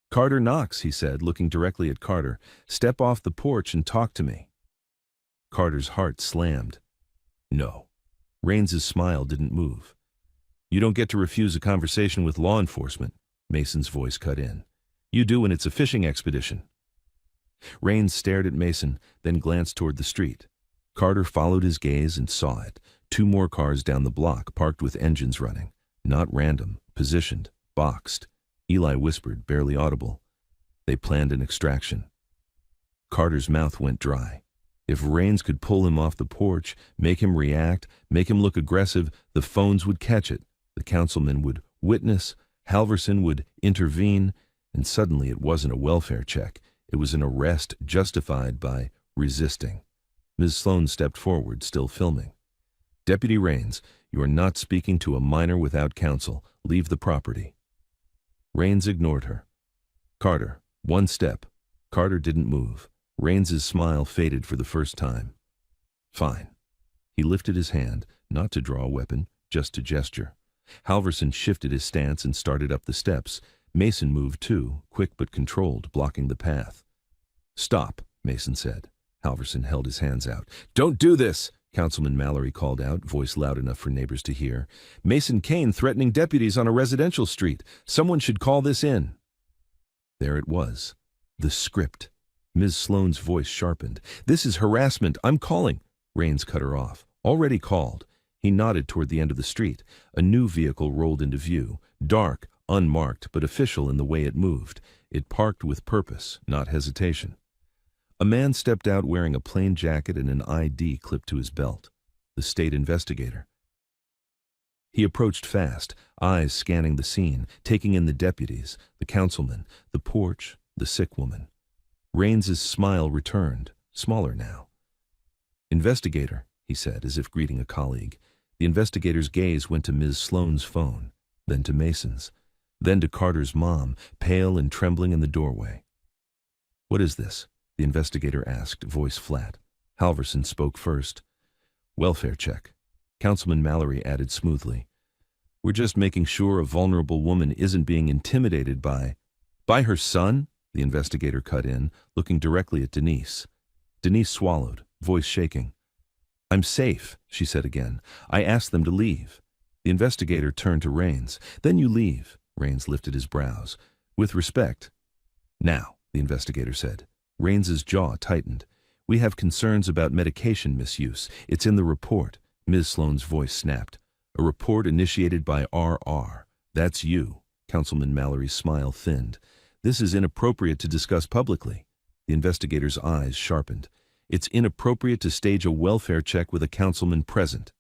"Carter Knox," he said, looking directly at Carter. "Step off the porch and talk to me." Carter's heart slammed. "No." Rains's smile didn't move. "You don't get to refuse a conversation with law enforcement," Mason's voice cut in. "You do when it's a fishing expedition." Raines stared at Mason, then glanced toward the street. Carter followed his gaze and saw it. 2 more cars down the block, parked with engines running. Not random, positioned, boxed. Eli whispered, barely audible. They planned an extraction. Carter's mouth went dry. If Raines could pull him off the porch, make him react, make him look aggressive, the phones would catch it. The councilman would witness, Halverson would intervene, and suddenly it wasn't a welfare check. It was an arrest justified by resisting. Ms. Sloan stepped forward, still filming. Deputy Raines, you are not speaking to a minor without counsel. Leave the property. Raines ignored her. Carter, 1 step. Carter didn't move. Raines's smile faded for the first time. Fine. He lifted his hand, not to draw a weapon, just to gesture. Halverson shifted his stance and started up the steps. Mason moved too, quick but controlled, blocking the path. Stop, Mason said. Halverson held his hands out. Don't do this, Councilman Mallory called out, voice loud enough for neighbors to hear. Mason Kane threatening deputies on a residential street. Someone should call this in. There it was. The script. Ms. Sloan's voice sharpened. This is harassment. I'm calling. Raines cut her off. Already called. He nodded toward the end of the street. A new vehicle rolled into view. Dark, unmarked, but official in the way it moved. It parked with purpose, not hesitation. A man stepped out wearing a plain jacket and an ID clipped to his belt. The state investigator. He approached fast, eyes scanning the scene, taking in the deputies, the councilman, the porch, the sick woman. Raines's smile returned, smaller now. Investigator, he said, as if greeting a colleague. The investigator's gaze went to Ms. Sloan's phone, then to Mason's, then to Carter's mom, pale and trembling in the doorway. What is this? The investigator asked, voice flat. Halverson spoke first. Welfare check. Councilman Mallory added smoothly. We're just making sure a vulnerable woman isn't being intimidated by her son? The investigator cut in, looking directly at Denise. Denise swallowed, voice shaking. I'm safe, she said again. I asked them to leave. The investigator turned to Raines. Then you leave. Raines lifted his brows. With respect. Now, the investigator said. Raines's jaw tightened. We have concerns about medication misuse. It's in the report. Ms. Sloan's voice snapped. A report initiated by RR. That's you. Councilman Mallory's smile thinned. This is inappropriate to discuss publicly. The investigator's eyes sharpened. It's inappropriate to stage a welfare check with a councilman present.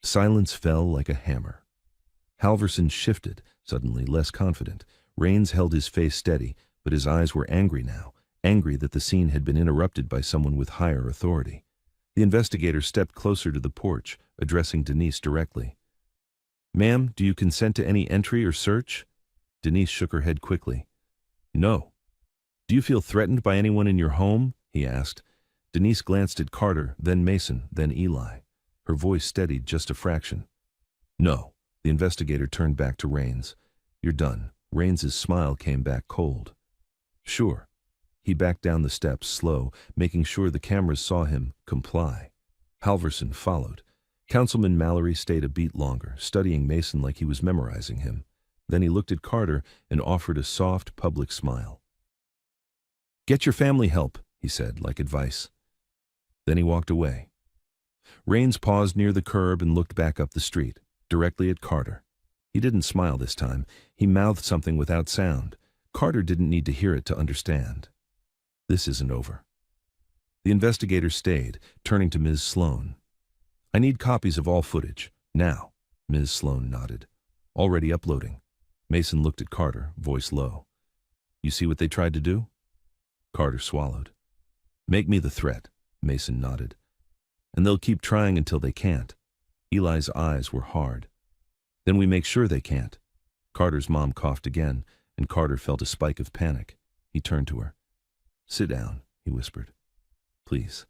Silence fell like a hammer. Halverson shifted, suddenly less confident. Raines held his face steady, but his eyes were angry now, angry that the scene had been interrupted by someone with higher authority. The investigator stepped closer to the porch, addressing Denise directly. Ma'am, do you consent to any entry or search? Denise shook her head quickly. No. Do you feel threatened by anyone in your home? He asked. Denise glanced at Carter, then Mason, then Eli. Her voice steadied just a fraction. No. The investigator turned back to Raines. You're done. Raines's smile came back cold. Sure. He backed down the steps, slow, making sure the cameras saw him comply. Halverson followed. Councilman Mallory stayed a beat longer, studying Mason like he was memorizing him. Then he looked at Carter and offered a soft, public smile. Get your family help, he said, like advice. Then he walked away. Raines paused near the curb and looked back up the street, directly at Carter. He didn't smile this time. He mouthed something without sound. Carter didn't need to hear it to understand. This isn't over. The investigator stayed, turning to Ms. Sloan. I need copies of all footage. Now. Ms. Sloan nodded. Already uploading. Mason looked at Carter, voice low. You see what they tried to do? Carter swallowed. Make me the threat. Mason nodded. And they'll keep trying until they can't. Eli's eyes were hard. Then we make sure they can't. Carter's mom coughed again, and Carter felt a spike of panic. He turned to her. Sit down, he whispered. Please.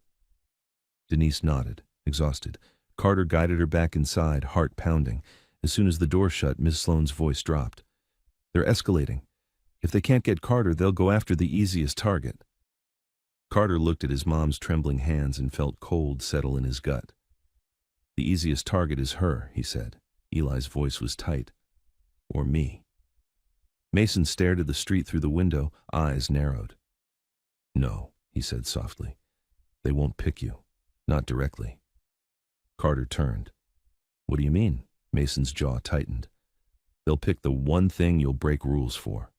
Denise nodded, exhausted. Carter guided her back inside, heart pounding. As soon as the door shut, Ms. Sloan's voice dropped. They're escalating. If they can't get Carter, they'll go after the easiest target. Carter looked at his mom's trembling hands and felt cold settle in his gut. The easiest target is her, he said. Eli's voice was tight. Or me. Mason stared at the street through the window, eyes narrowed. No, he said softly. They won't pick you. Not directly. Carter turned. What do you mean? Mason's jaw tightened. They'll pick the one thing you'll break rules for.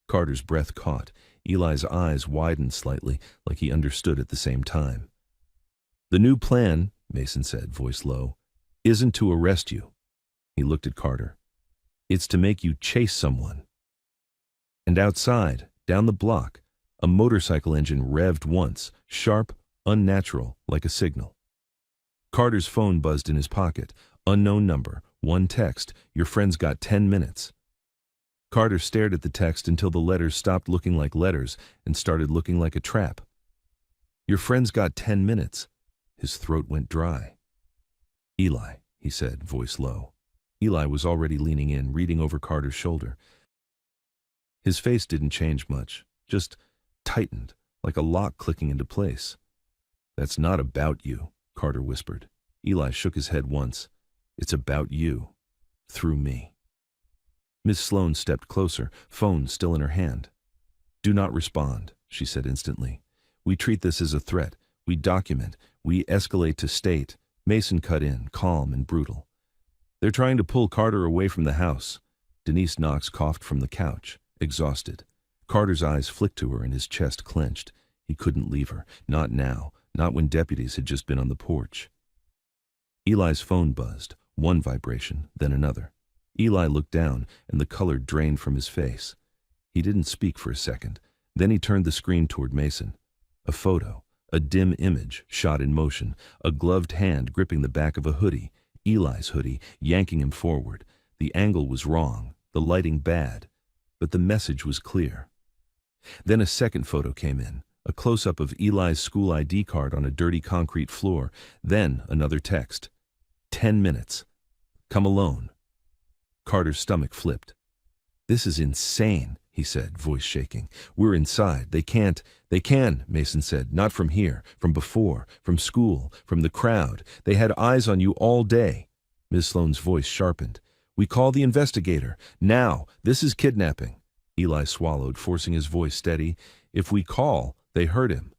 Carter's breath caught. Eli's eyes widened slightly, like he understood at the same time. The new plan, Mason said, voice low, isn't to arrest you. He looked at Carter. It's to make you chase someone. And outside, down the block, a motorcycle engine revved once, sharp, unnatural, like a signal. Carter's phone buzzed in his pocket. Unknown number, one text, your friend's got 10 minutes. Carter stared at the text until the letters stopped looking like letters and started looking like a trap. Your friend's got 10 minutes. His throat went dry. Eli, he said, voice low. Eli was already leaning in, reading over Carter's shoulder. His face didn't change much, just tightened, like a lock clicking into place. That's not about you, Carter whispered. Eli shook his head once. It's about you, through me. Miss Sloane stepped closer, phone still in her hand. Do not respond, she said instantly. We treat this as a threat. We document. We escalate to state. Mason cut in, calm and brutal. They're trying to pull Carter away from the house. Denise Knox coughed from the couch, exhausted. Carter's eyes flicked to her and his chest clenched. He couldn't leave her, not now, not when deputies had just been on the porch. Eli's phone buzzed, one vibration, then another. Eli looked down, and the color drained from his face. He didn't speak for a second. Then he turned the screen toward Mason. A photo, a dim image, shot in motion, a gloved hand gripping the back of a hoodie, Eli's hoodie, yanking him forward. The angle was wrong, the lighting bad, but the message was clear. Then a second photo came in, a close-up of Eli's school ID card on a dirty concrete floor, then another text. 10 minutes. Come alone. Carter's stomach flipped. This is insane, he said, voice shaking. We're inside. They can, Mason said. Not from here, from before, from school, from the crowd. They had eyes on you all day. Ms. Sloane's voice sharpened. We call the investigator. Now, this is kidnapping. Eli swallowed, forcing his voice steady. If we call, they hurt him.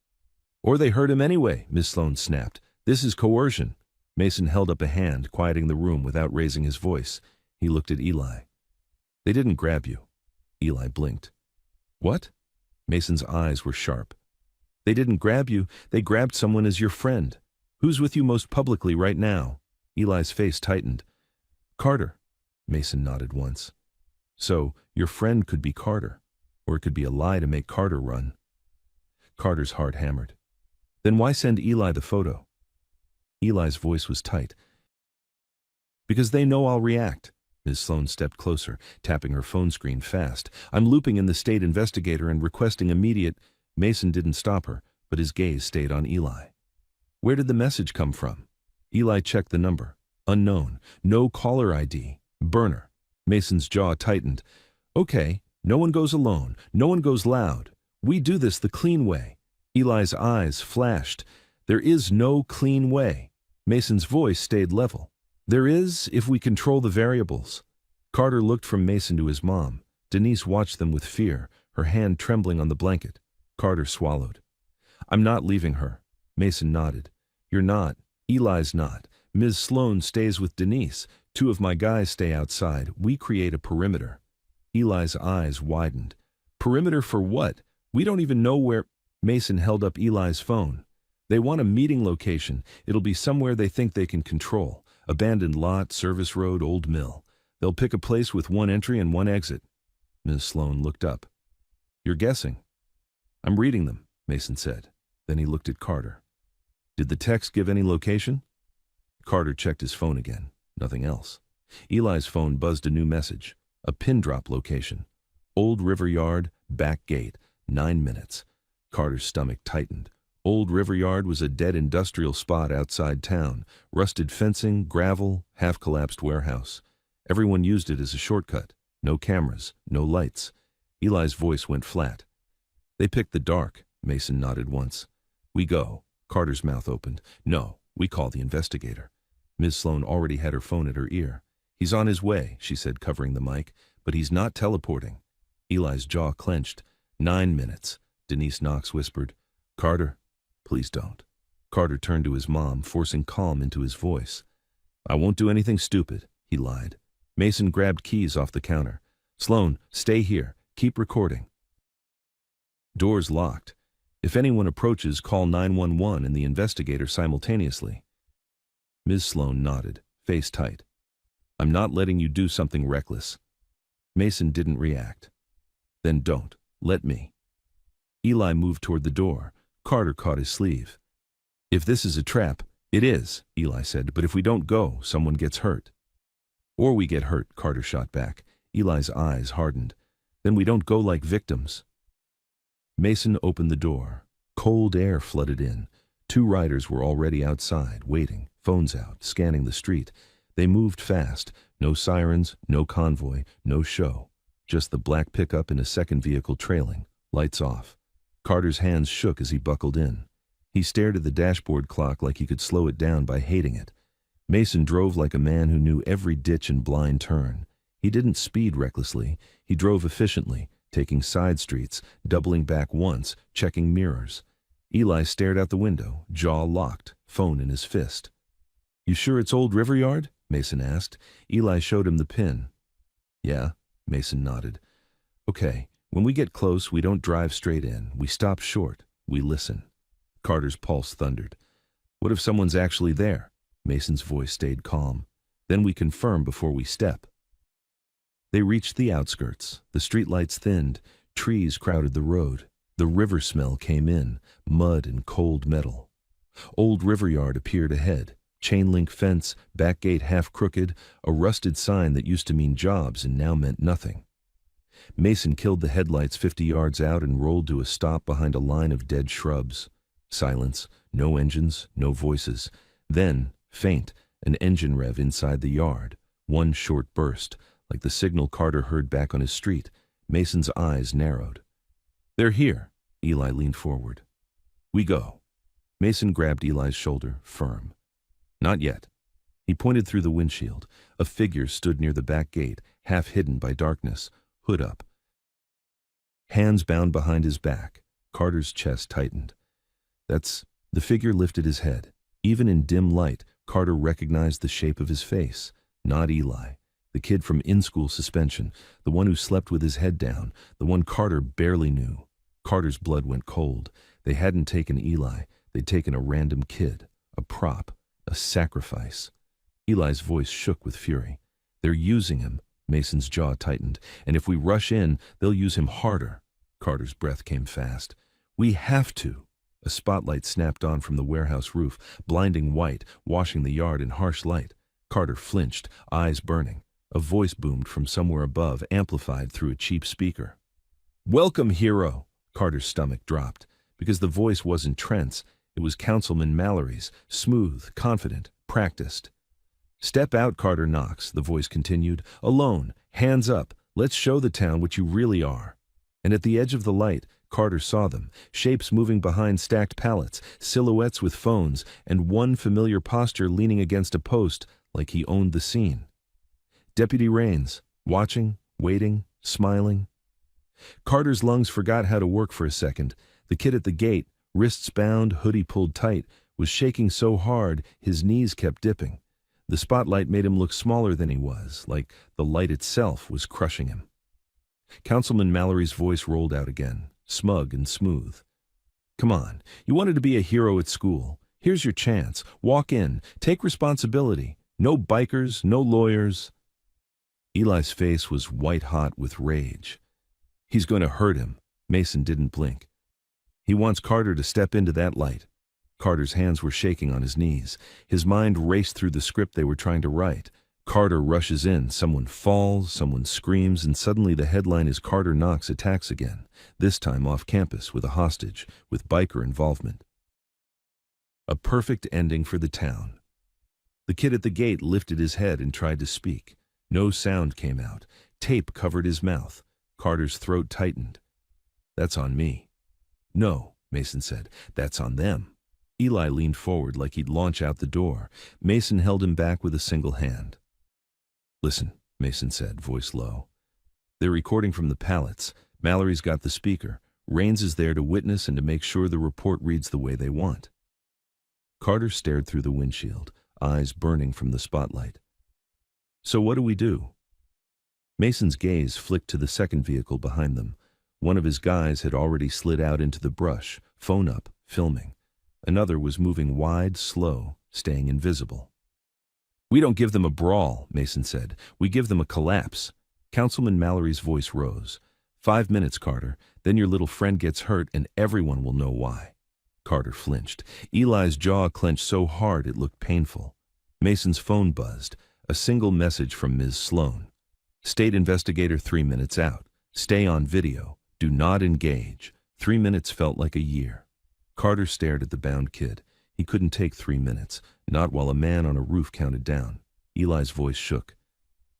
Or they hurt him anyway, Ms. Sloane snapped. This is coercion. Mason held up a hand, quieting the room without raising his voice. He looked at Eli. They didn't grab you. Eli blinked. What? Mason's eyes were sharp. They didn't grab you. They grabbed someone as your friend. Who's with you most publicly right now? Eli's face tightened. Carter. Mason nodded once. So, your friend could be Carter, or it could be a lie to make Carter run. Carter's heart hammered. Then why send Eli the photo? Eli's voice was tight. Because they know I'll react. Ms. Sloane stepped closer, tapping her phone screen fast. I'm looping in the state investigator and requesting immediate. Mason didn't stop her, but his gaze stayed on Eli. Where did the message come from? Eli checked the number. Unknown. No caller ID. Burner. Mason's jaw tightened. Okay, no one goes alone. No one goes loud. We do this the clean way. Eli's eyes flashed. There is no clean way. Mason's voice stayed level. There is if we control the variables. Carter looked from Mason to his mom. Denise watched them with fear, her hand trembling on the blanket. Carter swallowed. I'm not leaving her. Mason nodded. You're not. Eli's not. Ms. Sloane stays with Denise. 2 of my guys stay outside. We create a perimeter. Eli's eyes widened. Perimeter for what? We don't even know where. Mason held up Eli's phone. They want a meeting location. It'll be somewhere they think they can control. Abandoned lot, service road, old mill. They'll pick a place with 1 entry and 1 exit. Ms. Sloane looked up. You're guessing. I'm reading them, Mason said. Then he looked at Carter. Did the text give any location? Carter checked his phone again. Nothing else. Eli's phone buzzed a new message. A pin drop location. Old River Yard, back gate, 9 minutes. Carter's stomach tightened. Old River Yard was a dead industrial spot outside town. Rusted fencing, gravel, half-collapsed warehouse. Everyone used it as a shortcut. No cameras, no lights. Eli's voice went flat. They picked the dark, Mason nodded once. We go. Carter's mouth opened. No, we call the investigator. Ms. Sloane already had her phone at her ear. He's on his way, she said, covering the mic, but he's not teleporting. Eli's jaw clenched. 9 minutes. Denise Knox whispered. "Carter, please don't." Carter turned to his mom, forcing calm into his voice. "I won't do anything stupid," he lied. Mason grabbed keys off the counter. "Sloan, stay here. Keep recording." Doors locked. "If anyone approaches, call 911 and the investigator simultaneously." Ms. Sloan nodded, face tight. "I'm not letting you do something reckless." Mason didn't react. "Then don't. Let me." Eli moved toward the door. Carter caught his sleeve. "If this is a trap, it is," Eli said, "but if we don't go, someone gets hurt." "Or we get hurt," Carter shot back. Eli's eyes hardened. "Then we don't go like victims." Mason opened the door. Cold air flooded in. 2 riders were already outside, waiting, phones out, scanning the street. They moved fast. No sirens, no convoy, no show. Just the black pickup and a second vehicle trailing, lights off. Carter's hands shook as he buckled in. He stared at the dashboard clock like he could slow it down by hating it. Mason drove like a man who knew every ditch and blind turn. He didn't speed recklessly. He drove efficiently, taking side streets, doubling back once, checking mirrors. Eli stared out the window, jaw locked, phone in his fist. "You sure it's Old River Yard?" Mason asked. Eli showed him the pin. "Yeah," Mason nodded. "Okay, when we get close, we don't drive straight in. We stop short. We listen." Carter's pulse thundered. "What if someone's actually there?" Mason's voice stayed calm. "Then we confirm before we step." They reached the outskirts. The streetlights thinned. Trees crowded the road. The river smell came in, mud and cold metal. Old River Yard appeared ahead. Chain-link fence, back gate half crooked, a rusted sign that used to mean jobs and now meant nothing. Mason killed the headlights 50 yards out and rolled to a stop behind a line of dead shrubs. Silence, no engines, no voices. Then, faint, an engine rev inside the yard. One short burst, like the signal Carter heard back on his street. Mason's eyes narrowed. "They're here." Eli leaned forward. "We go." Mason grabbed Eli's shoulder, firm. "Not yet." He pointed through the windshield. A figure stood near the back gate, half hidden by darkness, hood up. Hands bound behind his back. Carter's chest tightened. The figure lifted his head. Even in dim light, Carter recognized the shape of his face. Not Eli. The kid from in-school suspension, the one who slept with his head down, the one Carter barely knew. Carter's blood went cold. They hadn't taken Eli. They'd taken a random kid, a prop, a sacrifice. Eli's voice shook with fury. "They're using him." Mason's jaw tightened. "And if we rush in, they'll use him harder." Carter's breath came fast. "We have to." A spotlight snapped on from the warehouse roof, blinding white, washing the yard in harsh light. Carter flinched, eyes burning. A voice boomed from somewhere above, amplified through a cheap speaker. "Welcome, hero!" Carter's stomach dropped. Because the voice wasn't Trent's, it was Councilman Mallory's, smooth, confident, practiced. "Step out, Carter Knox," the voice continued. "Alone, hands up, let's show the town what you really are." And at the edge of the light, Carter saw them, shapes moving behind stacked pallets, silhouettes with phones, and one familiar posture leaning against a post like he owned the scene. Deputy Raines, watching, waiting, smiling. Carter's lungs forgot how to work for a second. The kid at the gate, wrists bound, hoodie pulled tight, was shaking so hard his knees kept dipping. The spotlight made him look smaller than he was, like the light itself was crushing him. Councilman Mallory's voice rolled out again, smug and smooth. "Come on, you wanted to be a hero at school. Here's your chance. Walk in, take responsibility. No bikers, no lawyers." Eli's face was white-hot with rage. "He's going to hurt him." Mason didn't blink. "He wants Carter to step into that light." Carter's hands were shaking on his knees. His mind raced through the script they were trying to write. Carter rushes in, someone falls, someone screams, and suddenly the headline is Carter Knox attacks again, this time off campus with a hostage, with biker involvement. A perfect ending for the town. The kid at the gate lifted his head and tried to speak. No sound came out. Tape covered his mouth. Carter's throat tightened. "That's on me." "No," Mason said. "That's on them." Eli leaned forward like he'd launch out the door. Mason held him back with a single hand. "Listen," Mason said, voice low. "They're recording from the pallets. Mallory's got the speaker. Raines is there to witness and to make sure the report reads the way they want. Carter stared through the windshield, eyes burning from the spotlight. So what do we do? Mason's gaze flicked to the second vehicle behind them. One of his guys had already slid out into the brush, phone up, filming. Another was moving wide, slow, staying invisible. We don't give them a brawl, Mason said. We give them a collapse. Councilman Mallory's voice rose. 5 minutes, Carter. Then your little friend gets hurt and everyone will know why. Carter flinched. Eli's jaw clenched so hard it looked painful. Mason's phone buzzed. A single message from Ms. Sloan. State investigator 3 minutes out. Stay on video. Do not engage. 3 minutes felt like a year. Carter stared at the bound kid. He couldn't take 3 minutes, not while a man on a roof counted down. Eli's voice shook.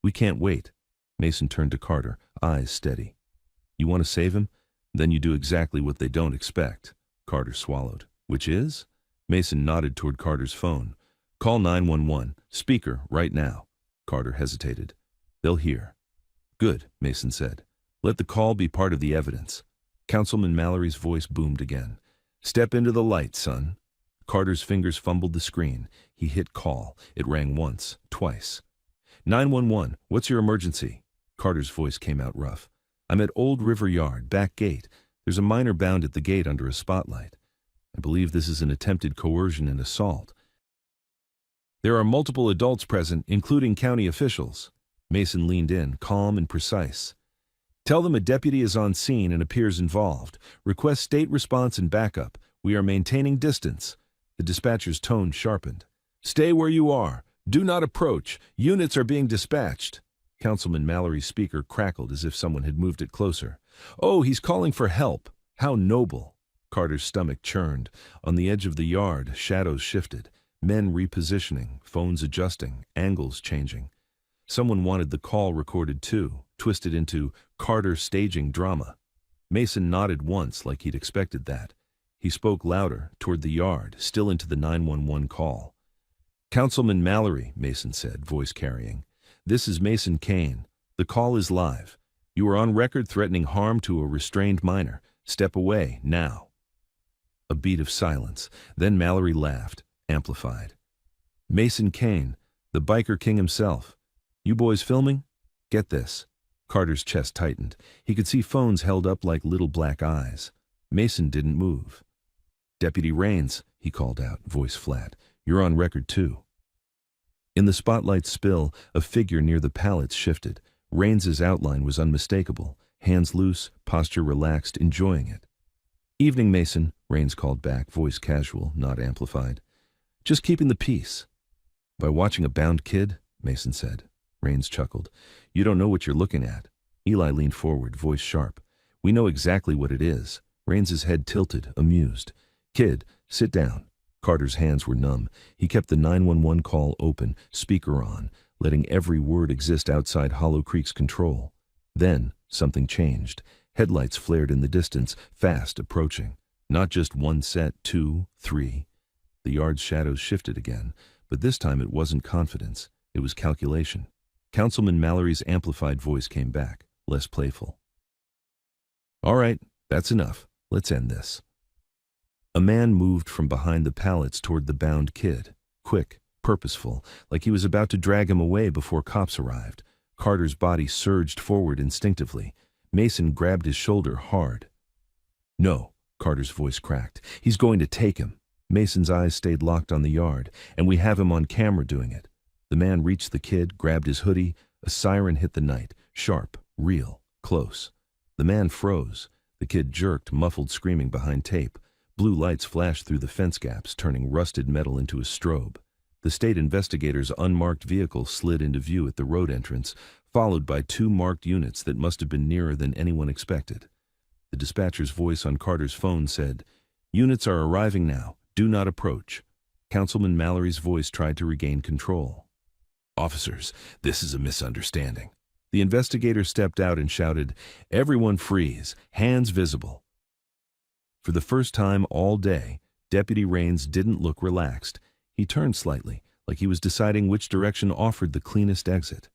We can't wait. Mason turned to Carter, eyes steady. You want to save him? Then you do exactly what they don't expect. Carter swallowed. Which is? Mason nodded toward Carter's phone. Call 911. Speaker, right now. Carter hesitated. They'll hear. Good, Mason said. Let the call be part of the evidence. Councilman Mallory's voice boomed again. Step into the light, son. Carter's fingers fumbled the screen. He hit call. It rang once, twice. 911, what's your emergency? Carter's voice came out rough. I'm at Old River Yard, back gate. There's a minor bound at the gate under a spotlight. I believe this is an attempted coercion and assault. There are multiple adults present, including county officials. Mason leaned in, calm and precise. Tell them a deputy is on scene and appears involved. Request state response and backup. We are maintaining distance. The dispatcher's tone sharpened. Stay where you are. Do not approach. Units are being dispatched. Councilman Mallory's speaker crackled as if someone had moved it closer. Oh, he's calling for help. How noble. Carter's stomach churned. On the edge of the yard, shadows shifted. Men repositioning, phones adjusting, angles changing. Someone wanted the call recorded too, twisted into Carter staging drama. Mason nodded once like he'd expected that. He spoke louder, toward the yard, still into the 911 call. Councilman Mallory, Mason said, voice carrying. This is Mason Kane. The call is live. You are on record threatening harm to a restrained minor. Step away, now. A beat of silence. Then Mallory laughed, amplified. Mason Kane, the biker king himself. You boys filming? Get this. Carter's chest tightened. He could see phones held up like little black eyes. Mason didn't move. Deputy Raines, he called out, voice flat. You're on record too. In the spotlight spill, a figure near the pallets shifted. Raines's outline was unmistakable. Hands loose, posture relaxed, enjoying it. Evening, Mason, Raines called back, voice casual, not amplified. Just keeping the peace. By watching a bound kid, Mason said. Raines chuckled. You don't know what you're looking at. Eli leaned forward, voice sharp. We know exactly what it is. Raines's head tilted, amused. Kid, sit down. Carter's hands were numb. He kept the 911 call open, speaker on, letting every word exist outside Hollow Creek's control. Then, something changed. Headlights flared in the distance, fast, approaching. Not just one set, 2, 3. The yard's shadows shifted again, but this time it wasn't confidence. It was calculation. Councilman Mallory's amplified voice came back, less playful. All right, that's enough. Let's end this. A man moved from behind the pallets toward the bound kid, quick, purposeful, like he was about to drag him away before cops arrived. Carter's body surged forward instinctively. Mason grabbed his shoulder hard. No, Carter's voice cracked. He's going to take him. Mason's eyes stayed locked on the yard, and we have him on camera doing it. The man reached the kid, grabbed his hoodie. A siren hit the night, sharp, real, close. The man froze. The kid jerked, muffled screaming behind tape. Blue lights flashed through the fence gaps, turning rusted metal into a strobe. The state investigator's unmarked vehicle slid into view at the road entrance, followed by 2 marked units that must have been nearer than anyone expected. The dispatcher's voice on Carter's phone said, Units are arriving now. Do not approach. Councilman Mallory's voice tried to regain control. Officers, this is a misunderstanding. The investigator stepped out and shouted, Everyone freeze, hands visible. For the first time all day, Deputy Raines didn't look relaxed. He turned slightly, like he was deciding which direction offered the cleanest exit.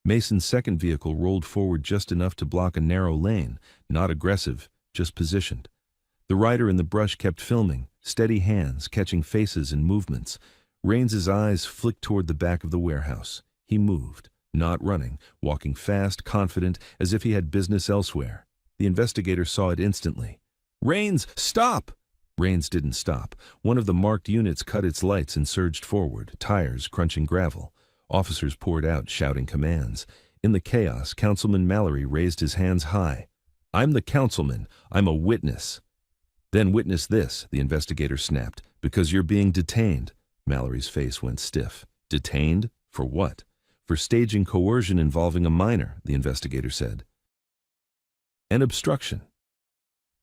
Mason's second vehicle rolled forward just enough to block a narrow lane, not aggressive, just positioned. The rider in the brush kept filming, steady hands catching faces and movements. Raines's eyes flicked toward the back of the warehouse. He moved, not running, walking fast, confident, as if he had business elsewhere. The investigator saw it instantly. "Raines, stop!" Raines didn't stop. One of the marked units cut its lights and surged forward, tires crunching gravel. Officers poured out, shouting commands. In the chaos, Councilman Mallory raised his hands high. "I'm the councilman. I'm a witness." "Then witness this," the investigator snapped, "because you're being detained." Mallory's face went stiff. "Detained? For what?" "For staging coercion involving a minor," the investigator said. "An obstruction."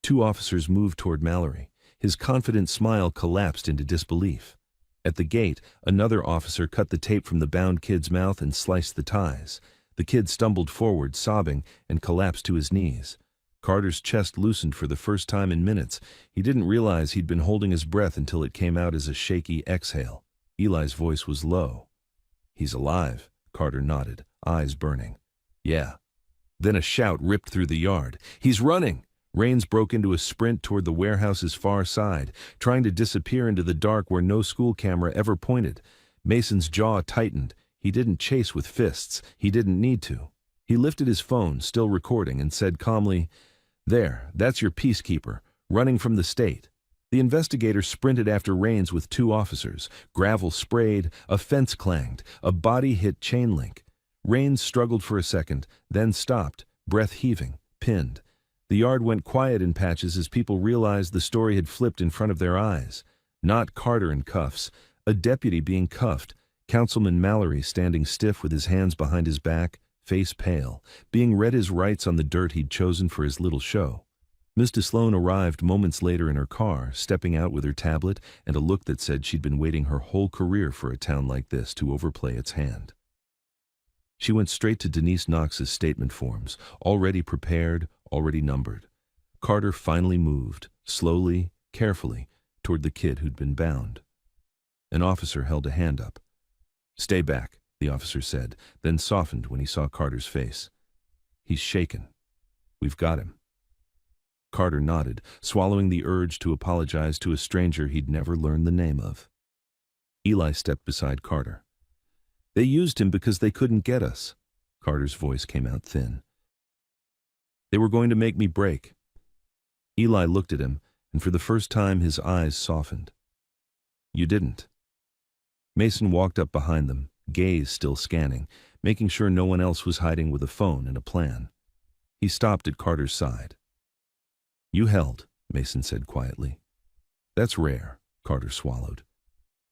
Two officers moved toward Mallory. His confident smile collapsed into disbelief. At the gate, another officer cut the tape from the bound kid's mouth and sliced the ties. The kid stumbled forward, sobbing, and collapsed to his knees. Carter's chest loosened for the first time in minutes. He didn't realize he'd been holding his breath until it came out as a shaky exhale. Eli's voice was low. "He's alive," Carter nodded, eyes burning. "Yeah." Then a shout ripped through the yard. "He's running!" Raines broke into a sprint toward the warehouse's far side, trying to disappear into the dark where no school camera ever pointed. Mason's jaw tightened. He didn't chase with fists. He didn't need to. He lifted his phone, still recording, and said calmly, "There, that's your peacekeeper, running from the state." The investigator sprinted after Raines with two officers. Gravel sprayed, a fence clanged, a body hit chain link. Raines struggled for a second, then stopped, breath heaving, pinned. The yard went quiet in patches as people realized the story had flipped in front of their eyes. Not Carter in cuffs, a deputy being cuffed, Councilman Mallory standing stiff with his hands behind his back, face pale, being read his rights on the dirt he'd chosen for his little show. Miss DeSloan arrived moments later in her car, stepping out with her tablet and a look that said she'd been waiting her whole career for a town like this to overplay its hand. She went straight to Denise Knox's statement forms, already prepared, already numbered. Carter finally moved, slowly, carefully, toward the kid who'd been bound. An officer held a hand up. "Stay back," the officer said, then softened when he saw Carter's face. "He's shaken. We've got him." Carter nodded, swallowing the urge to apologize to a stranger he'd never learned the name of. Eli stepped beside Carter. "They used him because they couldn't get us." Carter's voice came out thin. "They were going to make me break." Eli looked at him, and for the first time his eyes softened. "You didn't." Mason walked up behind them, gaze still scanning, making sure no one else was hiding with a phone and a plan. He stopped at Carter's side. "You held," Mason said quietly. "That's rare," Carter swallowed.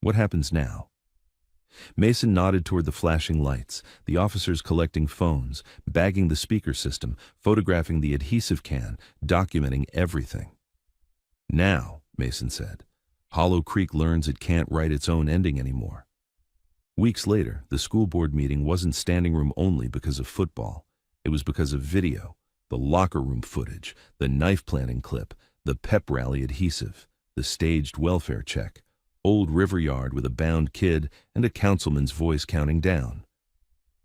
"What happens now?" Mason nodded toward the flashing lights, the officers collecting phones, bagging the speaker system, photographing the adhesive can, documenting everything. "Now," Mason said, "Hollow Creek learns it can't write its own ending anymore." Weeks later, the school board meeting wasn't standing room only because of football. It was because of video, the locker room footage, the knife planting clip, the pep rally adhesive, the staged welfare check, old river yard with a bound kid, and a councilman's voice counting down.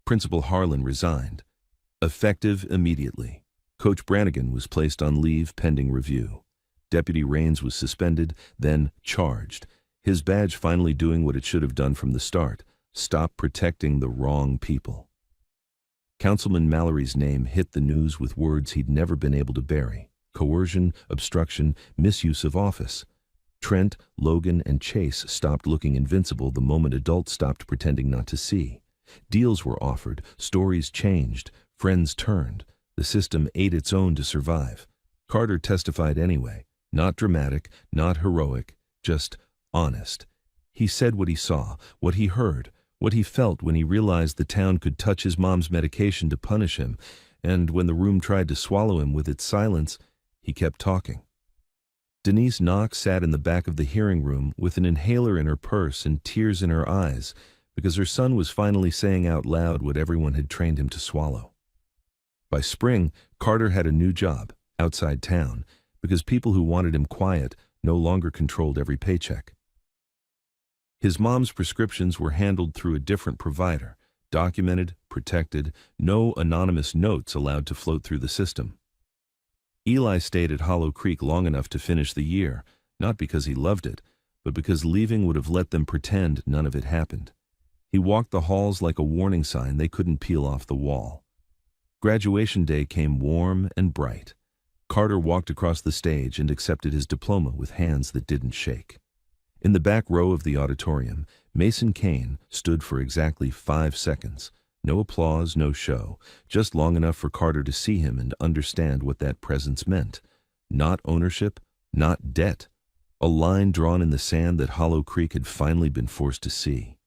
Principal Harlan resigned. Effective immediately. Coach Brannigan was placed on leave pending review. Deputy Raines was suspended, then charged, his badge finally doing what it should have done from the start: stop protecting the wrong people. Councilman Mallory's name hit the news with words he'd never been able to bury: coercion, obstruction, misuse of office. Trent, Logan, and Chase stopped looking invincible the moment adults stopped pretending not to see. Deals were offered, stories changed, friends turned. The system ate its own to survive. Carter testified anyway, not dramatic, not heroic, just honest. He said what he saw, what he heard, what he felt when he realized the town could touch his mom's medication to punish him, and when the room tried to swallow him with its silence, he kept talking. Denise Knox sat in the back of the hearing room with an inhaler in her purse and tears in her eyes because her son was finally saying out loud what everyone had trained him to swallow. By spring, Carter had a new job, outside town, because people who wanted him quiet no longer controlled every paycheck. His mom's prescriptions were handled through a different provider, documented, protected, no anonymous notes allowed to float through the system. Eli stayed at Hollow Creek long enough to finish the year, not because he loved it, but because leaving would have let them pretend none of it happened. He walked the halls like a warning sign they couldn't peel off the wall. Graduation day came warm and bright. Carter walked across the stage and accepted his diploma with hands that didn't shake. In the back row of the auditorium, Mason Kane stood for exactly 5 seconds. No applause, no show, just long enough for Carter to see him and understand what that presence meant. Not ownership, not debt. A line drawn in the sand that Hollow Creek had finally been forced to see.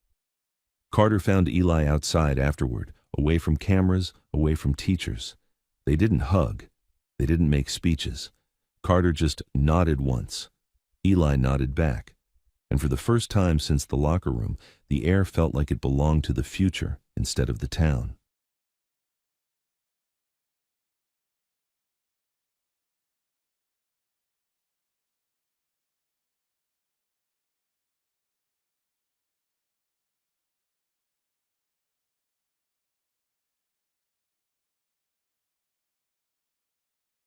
Carter found Eli outside afterward, away from cameras, away from teachers. They didn't hug. They didn't make speeches. Carter just nodded once. Eli nodded back. And for the first time since the locker room, the air felt like it belonged to the future instead of the town.